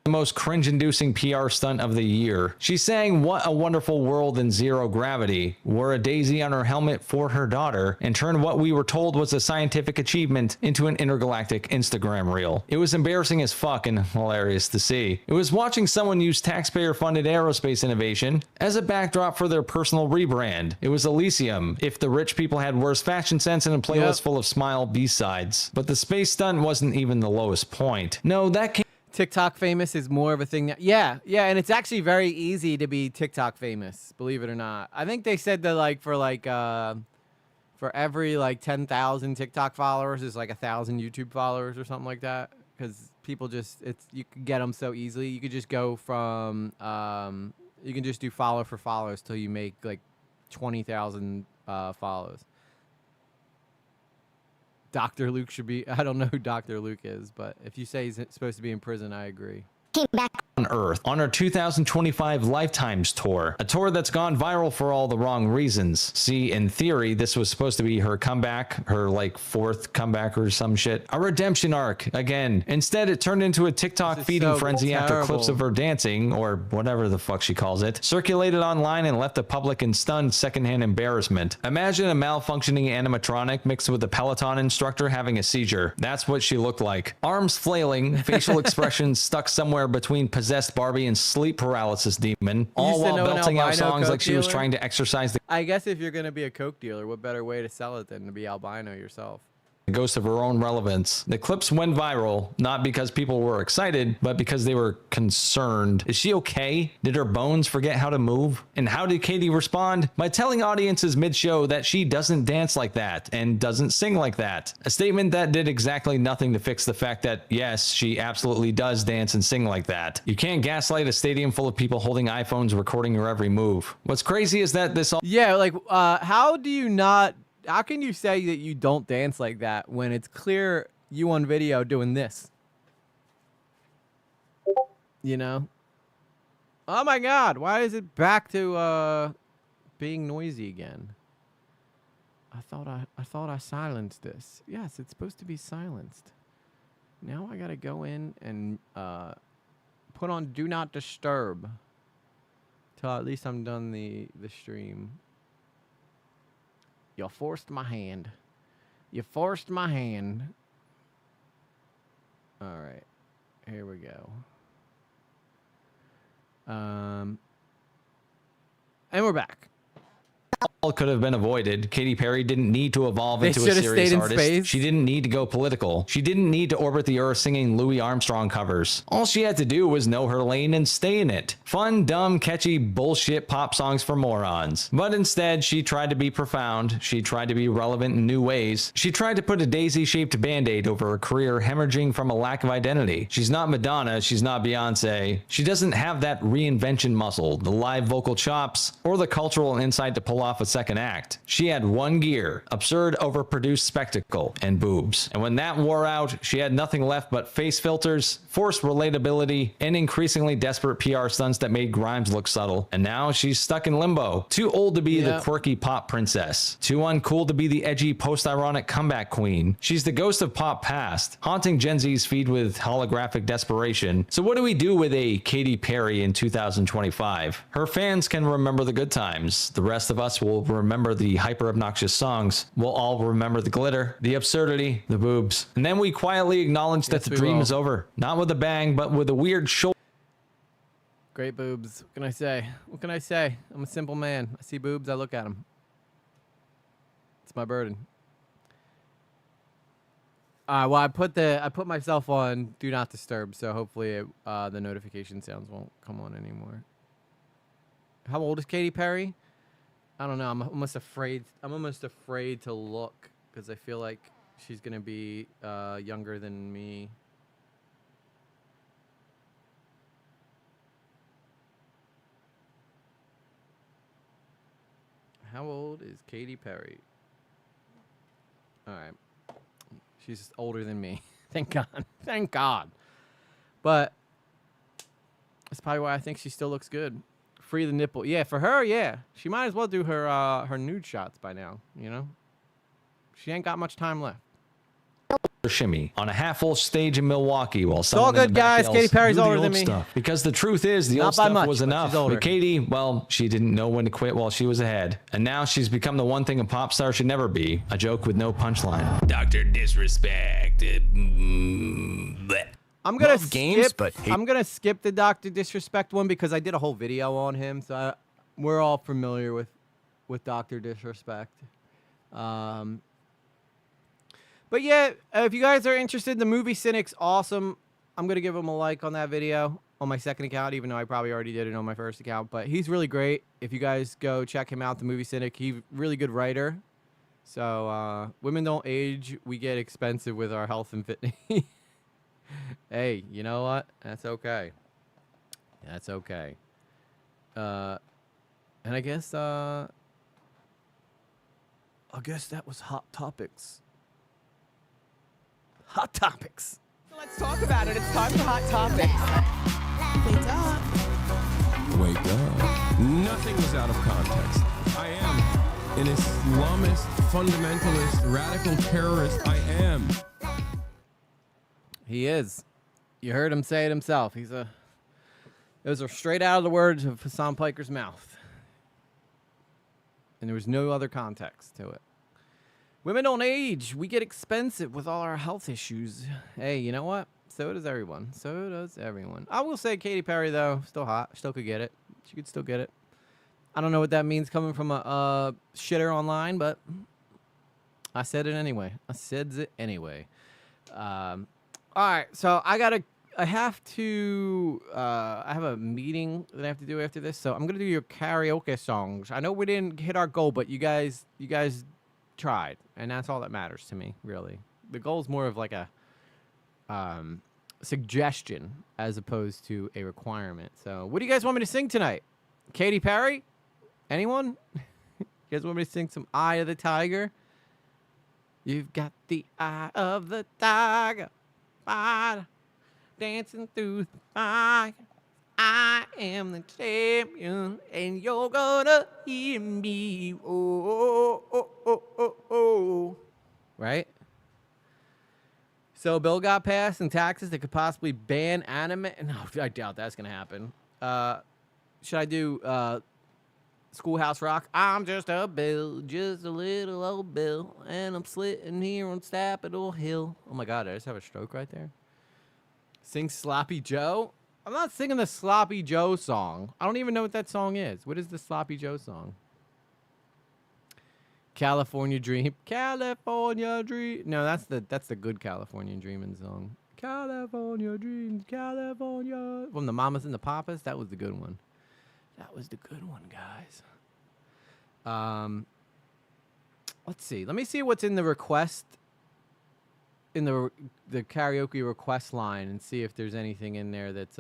the most cringe-inducing PR stunt of the year. She sang "What a Wonderful World" in Zero Gravity, wore a daisy on her helmet for her daughter, and turned what we were told was a scientific achievement into an intergalactic Instagram reel. It was embarrassing as fuck and hilarious to see. It was watching someone use taxpayer-funded aerospace innovation as a backdrop for their personal rebrand. It was Elysium if the rich people had worse fashion sense and a playlist full of Smile B-sides. But the space stunt wasn't even the lowest point. No, that came TikTok famous is more of a thing now. Yeah, and it's actually very easy to be TikTok famous, believe it or not. I think they said that for every 10,000 TikTok followers is 1,000 YouTube followers or something like that. Because people you can get them so easily. You could just go from you can just do follow for followers till you make 20,000 follows. Dr. Luke should be... I don't know who Dr. Luke is, but if you say he's supposed to be in prison, I agree. Came back on Earth on her 2025 Lifetimes tour, a tour that's gone viral for all the wrong reasons. See, in theory, this was supposed to be her comeback, her like 4th comeback or some shit. A redemption arc, again. Instead, it turned into a TikTok feeding so frenzy after clips terrible. of her dancing, or whatever the fuck she calls it, circulated online and left the public in stunned secondhand embarrassment. Imagine a malfunctioning animatronic mixed with a Peloton instructor having a seizure. That's what she looked like. Arms flailing, facial expressions stuck somewhere between possessed Barbie and sleep paralysis demon, all used to while know an belting out albino songs Coke like she was dealer? trying to exercise the I guess if you're gonna be a Coke dealer, what better way to sell it than to be albino yourself? ghost of her own relevance. The clips went viral, not because people were excited, but because they were concerned. Is she okay? Did her bones forget how to move? And how did Katie respond? By telling audiences mid-show that she doesn't dance like that and doesn't sing like that. A statement that did exactly nothing to fix the fact that, yes, she absolutely does dance and sing like that. You can't gaslight a stadium full of people holding iPhones recording your every move. What's crazy is that this all— Yeah, like, how do you not... How can you say that you don't dance like that when it's clear you on video doing this? You know? Oh my god, why is it back to being noisy again? I thought I silenced this. Yes, it's supposed to be silenced. Now I gotta go in and put on Do Not Disturb till at least I'm done the stream. You forced my hand. You forced my hand. All right. Here we go. And we're back. all could have been avoided. Katy Perry didn't need to evolve They into a should have serious stayed in artist. space. She didn't need to go political. She didn't need to orbit the earth singing Louis Armstrong covers. All she had to do was know her lane and stay in it. Fun, dumb, catchy, bullshit pop songs for morons. But instead, she tried to be profound. She tried to be relevant in new ways. She tried to put a daisy-shaped band-aid over a career hemorrhaging from a lack of identity. She's not Madonna. She's not Beyonce. She doesn't have that reinvention muscle, the live vocal chops, or the cultural insight to pull off a second act. She had one gear: absurd, overproduced spectacle and boobs. And when that wore out, she had nothing left but face filters, forced relatability, and increasingly desperate PR stunts that made Grimes look subtle. And now she's stuck in limbo. Too old to be the quirky pop princess. Too uncool to be the edgy post-ironic comeback queen. She's the ghost of pop past, haunting Gen Z's feed with holographic desperation. So what do we do with a Katy Perry in 2025? Her fans can remember the good times. The rest of us will remember the hyper-obnoxious songs. We'll all remember the glitter, the absurdity, the boobs. And then we quietly acknowledge that the dream is over. Not with a bang, but with a weird shoulder. Great boobs. What can I say? What can I say? I'm a simple man. I see boobs, I look at them. It's my burden. Well, I put myself on Do Not Disturb, so hopefully the notification sounds won't come on anymore. How old is Katy Perry? I don't know. I'm almost afraid to look because I feel like she's gonna be younger than me. How old is Katy Perry? All right. She's older than me. Thank God. Thank God. But that's probably why I think she still looks good. Free the nipple. Yeah, for her, yeah. She might as well do her her nude shots by now, you know? She ain't got much time left. Shimmy on a half-full stage in Milwaukee while all someone in good, the back guys. yells, Katy Perry's "Do the older than old me." stuff." Because the truth is, the Not old by stuff much, was but enough. she's older. With Katy, well, she didn't know when to quit while she was ahead. And now she's become the one thing a pop star should never be: a joke with no punchline. Dr. Disrespect. I'm gonna Love skip. games, but hate- I'm gonna skip the Dr. Disrespect one because I did a whole video on him, so we're all familiar with Dr. Disrespect. But yeah, if you guys are interested, the movie Cynic's awesome. I'm gonna give him a like on that video on my second account, even though I probably already did it on my first account. But he's really great. If you guys go check him out, the movie Cynic, he's really good writer. So women don't age. We get expensive with our health and fitness. Hey, you know what? That's okay. That's okay. And I guess that was Hot Topics. Hot Topics. Let's talk about it. It's time for Hot Topics. Wake up. Wake up. Nothing is out of context. I am an Islamist, fundamentalist, radical terrorist. I am. He is. You heard him say it himself. Those are straight out of the words of Hassan Piker's mouth. And there was no other context to it. Women don't age. We get expensive with all our health issues. Hey, you know what? So does everyone. So does everyone. I will say Katy Perry, though, still hot. Still could get it. She could still get it. I don't know what that means coming from a shitter online, but I said it anyway. I said it anyway. All right, so I have a meeting that I have to do after this, so I'm gonna do your karaoke songs. I know we didn't hit our goal, but you guys tried, and that's all that matters to me, really. The goal is more of like a suggestion as opposed to a requirement. So, what do you guys want me to sing tonight? Katy Perry? Anyone? You guys want me to sing some Eye of the Tiger? You've got the eye of the tiger, fire, dancing through the fire. I am the champion, and you're gonna hear me. Oh, oh, oh, oh, oh. Right? So, a bill got passed in Texas that could possibly ban anime. No, I doubt that's gonna happen. Should I do Schoolhouse Rock? I'm just a bill, just a little old bill, and I'm sitting here on Capitol Hill. Oh my God, did I just have a stroke right there? Sing Sloppy Joe? I'm not singing the Sloppy Joe song. I don't even know what that song is. What is the Sloppy Joe song? California Dream. California Dream. No, that's the good California Dreamin' song. California Dreams, California. From the Mamas and the Papas, that was the good one. That was the good one, guys. Let's see. Let me see what's in the request, in the karaoke request line, and see if there's anything in there that's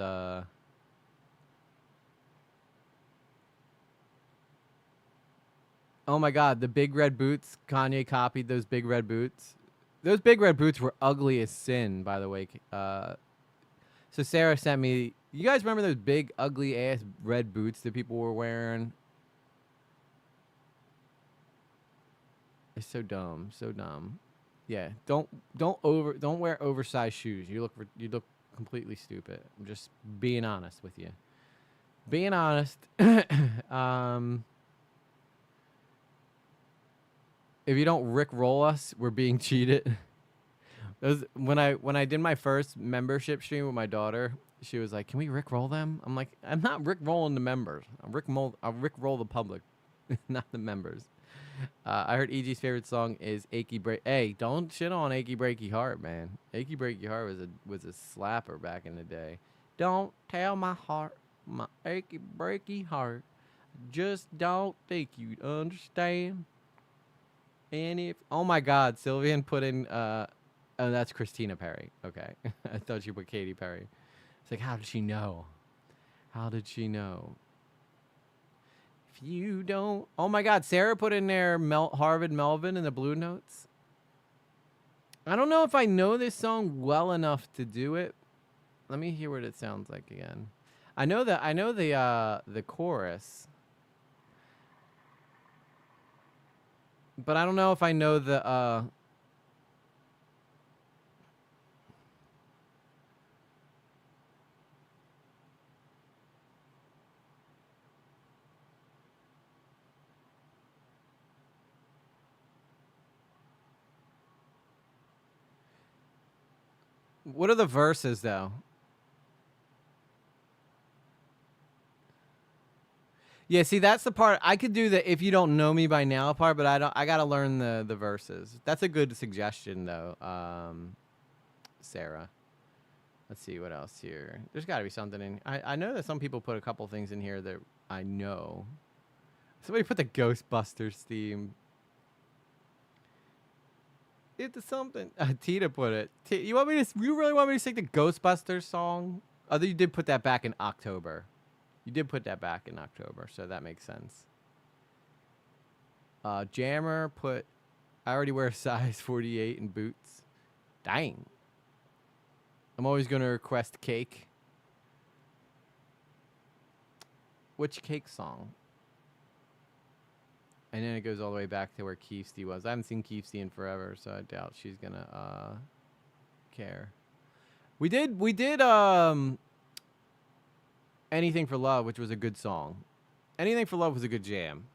Oh my God, the Big Red Boots. Kanye copied those Big Red Boots. Those Big Red Boots were ugly as sin, by the way. So Sarah sent me. You guys remember those big, ugly ass red boots that people were wearing? It's so dumb, so dumb. Yeah, don't wear oversized shoes. You look completely stupid. I'm just being honest with you. Being honest. If you don't Rick roll us, we're being cheated. When I did my first membership stream with my daughter, she was like, "Can we Rick roll them?" I'm like, "I'm not Rick rolling the members. I'll Rick roll the public, not the members." I heard EG's favorite song is "Achy Break." Hey, don't shit on "Achy Breaky Heart," man. "Achy Breaky Heart" was a slapper back in the day. Don't tell my heart, my achy breaky heart. Just don't think you'd understand. And if oh my God, Sylvian put in oh, that's Christina Perry. Okay, I thought she put Katy Perry. It's like, how did she know? How did she know? If you don't, oh my God, Sarah put in there Harvard Melvin in the Blue Notes. I don't know if I know this song well enough to do it. Let me hear what it sounds like again. I know the chorus. But I don't know if I know the what are the verses though? Yeah, see, that's the part I could do the "if you don't know me by now" part, but I gotta learn the verses. That's a good suggestion though, Sarah. Let's see what else here. There's got to be something in. I know that some people put a couple things in here that I know. Somebody put the Ghostbusters theme. It's something. Tita put it. You really want me to sing the Ghostbusters song? Oh, you did put that back in October. You did put that back in October, so that makes sense. Jammer put, I already wear a size 48 in boots. Dang. I'm always going to request cake. Which cake song? And then it goes all the way back to where Keefsty was. I haven't seen Keefsty in forever, so I doubt she's gonna care. We did Anything for Love, which was a good song. Anything for Love was a good jam.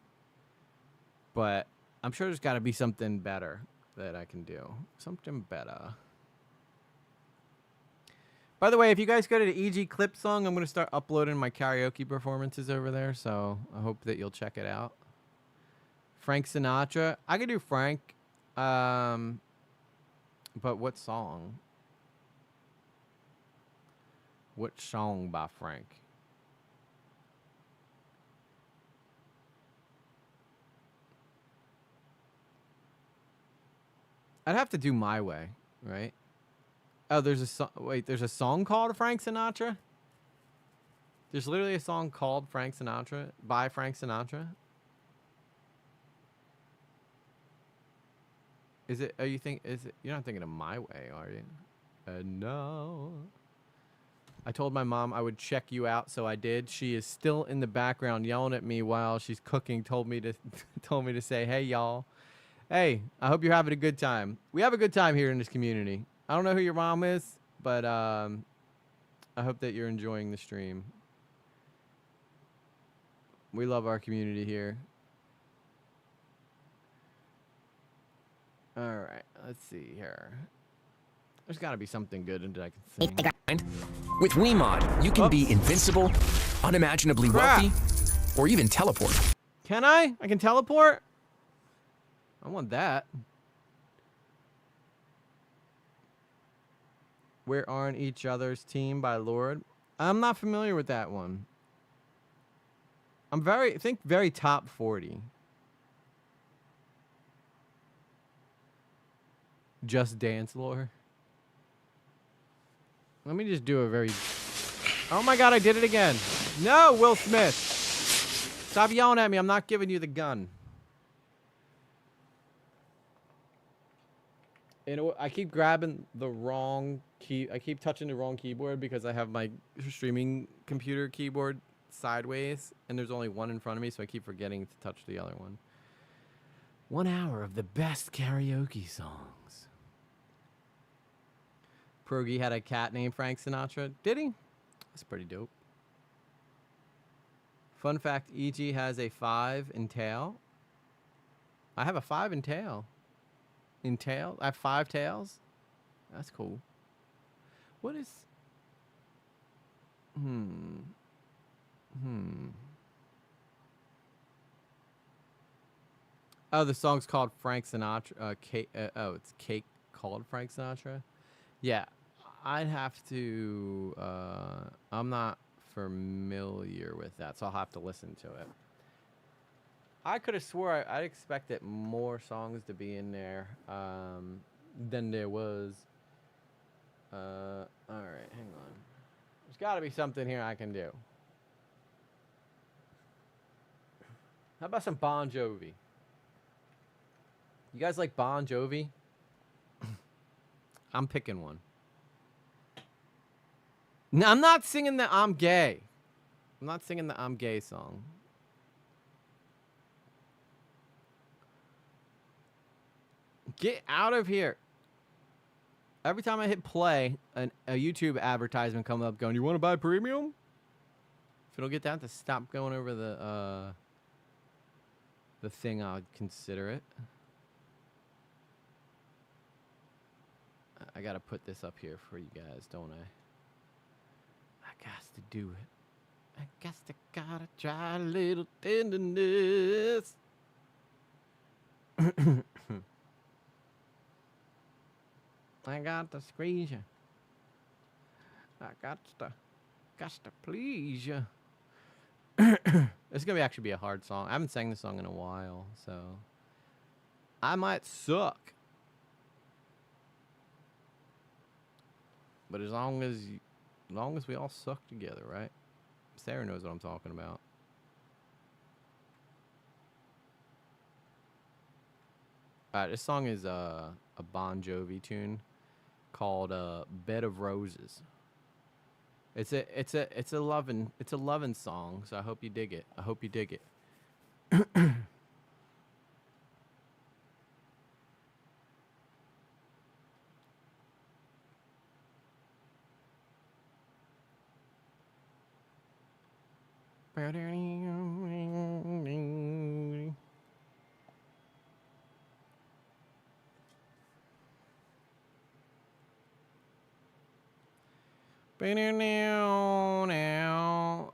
But I'm sure there's got to be something better that I can do. Something better. By the way, if you guys go to the EG Clip song, I'm going to start uploading my karaoke performances over there, so I hope that you'll check it out. Frank Sinatra. I could do Frank. But what song? What song by Frank? I'd have to do My Way, right? Oh, there's a song. Wait, there's a song called Frank Sinatra? There's literally a song called Frank Sinatra by Frank Sinatra? Is it, you're not thinking of My Way, are you? No. I told my mom I would check you out, so I did. She is still in the background yelling at me while she's cooking, told me to say, hey, y'all. Hey, I hope you're having a good time. We have a good time here in this community. I don't know who your mom is, but I hope that you're enjoying the stream. We love our community here. All right, let's see here. There's got to be something good that I can sing. With WeMod, you can be invincible, unimaginably wealthy, or even teleport. Can I? I can teleport? I want that. We're on Each Other's Team by Lord. I'm not familiar with that one. I think very top 40. Just Dance Lore. Let me just do a very... Oh my god, I did it again. No, Will Smith. Stop yelling at me. I'm not giving you the gun. I keep grabbing the wrong key. I keep touching the wrong keyboard because I have my streaming computer keyboard sideways, and there's only one in front of me, so I keep forgetting to touch the other one. 1 hour of the best karaoke songs. Progi had a cat named Frank Sinatra. Did he? That's pretty dope. Fun fact, EG has a 5 in tail. I have a 5 in tail. In tail? I have 5 tails? That's cool. What is... Oh, the song's called Frank Sinatra. It's Cake called Frank Sinatra? Yeah, I'd have to... I'm not familiar with that, so I'll have to listen to it. I could have swore I expected more songs to be in there than there was. All right, hang on. There's got to be something here I can do. How about some Bon Jovi? You guys like Bon Jovi? I'm picking one. No, I'm not singing the I'm Gay. I'm not singing the I'm Gay song. Get out of here. Every time I hit play, a YouTube advertisement comes up going, you want to buy premium? If it'll get that to stop going over the thing, I'll consider it. I gotta put this up here for you guys, don't I? I got to do it. I guess I gotta try a little tenderness. I got to squeeze you. I got to please you. It's gonna actually be a hard song. I haven't sang this song in a while, so I might suck. But as long as we all suck together, right? Sarah knows what I'm talking about. Alright, this song is a Bon Jovi tune called Bed of Roses. It's a lovin' song, so I hope you dig it. I hope you dig it.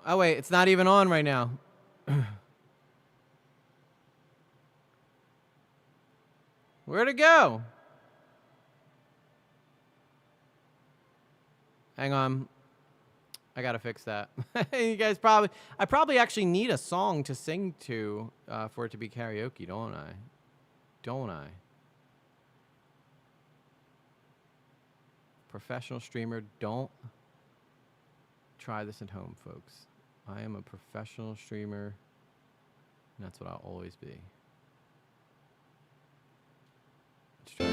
Oh wait, it's not even on right now. Where'd it go? Hang on. I gotta fix that. You guys I probably actually need a song to sing to for it to be karaoke, don't I? Don't I? Professional streamer, don't try this at home, folks. I am a professional streamer, and that's what I'll always be. Let's try it.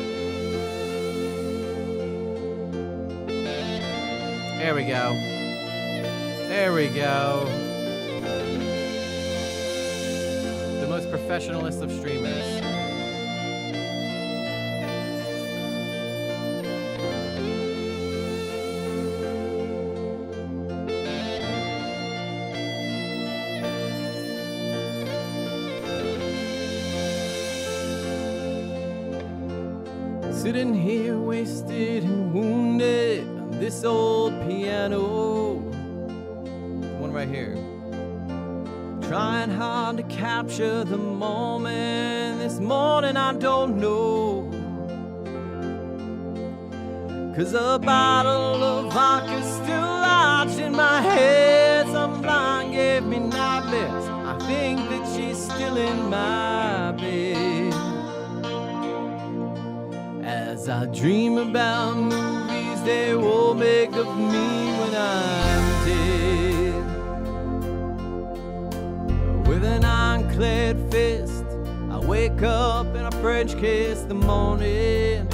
There we go. There we go. The most professionalist of streamers. Sitting here wasted and wounded on this old piano. One right here. Trying hard to capture the moment. This morning I don't know. 'Cause a bottle of vodka's still lodged in my head. Some blind gave me nightmares. I think that she's still in my bed. As I dream about movies they will make of me when I'm dead. With an ironclad fist, I wake up and I French kiss the morning.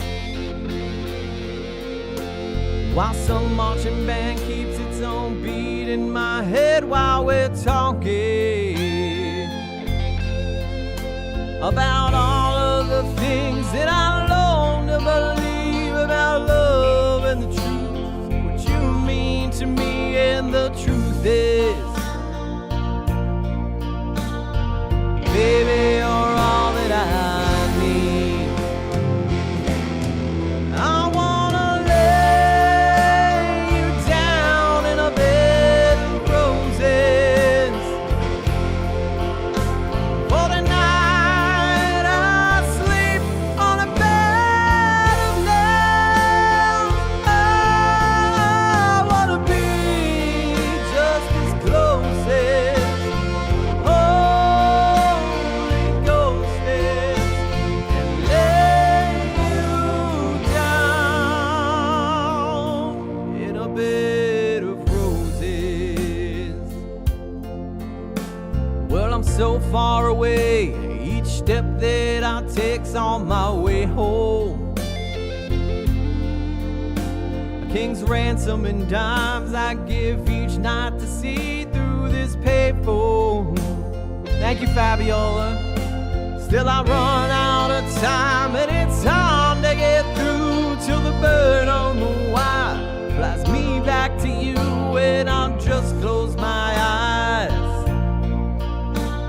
While some marching band keeps its own beat in my head while we're talking about all of the things that I long to believe about love and the truth, what you mean to me, and the truth is, baby, you're all that I need. I wanna lay you down in a bed of roses. For the night I sleep on a bed of nails. I wanna be just as close as Holy Ghost is, and lay you down in a bed of roses. Well, I'm so far away, each step that I take's on my way home. A king's ransom and dimes I give each night to see through this payphone. Thank you, Fabiola. Still I run out of time, and it's time to get through till the bird on the wire flies me back to you, and I'll just close my eyes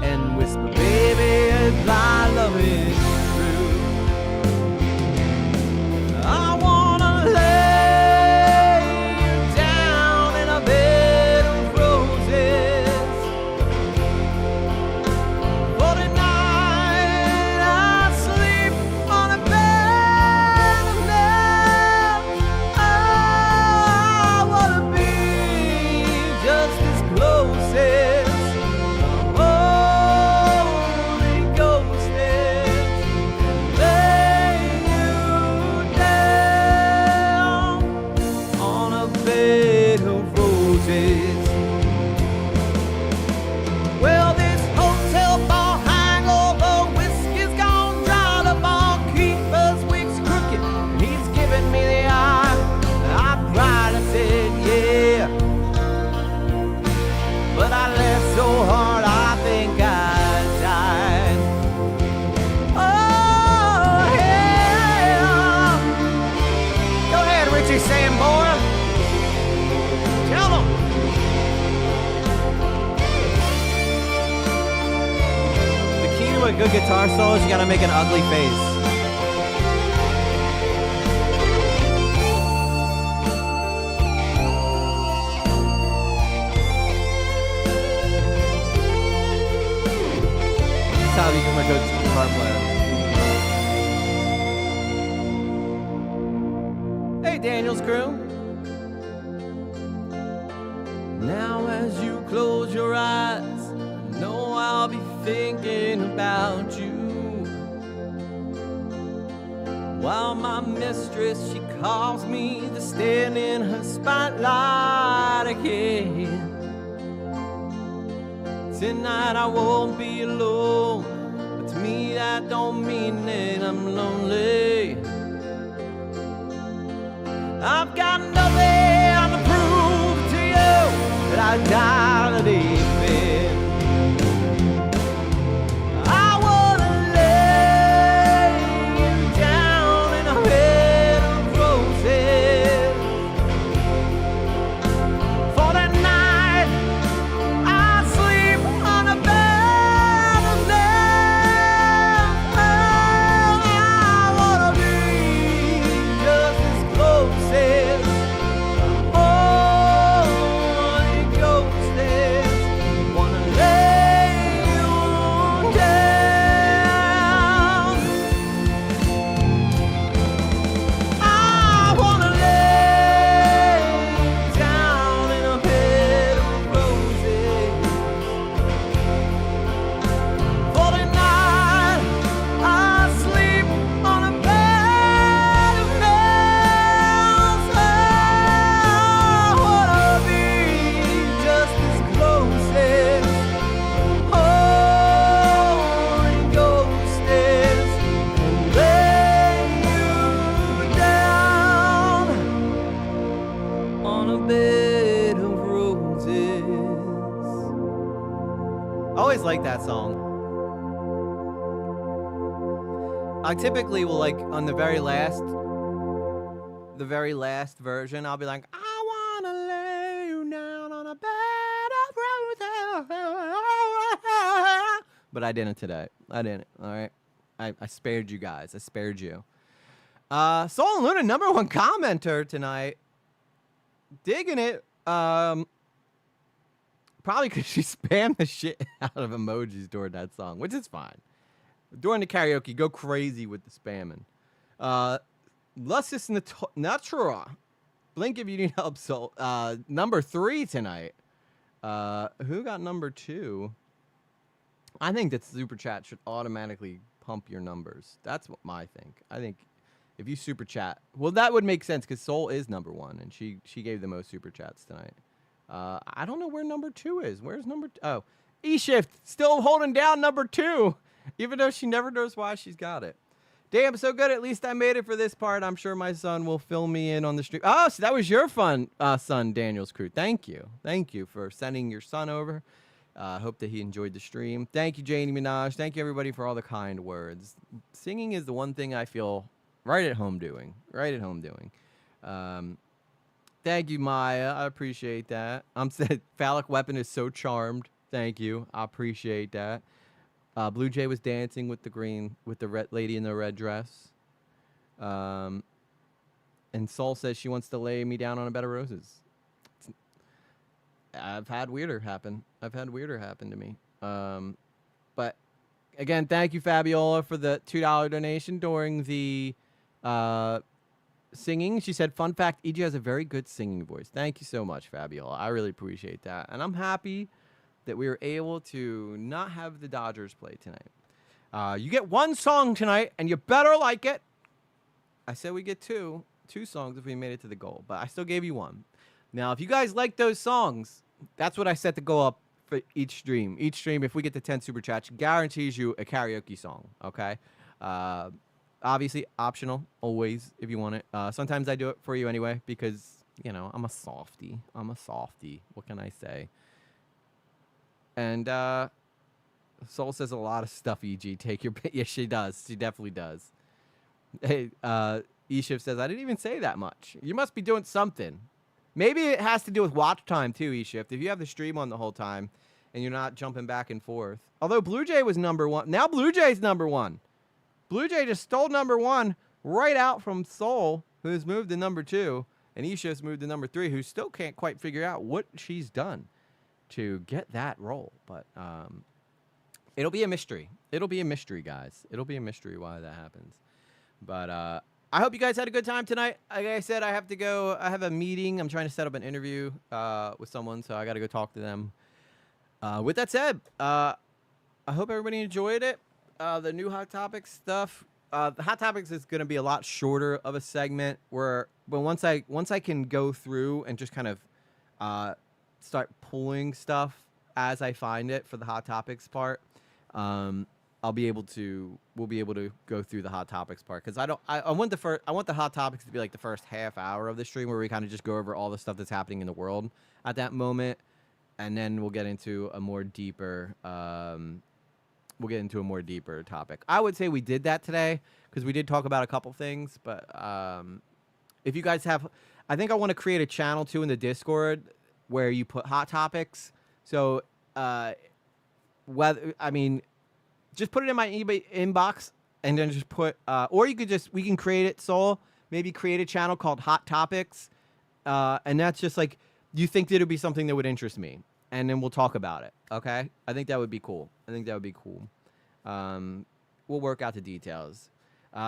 and whisper, baby, if my love is true. I wanna lay you down in a bed of roses. For the night I sleep on a a good guitar solo, you gotta make an ugly face. That's how you become a good guitar player. Hey, Daniel's crew. Now as you close your eyes, I know I'll be thinking about you. While my mistress, she calls me to stand in her spotlight again. Tonight I won't be alone, but to me that don't mean that I'm lonely. I've got nothing to prove to you that I got a deep in. I wanna lay you down in a bed of roses. For that night I sleep on a bed of nails. I wanna be just as close as Holy Ghost is. Wanna lay you down. I wanna lay down in a bed of roses. For the night I sleep on a bed of nails. I wanna be just as close as Holy Ghost is. Lay you down on a bed of roses. Always like that song. I typically will like on the very last version, I'll be like, I wanna lay you down on a bed of roses. But I didn't today. I didn't. All right. I spared you guys. I spared you. Soul and Luna, #1 commenter tonight. Digging it. Probably because she spammed the shit out of emojis during that song, which is fine. During the karaoke, go crazy with the spamming. Luscious Natura. Blink if you need help, Soul. #3 tonight. Who got #2? I think that super chat should automatically pump your numbers. That's what I think. I think if you super chat, well, that would make sense because Soul is #1 and she gave the most super chats tonight. I don't know where #2 is. Where's oh, E-Shift still holding down #2, even though she never knows why she's got it. Damn, so good. At least I made it for this part. I'm sure my son will fill me in on the stream. Oh, so that was your fun, son, Daniel's crew. Thank you. Thank you for sending your son over. Hope that he enjoyed the stream. Thank you, Janie Minaj. Thank you, everybody, for all the kind words. Singing is the one thing I feel right at home doing. Right at home doing. Thank you, Maya. I appreciate that. Said phallic weapon is so charmed. Thank you. I appreciate that. Blue Jay was dancing with the red lady in the red dress. And Soul says she wants to lay me down on a bed of roses. I've had weirder happen. To me. But again, thank you, Fabiola, for the $2 donation during the singing. She said, fun fact, EG has a very good singing voice. Thank you so much, Fabiola. I really appreciate that. And I'm happy that we were able to not have the Dodgers play tonight. You get one song tonight, and you better like it. I said we get two songs if we made it to the goal, but I still gave you one. Now, if you guys like those songs, that's what I set to go up for each stream. Each stream, if we get to 10 super chats, guarantees you a karaoke song, okay? Obviously, optional, always, if you want it. Sometimes I do it for you anyway because, you know, I'm a softie. What can I say? And Soul says a lot of stuff, EG. Take your pick. Yes, she does. She definitely does. Hey, E-Shift says, I didn't even say that much. You must be doing something. Maybe it has to do with watch time, too, E-Shift. If you have the stream on the whole time and you're not jumping back and forth. Although Blue Jay was number 1. Now Blue Jay's number 1. Blue Jay just stole number 1 right out from Soul, who's moved to number 2, and Isha's moved to number 3, who still can't quite figure out what she's done to get that role. But it'll be a mystery. It'll be a mystery, guys. It'll be a mystery why that happens. But I hope you guys had a good time tonight. Like I said, I have to go. I have a meeting. I'm trying to set up an interview with someone, so I got to go talk to them. With that said, I hope everybody enjoyed it. The new Hot Topics stuff. The Hot Topics is going to be a lot shorter of a segment but once I can go through and just kind of start pulling stuff as I find it for the Hot Topics part, we'll be able to go through the Hot Topics part, because I want the Hot Topics to be like the first half hour of the stream where we kind of just go over all the stuff that's happening in the world at that moment, and then we'll get into a more deeper topic. I would say we did that today because we did talk about a couple things, but if you guys have, I think I want to create a channel too in the Discord where you put Hot Topics. So just put it in my inbox and then just put, or we can create it, Soul, maybe create a channel called Hot Topics. And that's just like, you think that it would be something that would interest me, and then we'll talk about it. Okay. I think that would be cool. We'll work out the details.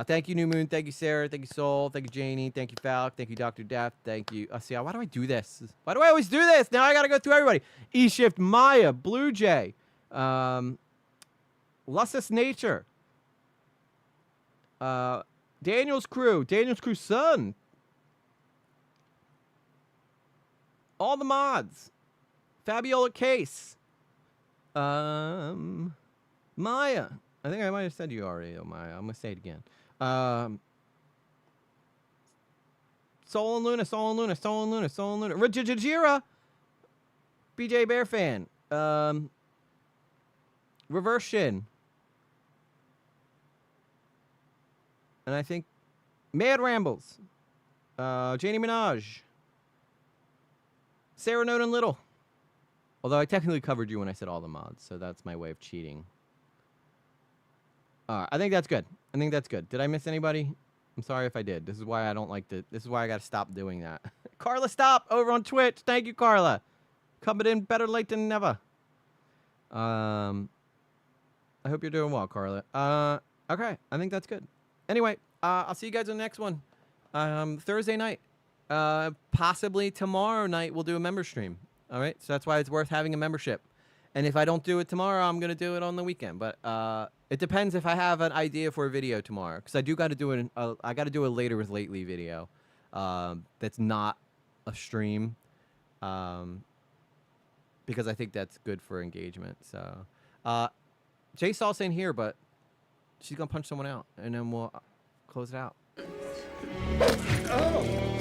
Thank you, New Moon. Thank you, Sarah. Thank you, Soul. Thank you, Janie. Thank you, Falk. Thank you, Dr. Death. Thank you. See, why do I do this? Why do I always do this? Now I got to go through everybody. E-Shift, Maya, Blue Jay, Luscious Nature, Daniel's Crew, Son, all the mods, Fabiola Case, Maya. I think I might have said you already, Maya. I'm going to say it again. Soul and Luna. Rajajira. BJ Bear Fan. Reverse Shin. And I think Mad Rambles. Janie Minaj. Sarah Noden Little. Although I technically covered you when I said all the mods, so that's my way of cheating. I think that's good. Did I miss anybody? I'm sorry if I did. This is why I don't like this is why I got to stop doing that. Carla, stop over on Twitch. Thank you, Carla. Coming in better late than never. I hope you're doing well, Carla. Okay. I think that's good. Anyway, I'll see you guys on the next one. Thursday night. Possibly tomorrow night we'll do a member stream. All right. So that's why it's worth having a membership. And if I don't do it tomorrow, I'm going to do it on the weekend. But it depends if I have an idea for a video tomorrow. Because I do got to do it. I got to do a Later with Lately video that's not a stream. Because I think that's good for engagement. So Jay Saul's in here, but she's going to punch someone out. And then we'll close it out. Oh!